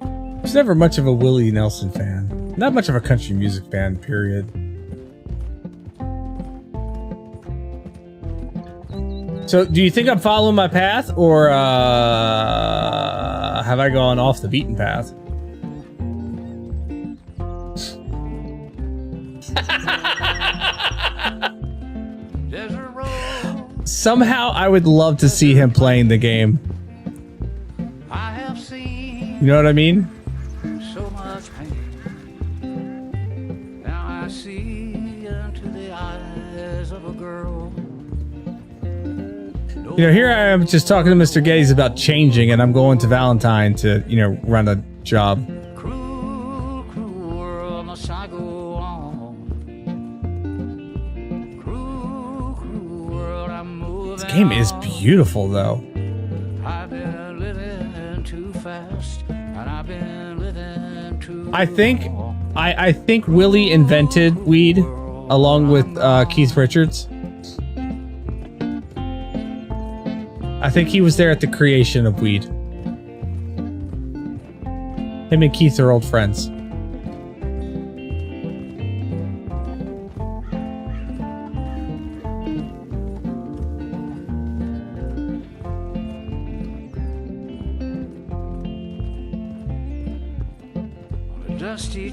I was never much of a Willie Nelson fan. Not much of a country music fan, period. So, do you think I'm following my path, or have I gone off the beaten path? Somehow, I would love to see him playing the game. You know what I mean? So much pain. Now I see into the eyes of a girl. You know, here I am just talking to Mr. Geddes about changing, and I'm going to Valentine to, you know, run a job. Cruel, cruel world, must I go on? Cruel, cruel world, I'm moving. This game is beautiful, though. I've been living too fast, and I've been living too I think Willie invented weed along with Keith Richards. I think he was there at the creation of weed. Him and Keith are old friends.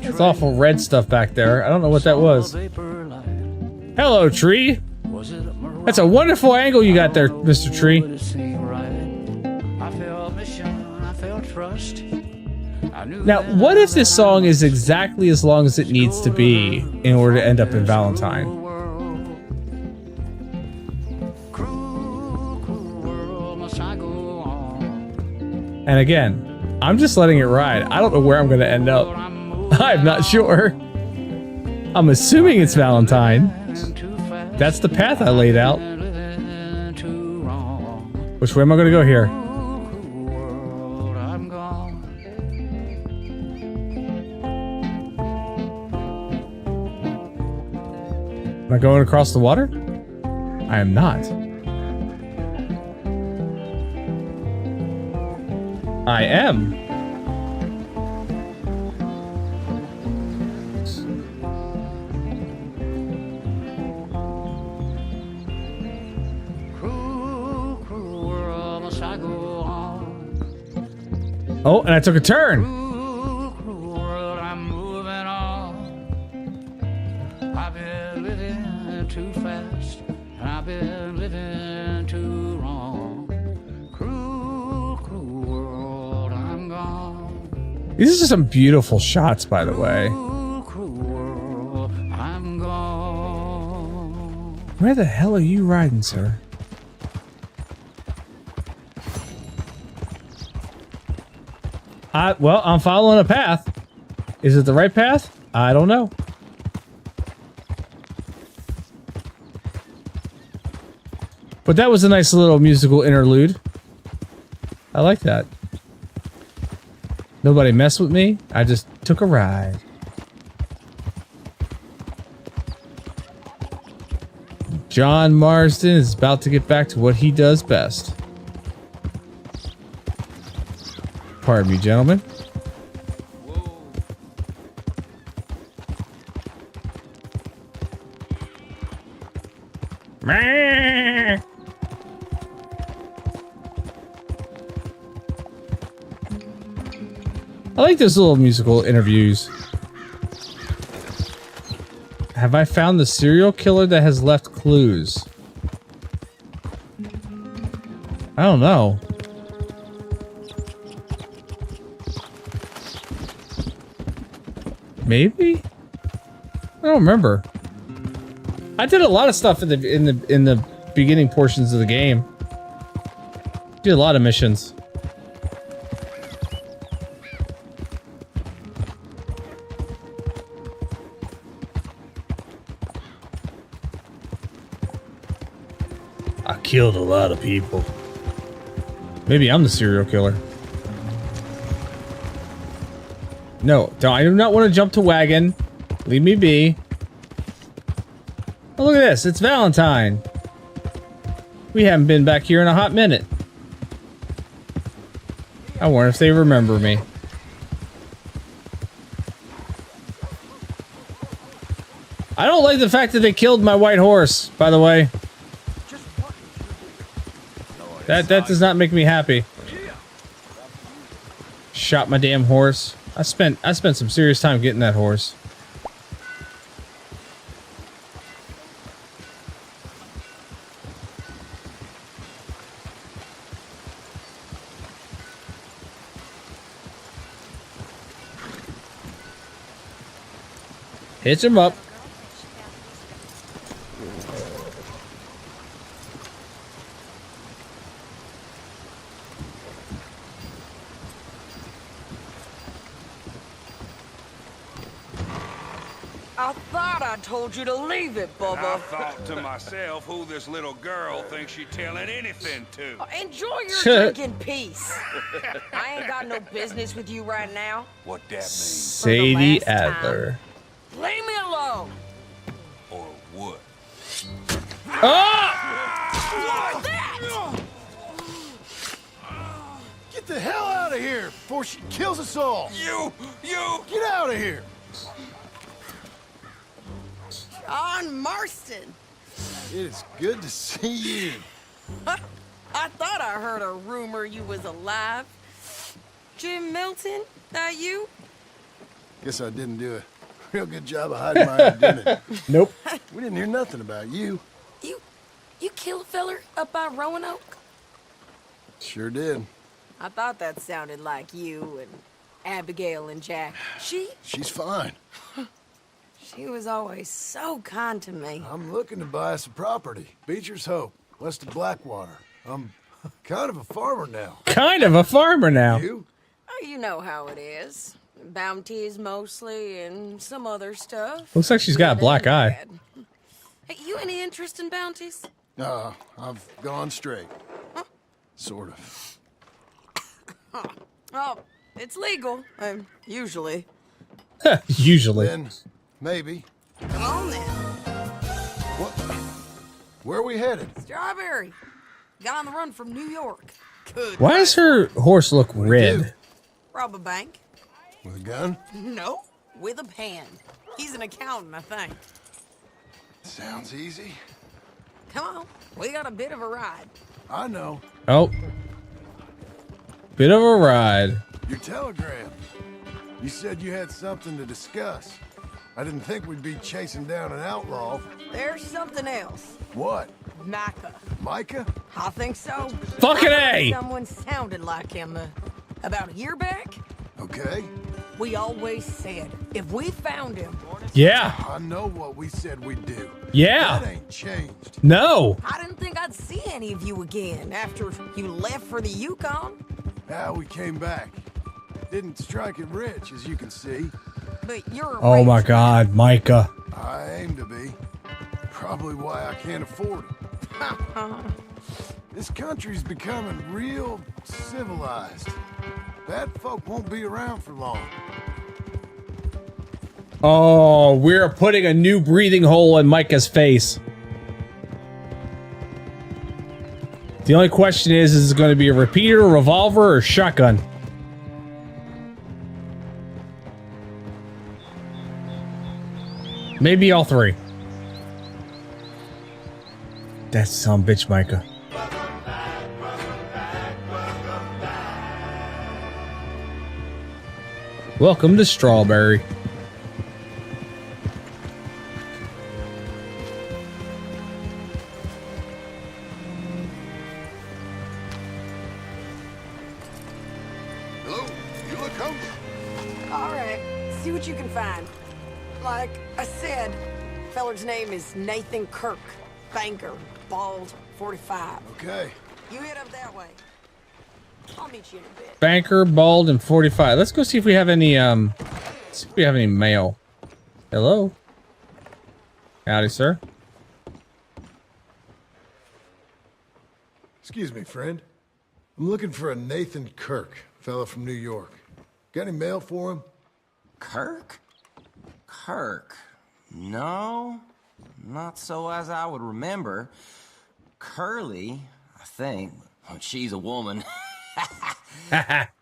It's awful red stuff back there. I don't know what that was. Hello, tree. That's a wonderful angle you got there, Mr. Tree. Now, what if this song is exactly as long as it needs to be in order to end up in Valentine? And again, I'm just letting it ride. I don't know where I'm going to end up. I'm not sure. I'm assuming it's Valentine. That's the path I laid out. Which way am I going to go here? Am I going across the water? I am not. I am. Oh, and I took a turn. I'm moving on. I've been living too fast, and I've been living too wrong. Cruel, cruel world, I'm gone. These are some beautiful shots, by the way. Cruel world, I'm gone. Where the hell are you riding, sir? Well, I'm following a path. Is it the right path? I don't know. But that was a nice little musical interlude. I like that. Nobody messed with me. I just took a ride. John Marston is about to get back to what he does best. Pardon me, gentlemen. I like those little musical interviews. Have I found the serial killer that has left clues? I don't know. Maybe? I don't remember. I did a lot of stuff in the beginning portions of the game. Did a lot of missions. I killed a lot of people. Maybe I'm the serial killer. No, I do not want to jump to wagon. Leave me be. Oh, look at this. It's Valentine. We haven't been back here in a hot minute. I wonder if they remember me. I don't like the fact that they killed my white horse, by the way. That does not make me happy. Shot my damn horse. I spent some serious time getting that horse. Hitch him up. I thought I told you to leave it, Bubba. I thought to myself who this little girl thinks she's telling anything to. Enjoy your drink in peace. I ain't got no business with you right now. What that means? Sadie Adler. Leave me alone. Or what? Ah! Get the hell out of here before she kills us all. You! Get out of here. John Marston. It is good to see you. I thought I heard a rumor you was alive. Jim Milton, that you? Guess I didn't do a real good job of hiding my identity. Nope. We didn't hear nothing about you. You kill a feller up by Roanoke? Sure did. I thought that sounded like you and Abigail and Jack. She's fine. She was always so kind to me. I'm looking to buy us a property. Beecher's Hope, west of Blackwater. I'm kind of a farmer now. Kind of a farmer now. You? Oh, you know how it is. Bounties mostly and some other stuff. Looks like she's got a black eye. Hey, you any interest in bounties? I've gone straight. Huh? Sort of. Oh, it's legal. Usually. Usually. Then, maybe. Come on then. What? Where are we headed? Strawberry. Got on the run from New York. Good. Why does her horse look red? Rob a bank. With a gun? No, with a pen. He's an accountant, I think. Sounds easy. Come on, we got a bit of a ride. I know. Oh. Bit of a ride. Your telegram. You said you had something to discuss. I didn't think we'd be chasing down an outlaw. There's something else. What? Micha. Micah? I think so. Fucking A! Someone sounded like him about a year back. Okay. We always said, if we found him... Yeah. I know what we said we'd do. Yeah. That ain't changed. No. I didn't think I'd see any of you again after you left for the Yukon. Now we came back. Didn't strike it rich, as you can see. But you're a Oh my God, Micah. I aim to be. Probably why I can't afford it. This country's becoming real civilized. Bad folk won't be around for long. Oh, we're putting a new breathing hole in Micah's face. The only question is it going to be a repeater, revolver, or shotgun? Maybe all three. That's some bitch, Micah. Welcome to Strawberry. Coach? All right, see what you can find. Like I said, feller's name is Nathan Kirk. Banker, bald, 45. Okay. You head up that way. I'll meet you in a bit. Banker, bald, and 45. Let's go see if we have any, see if we have any mail. Hello? Howdy, sir. Excuse me, friend. I'm looking for a Nathan Kirk, fella from New York. Got any mail for him? Kirk? Kirk? No, not so as I would remember. Curly, I think. Oh, she's a woman.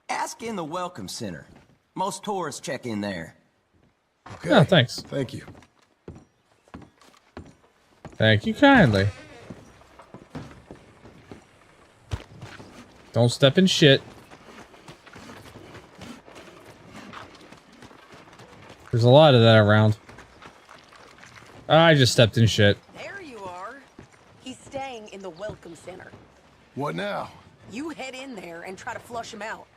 Ask in the Welcome Center. Most tourists check in there. Okay. Oh, thanks. Thank you. Thank you kindly. Don't step in shit. There's a lot of that around. I just stepped in shit. There you are. He's staying in the Welcome Center. What now? You head in there and try to flush him out.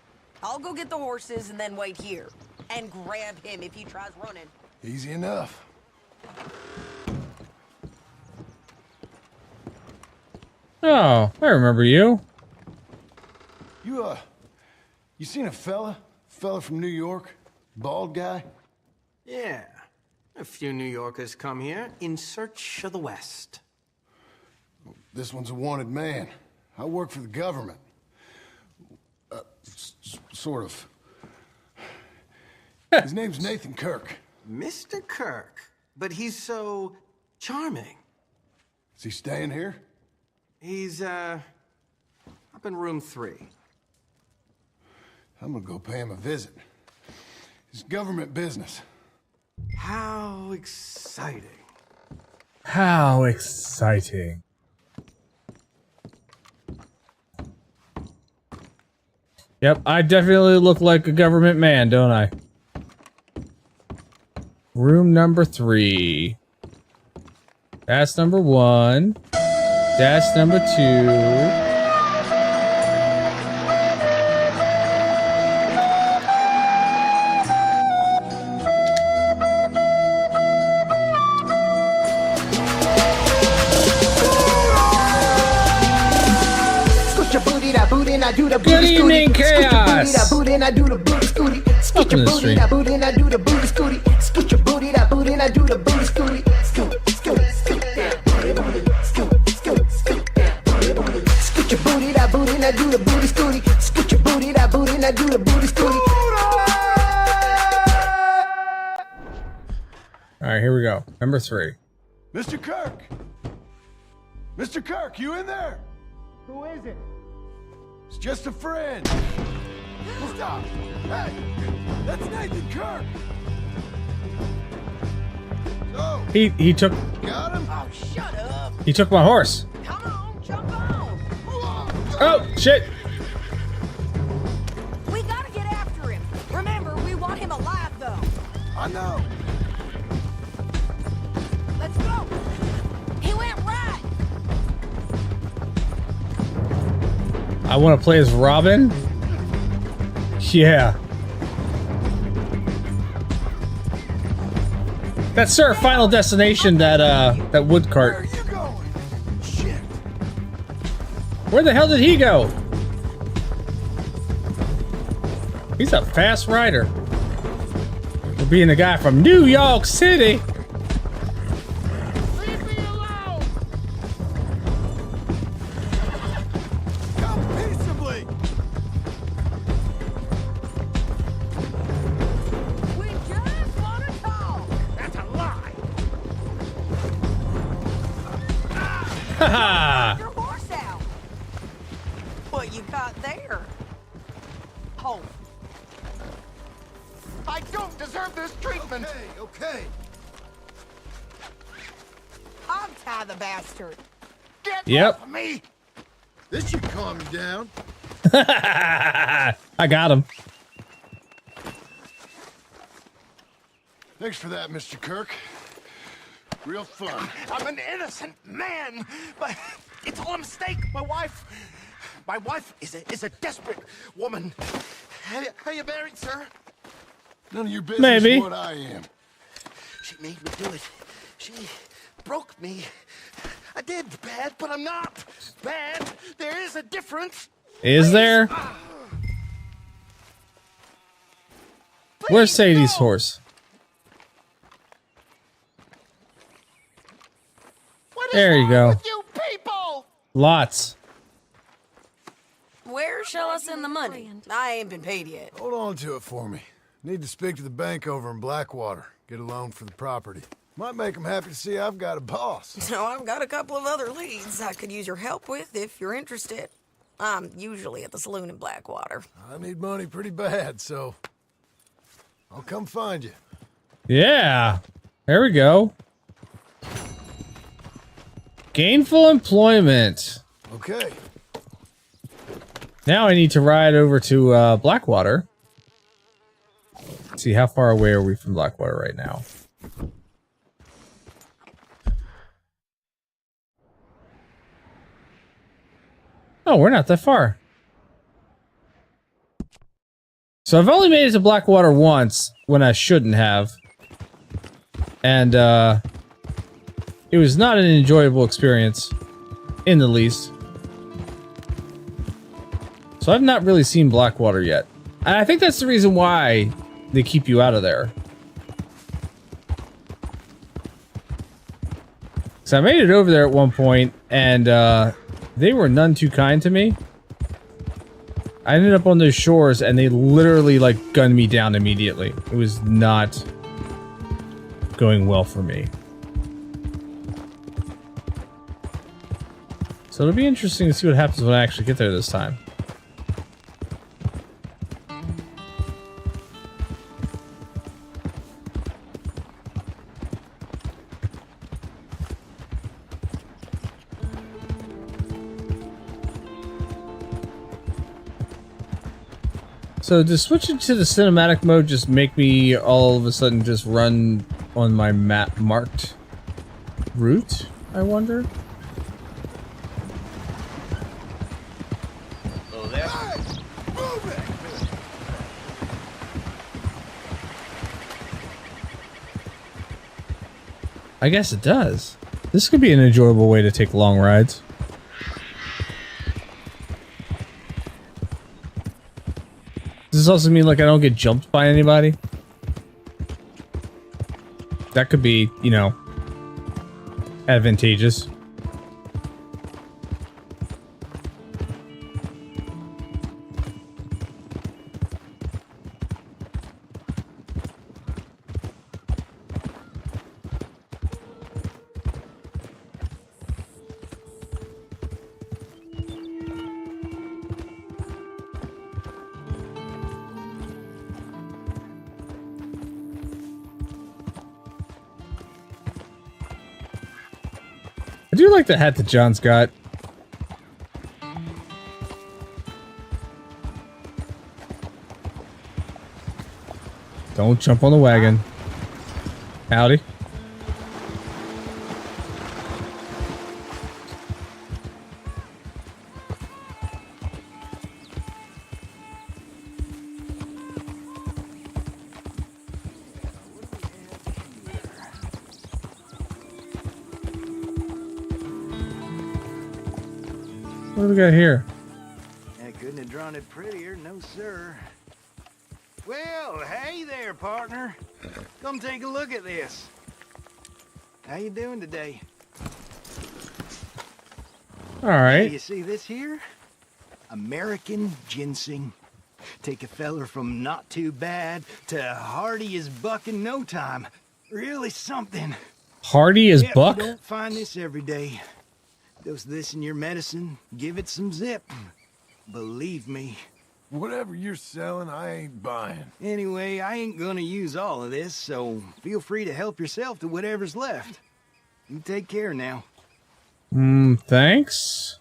I'll go get the horses and then wait here. And grab him if he tries running. Easy enough. Oh, I remember you. You seen a fella? Fella from New York? Bald guy? Yeah. A few New Yorkers come here in search of the West. This one's a wanted man. I work for the government. Sort of. His name's Nathan Kirk. Mr. Kirk? But he's so charming. Is he staying here? He's, up in room 3. I'm gonna go pay him a visit. It's government business. How exciting. How exciting. Yep, I definitely look like a government man, don't I? Room number 3. That's number 1. That's number 2. Good evening, Chaos! Welcome to the stream. Alright, here we go. Number 3. Mr. Kirk! Mr. Kirk, you in there? Who is it? It's just a friend. Stop! Hey! That's Nathan Kirk! So, He took... got him? Oh, shut up! He took my horse. Come on, jump on! Oh, shit! We gotta get after him. Remember, we want him alive, though. I know. Let's go! He went right! I want to play as Robin? Yeah. That's our final destination, that wood cart. Where are you going? Shit. Where the hell did he go? He's a fast rider. For being a guy from New York City. Leave me alone! Come peaceably! We just want to talk! That's a lie! Haha! Your horse out! What you got there? Hold. I don't deserve this treatment! Okay. Untie the bastard! Get Yep. off me! This should calm you down. I got him. Thanks for that, Mr. Kirk. Real fun. I'm an innocent man, but it's all a mistake. My wife is a desperate woman. Are you married, sir? None of your business. Maybe. What I am. She made me do it. She broke me. I did bad, but I'm not bad. There is a difference. Is there? Where's Sadie's horse? There you go. You people! Lots. Where shall I send the money? I ain't been paid yet. Hold on to it for me. Need to speak to the bank over in Blackwater. Get a loan for the property. Might make them happy to see I've got a boss. So I've got a couple of other leads I could use your help with if you're interested. I'm usually at the saloon in Blackwater. I need money pretty bad, so I'll come find you. Yeah. There we go. Gainful employment. Okay. Now I need to ride over to Blackwater. Let's see, how far away are we from Blackwater right now? Oh, we're not that far. So I've only made it to Blackwater once when I shouldn't have. And it was not an enjoyable experience in the least. So I've not really seen Blackwater yet. And I think that's the reason why they keep you out of there. So I made it over there at one point, and they were none too kind to me. I ended up on those shores, and they literally, like, gunned me down immediately. It was not going well for me. So it'll be interesting to see what happens when I actually get there this time. So does switching to the cinematic mode just make me all of a sudden just run on my map marked route, I wonder? Oh, there. Move it! I guess it does. This could be an enjoyable way to take long rides. Does this also mean, like, I don't get jumped by anybody? That could be, you know, advantageous. I do like the hat that John's got. Don't jump on the wagon. Howdy. What do we got here? I couldn't have drawn it prettier, no sir. Well, hey there, partner. Come take a look at this. How you doing today? All right. You see this here? American ginseng. Take a feller from not too bad to hardy as buck in no time. Really something. Hardy as buck? You don't find this every day. Dose this in your medicine, give it some zip. Believe me. Whatever you're selling, I ain't buying. Anyway, I ain't gonna use all of this, so feel free to help yourself to whatever's left. You take care now. Thanks.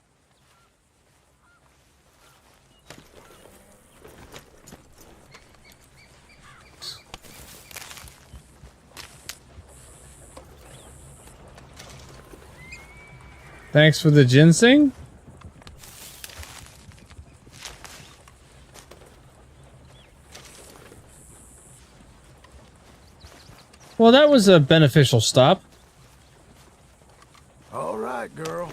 Thanks for the ginseng. Well, that was a beneficial stop. All right, girl.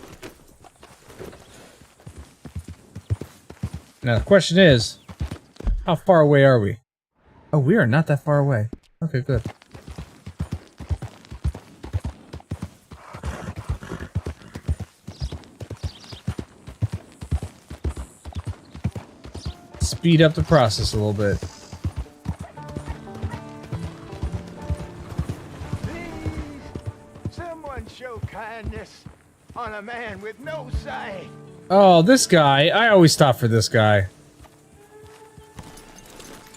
Now, the question is, how far away are we? Oh, we are not that far away. Okay, good. Speed up the process a little bit. Please, someone show kindness on a man with no sight. Oh, this guy. I always stop for this guy.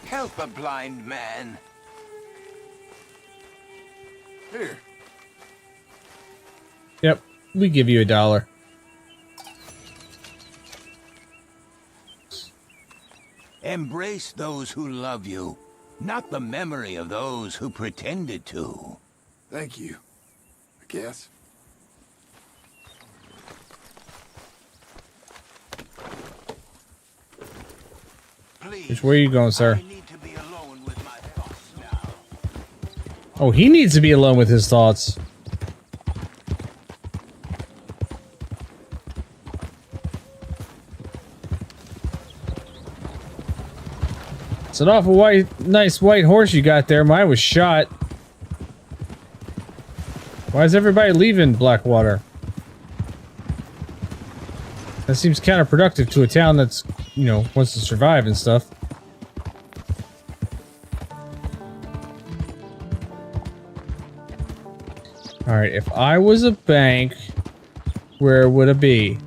Help a blind man. Here. Yep, we give you $1. Embrace those who love you, not the memory of those who pretended to. Thank you, I guess. Which way are you going, sir? Oh, he needs to be alone with his thoughts. It's an awful nice white horse you got there. Mine was shot. Why is everybody leaving Blackwater? That seems counterproductive to a town that's, you know, wants to survive and stuff. Alright, if I was a bank, where would it be?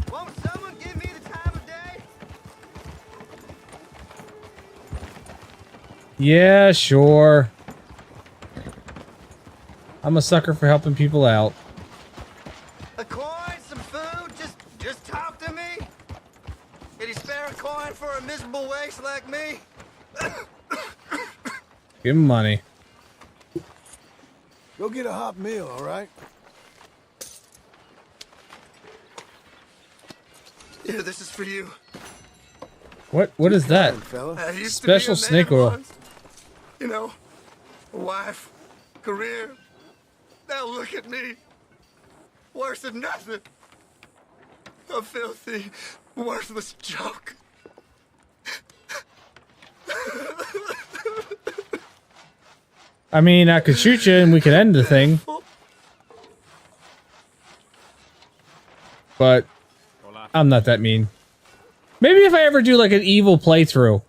Won't someone give me the time of day? Yeah, sure. I'm a sucker for helping people out. A coin, some food, just talk to me. Can you spare a coin for a miserable waste like me? Give him money. Go get a hot meal, all right? Yeah, this is for you. What is that? I used to Special be a man snake oil. once. You know, a wife, career. Now look at me. Worse than nothing. A filthy, worthless joke. I mean, I could shoot you and we could end the thing. But I'm not that mean. Maybe if I ever do like an evil playthrough.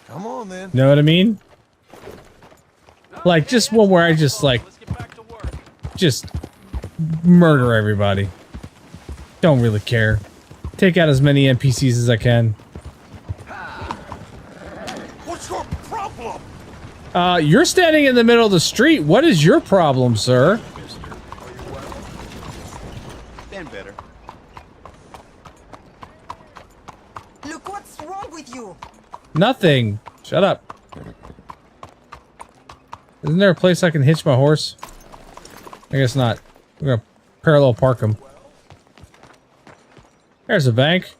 Come on, then. Know what I mean? Like just one where I just like just murder everybody. Don't really care. Take out as many NPCs as I can. What's your problem? You're standing in the middle of the street. What is your problem, sir? Been better. Look, what's wrong with you? Nothing. Shut up. Isn't there a place I can hitch my horse? I guess not. We're gonna parallel park him. There's a bank.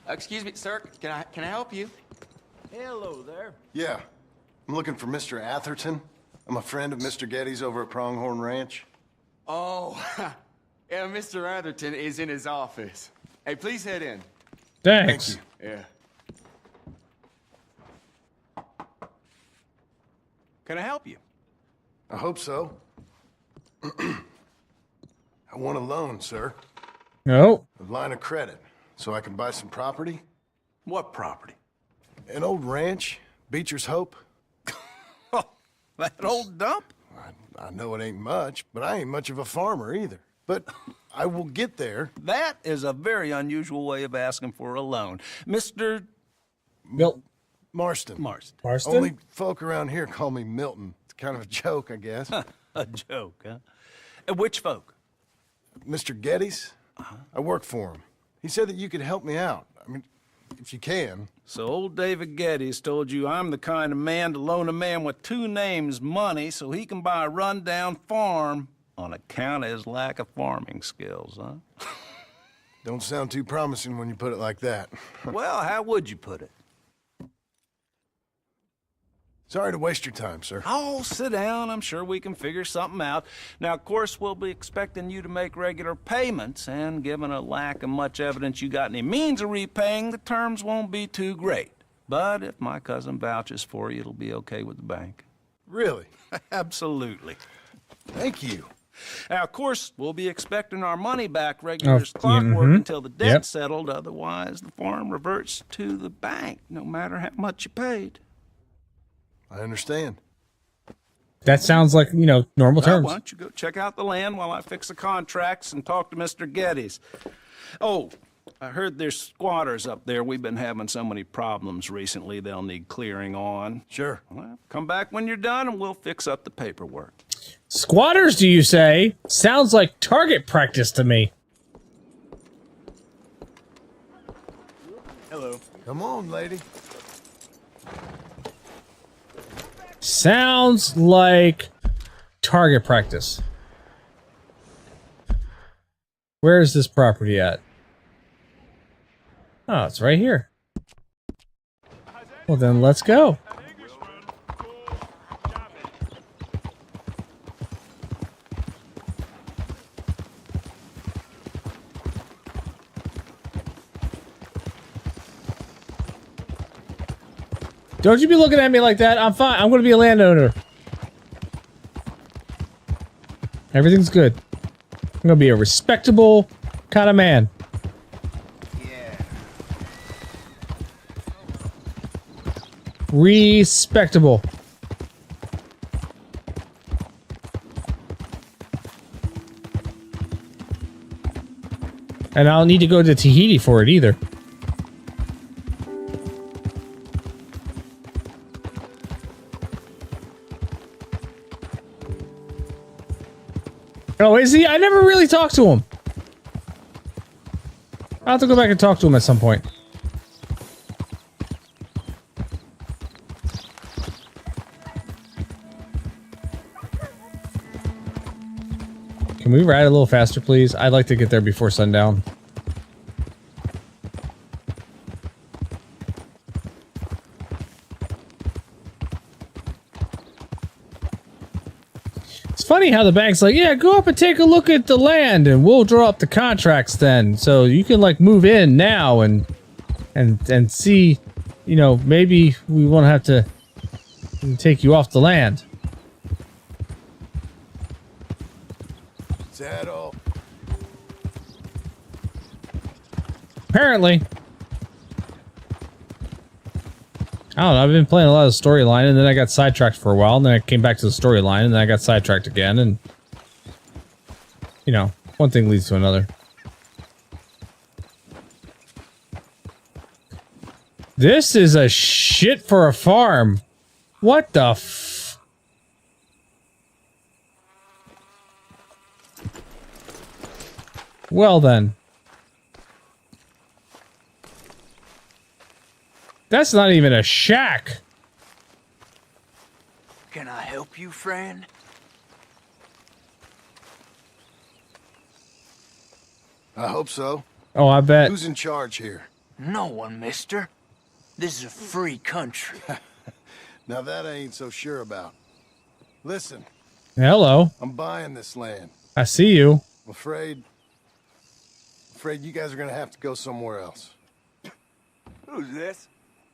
Excuse me, sir. Can I help you? Hello there. Yeah. I'm looking for Mr. Atherton. I'm a friend of Mr. Getty's over at Pronghorn Ranch. Oh, yeah, Mr. Atherton is in his office. Hey, please head in. Thanks. Yeah. Can I help you? I hope so. I want a loan, sir. No. A line of credit, so I can buy some property. What property? An old ranch, Beecher's Hope. That old dump? I know it ain't much, but I ain't much of a farmer either. But I will get there. That is a very unusual way of asking for a loan. Mr. Marston. Marston? Only folk around here call me Milton. It's kind of a joke, I guess. A joke, huh? Which folk? Mr. Getty's. I work for him. He said that you could help me out. I mean, if you can. So old David Geddes told you I'm the kind of man to loan a man with two names money so he can buy a rundown farm on account of his lack of farming skills, huh? Don't sound too promising when you put it like that. Well, how would you put it? Sorry to waste your time, sir. Oh, sit down. I'm sure we can figure something out. Now, of course, we'll be expecting you to make regular payments, and given a lack of much evidence you got any means of repaying, the terms won't be too great. But if my cousin vouches for you, it'll be okay with the bank. Really? Absolutely. Thank you. Now, of course, we'll be expecting our money back regular as clockwork until the debt's settled. Otherwise, the farm reverts to the bank, no matter how much you paid. I understand. That sounds like, you know, normal terms. Why don't you go check out the land while I fix the contracts and talk to Mr. Geddes. Oh, I heard there's squatters up there. We've been having so many problems recently, they'll need clearing on. Sure. Well, come back when you're done and we'll fix up the paperwork. Squatters, do you say? Sounds like target practice to me. Hello. Come on, lady. Sounds like target practice. Where is this property at? Oh, it's right here. Well, then let's go. Don't you be looking at me like that. I'm fine. I'm going to be a landowner. Everything's good. I'm going to be a respectable kind of man. Yeah. Respectable. And I don't need to go to Tahiti for it either. Oh, is he? I never really talked to him. I'll have to go back and talk to him at some point. Can we ride a little faster, please? I'd like to get there before sundown. Funny how the bank's like, yeah, go up and take a look at the land and we'll draw up the contracts then. So you can like move in now and see, you know, maybe we won't have to take you off the land. Saddle. Apparently. I don't know, I've been playing a lot of storyline and then I got sidetracked for a while and then I came back to the storyline and then I got sidetracked again and... You know, one thing leads to another. This is a shit for a farm. What the f... Well then. That's not even a shack. Can I help you, friend? I hope so. Oh, I bet. Who's in charge here? No one, mister. This is a free country. Now that I ain't so sure about. Listen. Hello. I'm buying this land. I see you. I'm afraid you guys are gonna have to go somewhere else. Who's this?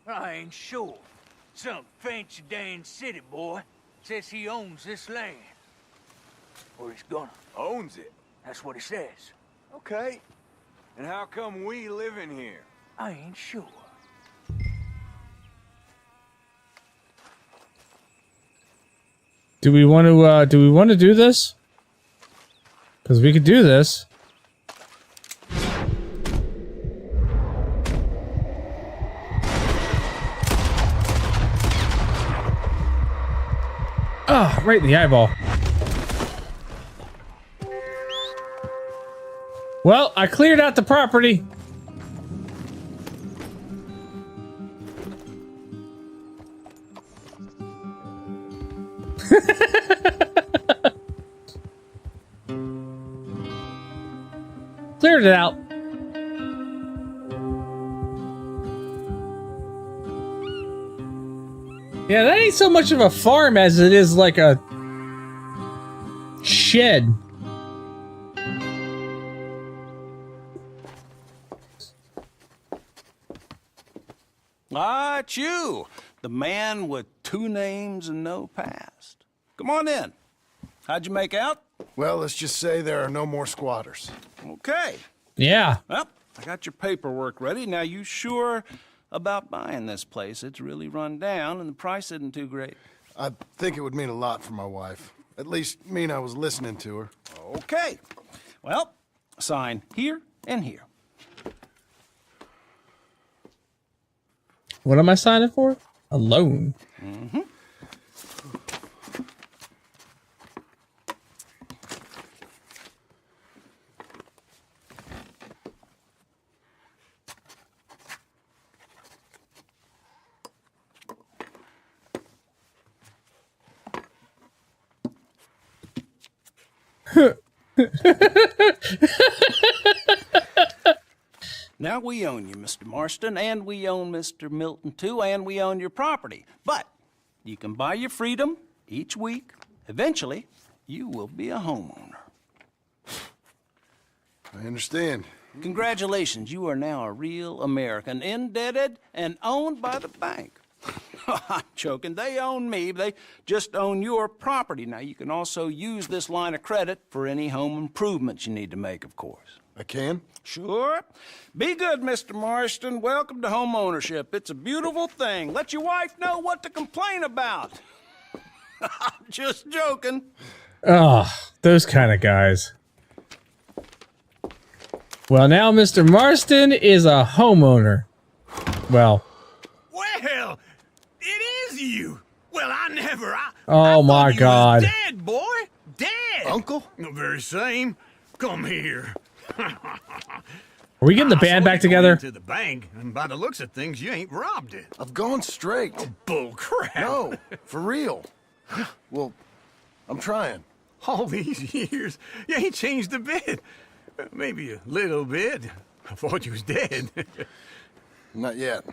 I ain't sure. Some fancy Dan city boy says he owns this land. Or he's gonna. Owns it? That's what he says. Okay. And how come we live in here? I ain't sure. Do we want to do this? Because we could do this. Ah, oh, right in the eyeball. Well, I cleared out the property. Cleared it out. Yeah, that ain't so much of a farm as it is like a shed. Ah, it's you, the man with 2 names and no past. Come on in. How'd you make out? Well, let's just say there are no more squatters. Okay. Yeah. Well, I got your paperwork ready. Now, you sure about buying this place? It's really run down, and the price isn't too great. I think it would mean a lot for my wife. At least mean I was listening to her. Okay. Well, sign here and here. What am I signing for? A loan. Mm-hmm. Now we own you, Mr. Marston, and we own Mr. Milton, too, and we own your property. But you can buy your freedom each week. Eventually, you will be a homeowner. I understand. Congratulations, you are now a real American, indebted and owned by the bank. I'm joking. They own me. They just own your property. Now, you can also use this line of credit for any home improvements you need to make, of course. I can? Sure. Be good, Mr. Marston. Welcome to home ownership. It's a beautiful thing. Let your wife know what to complain about. I'm just joking. Oh, those kind of guys. Well, now Mr. Marston is a homeowner. Well. Well, it is you. Well, Oh my God. Dead, boy. Dead. Uncle? The very same. Come here. Are we getting the band back together? To the bank, and by the looks of things, you ain't robbed it. I've gone straight. Oh, bull crap. No, for real. Well, I'm trying. All these years, you ain't changed a bit. Maybe a little bit. I thought you was dead. Not yet.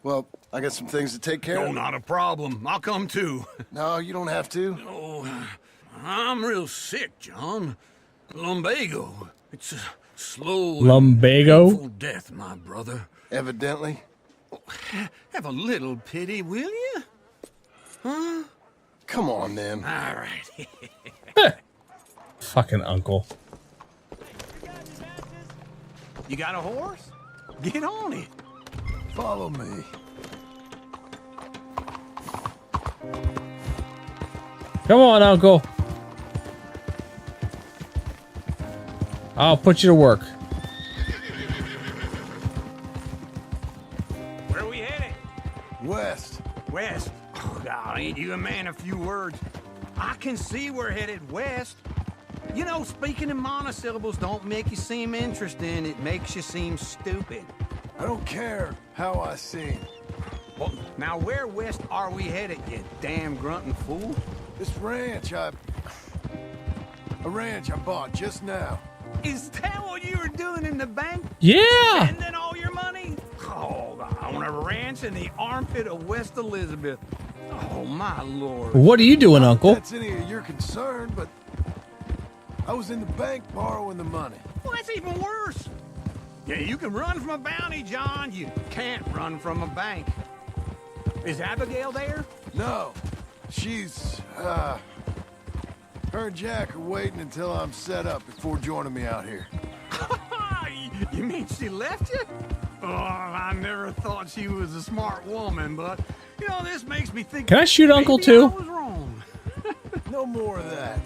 Well, I got some things to take care of. No, not a problem. I'll come too. No, you don't have to. Oh, I'm real sick, John. Lumbago. It's a slow, Lumbago? painful death, my brother. Evidently. Have a little pity, will you? Huh? Come on, then. All right. Fucking uncle. You got a horse? Get on it. Follow me. Come on, uncle. I'll put you to work. Where are we headed? West. West? Oh, God, ain't you a man of few words? I can see we're headed west. You know, speaking in monosyllables don't make you seem interesting. It makes you seem stupid. I don't care how I seem. Well, now where west are we headed, you damn grunting fool? This ranch a ranch I bought just now. Is that what you were doing in the bank? Yeah! Spending all your money? Oh, on a ranch in the armpit of West Elizabeth. Oh, my lord. What are you doing, uncle? That's any of your concern, but I was in the bank borrowing the money. Well, that's even worse. Yeah, you can run from a bounty, John. You can't run from a bank. Is Abigail there? No. She's, her and Jack are waiting until I'm set up before joining me out here. You mean she left you? Oh, I never thought she was a smart woman, but, you know, this makes me think... Can I shoot Uncle, too? I was wrong. No more of that.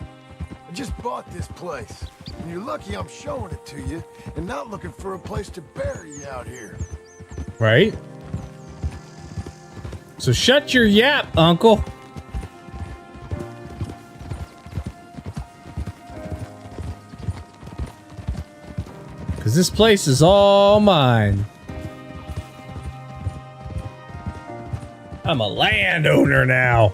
I just bought this place, and you're lucky I'm showing it to you and not looking for a place to bury you out here. Right? So shut your yap, uncle. Because this place is all mine. I'm a landowner now.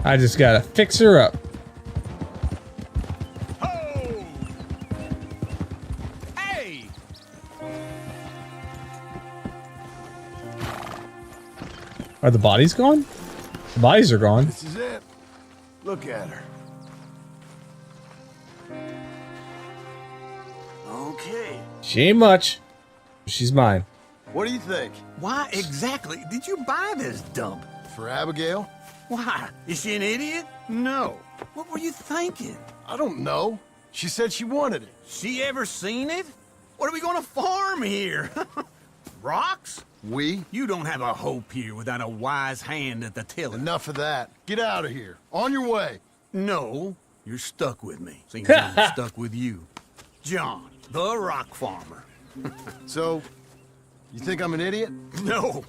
I just gotta fix her up. Are the bodies gone? The bodies are gone. This is it. Look at her. Okay. She ain't much. She's mine. What do you think? Why exactly did you buy this dump? For Abigail? Why? Is she an idiot? No. What were you thinking? I don't know. She said she wanted it. She ever seen it? What are we gonna farm here? Rocks? We? You don't have a hope here without a wise hand at the tiller. Enough of that. Get out of here. On your way. No, you're stuck with me. Seems I'm stuck with you. John, the rock farmer. So, you think I'm an idiot? No.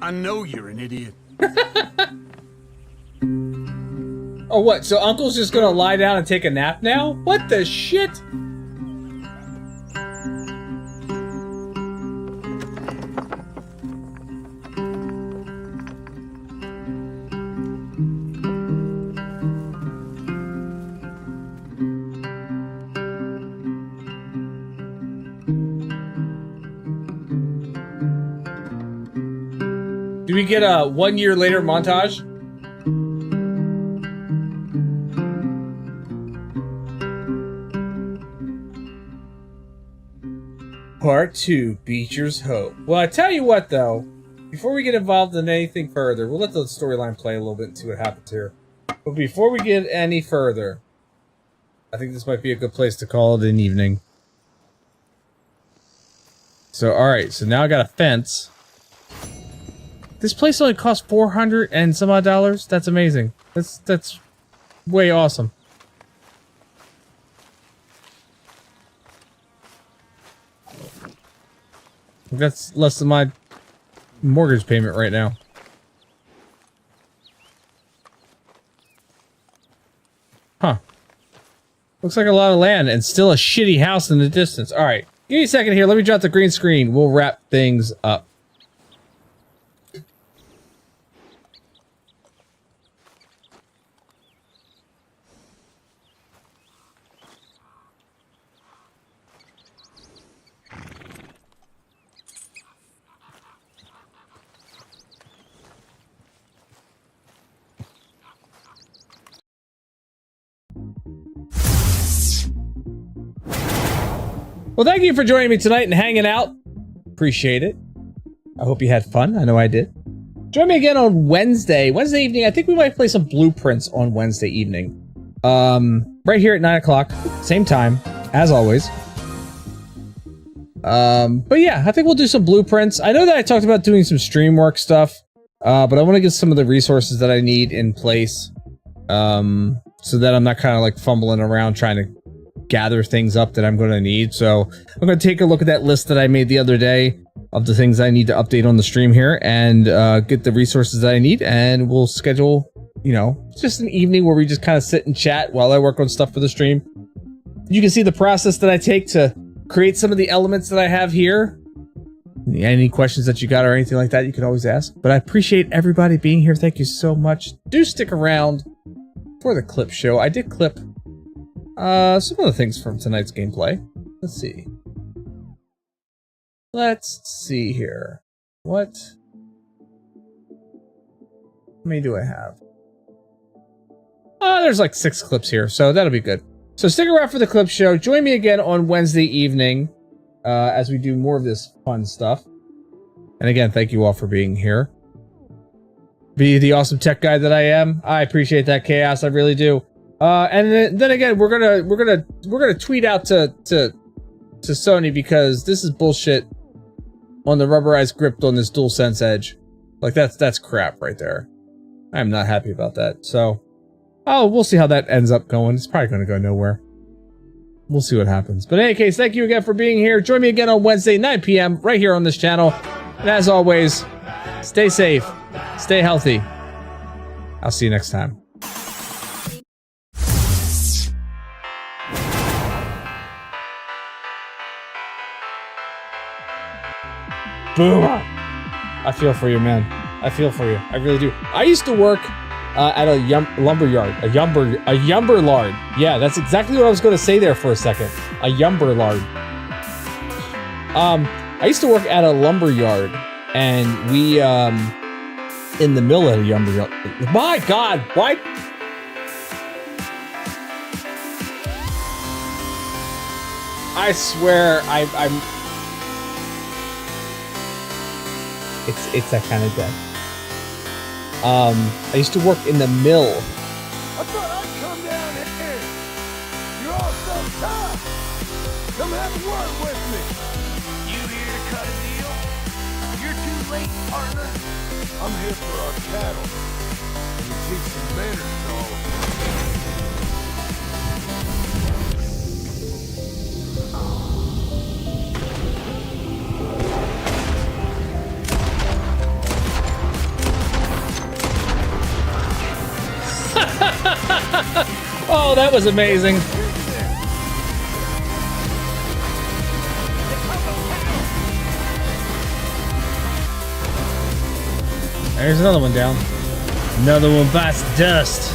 I know you're an idiot. Oh, what? So Uncle's just gonna lie down and take a nap now? What the shit? Do we get a 1 year later montage? Part 2, Beecher's Hope. Well, I tell you what, though, before we get involved in anything further, we'll let the storyline play a little bit and see what happens here. But before we get any further, I think this might be a good place to call it an evening. So, alright, so now I got a fence. This place only costs $400 and some odd dollars? That's amazing. That's way awesome. That's less than my mortgage payment right now. Huh. Looks like a lot of land and still a shitty house in the distance. Alright, give me a second here. Let me drop the green screen. We'll wrap things up. Well, thank you for joining me tonight and hanging out. Appreciate it. I hope you had fun. I know I did. Join me again on Wednesday. Wednesday evening. I think we might play some Blueprints on Wednesday evening. Right here at 9 o'clock. Same time, as always. But yeah, I think we'll do some Blueprints. I know that I talked about doing some stream work stuff. But I want to get some of the resources that I need in place. So that I'm not kind of like fumbling around trying to gather things up that I'm going to need. So I'm going to take a look at that list that I made the other day of the things I need to update on the stream here and get the resources that I need, and we'll schedule, you know, just an evening where we just kind of sit and chat while I work on stuff for the stream. You can see the process that I take to create some of the elements that I have here. Any questions that you got or anything like that, you can always ask. But I appreciate everybody being here. Thank you so much. Do stick around for the clip show. I did clip some of the things from tonight's gameplay. Let's see. Let's see here. What? How many do I have? There's like 6 clips here, so that'll be good. So stick around for the clip show. Join me again on Wednesday evening as we do more of this fun stuff. And again, thank you all for being here. Be the awesome tech guy that I am. I appreciate that chaos. I really do. And then again, we're gonna tweet out to Sony because this is bullshit on the rubberized grip on this DualSense Edge. Like that's crap right there. I'm not happy about that. So, we'll see how that ends up going. It's probably gonna go nowhere. We'll see what happens. But in any case, thank you again for being here. Join me again on Wednesday, 9 p.m. right here on this channel. And as always, stay safe, stay healthy. I'll see you next time. Boom! I feel for you, man. I feel for you. I really do. I used to work at a lumber yard. A yumber lard. Yeah, that's exactly what I was going to say there for a second. A yumber lard. I used to work at a lumber yard, and we, in the middle of the lumber yard. My God, why? I swear, I'm. It's that kind of death. I used to work in the mill. I thought I'd come down here. You're all so tough. Come have a word with me. You here to cut a deal? You're too late, partner. I'm here for our cattle. And to teach some manners to all of us. Oh, that was amazing. There's another one down. Another one bites dust.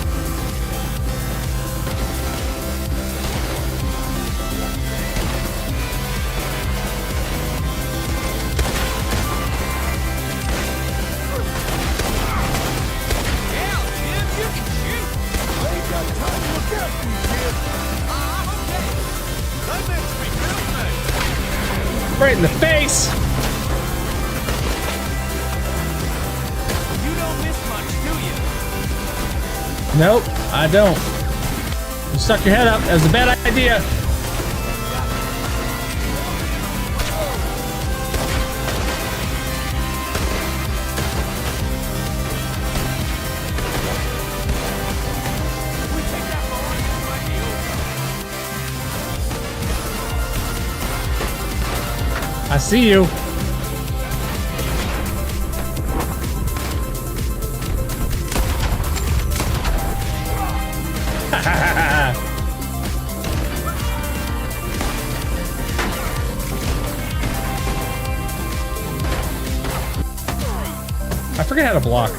Right in the face. You don't miss much, do you? Nope, I don't. You stuck your head up. That was a bad idea. I see you. I forget how to block.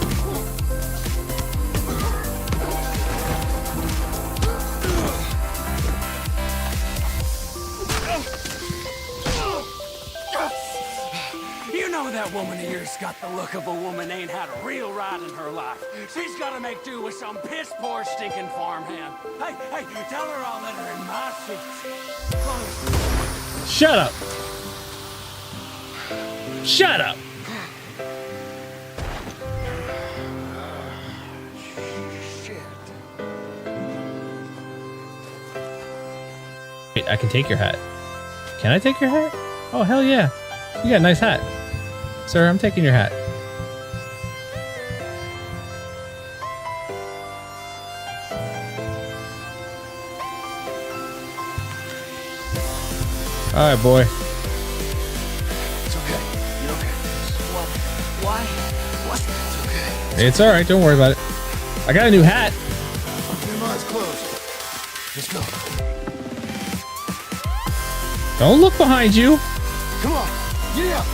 You know that woman of yours got the look of a woman ain't had a real ride in her life. She's got to make do with some piss-poor stinking farmhand. Hey, tell her I'll let her in my seat. Shut up. Shut up. Wait, I can take your hat. Can I take your hat? Oh, hell yeah. You got a nice hat. Sir, I'm taking your hat. All right, boy. It's okay. You're okay. What? Why? What? It's okay. It's all right. Don't worry about it. I got a new hat. Keep your eyes closed. Let's go. Don't look behind you. Come on. Get up.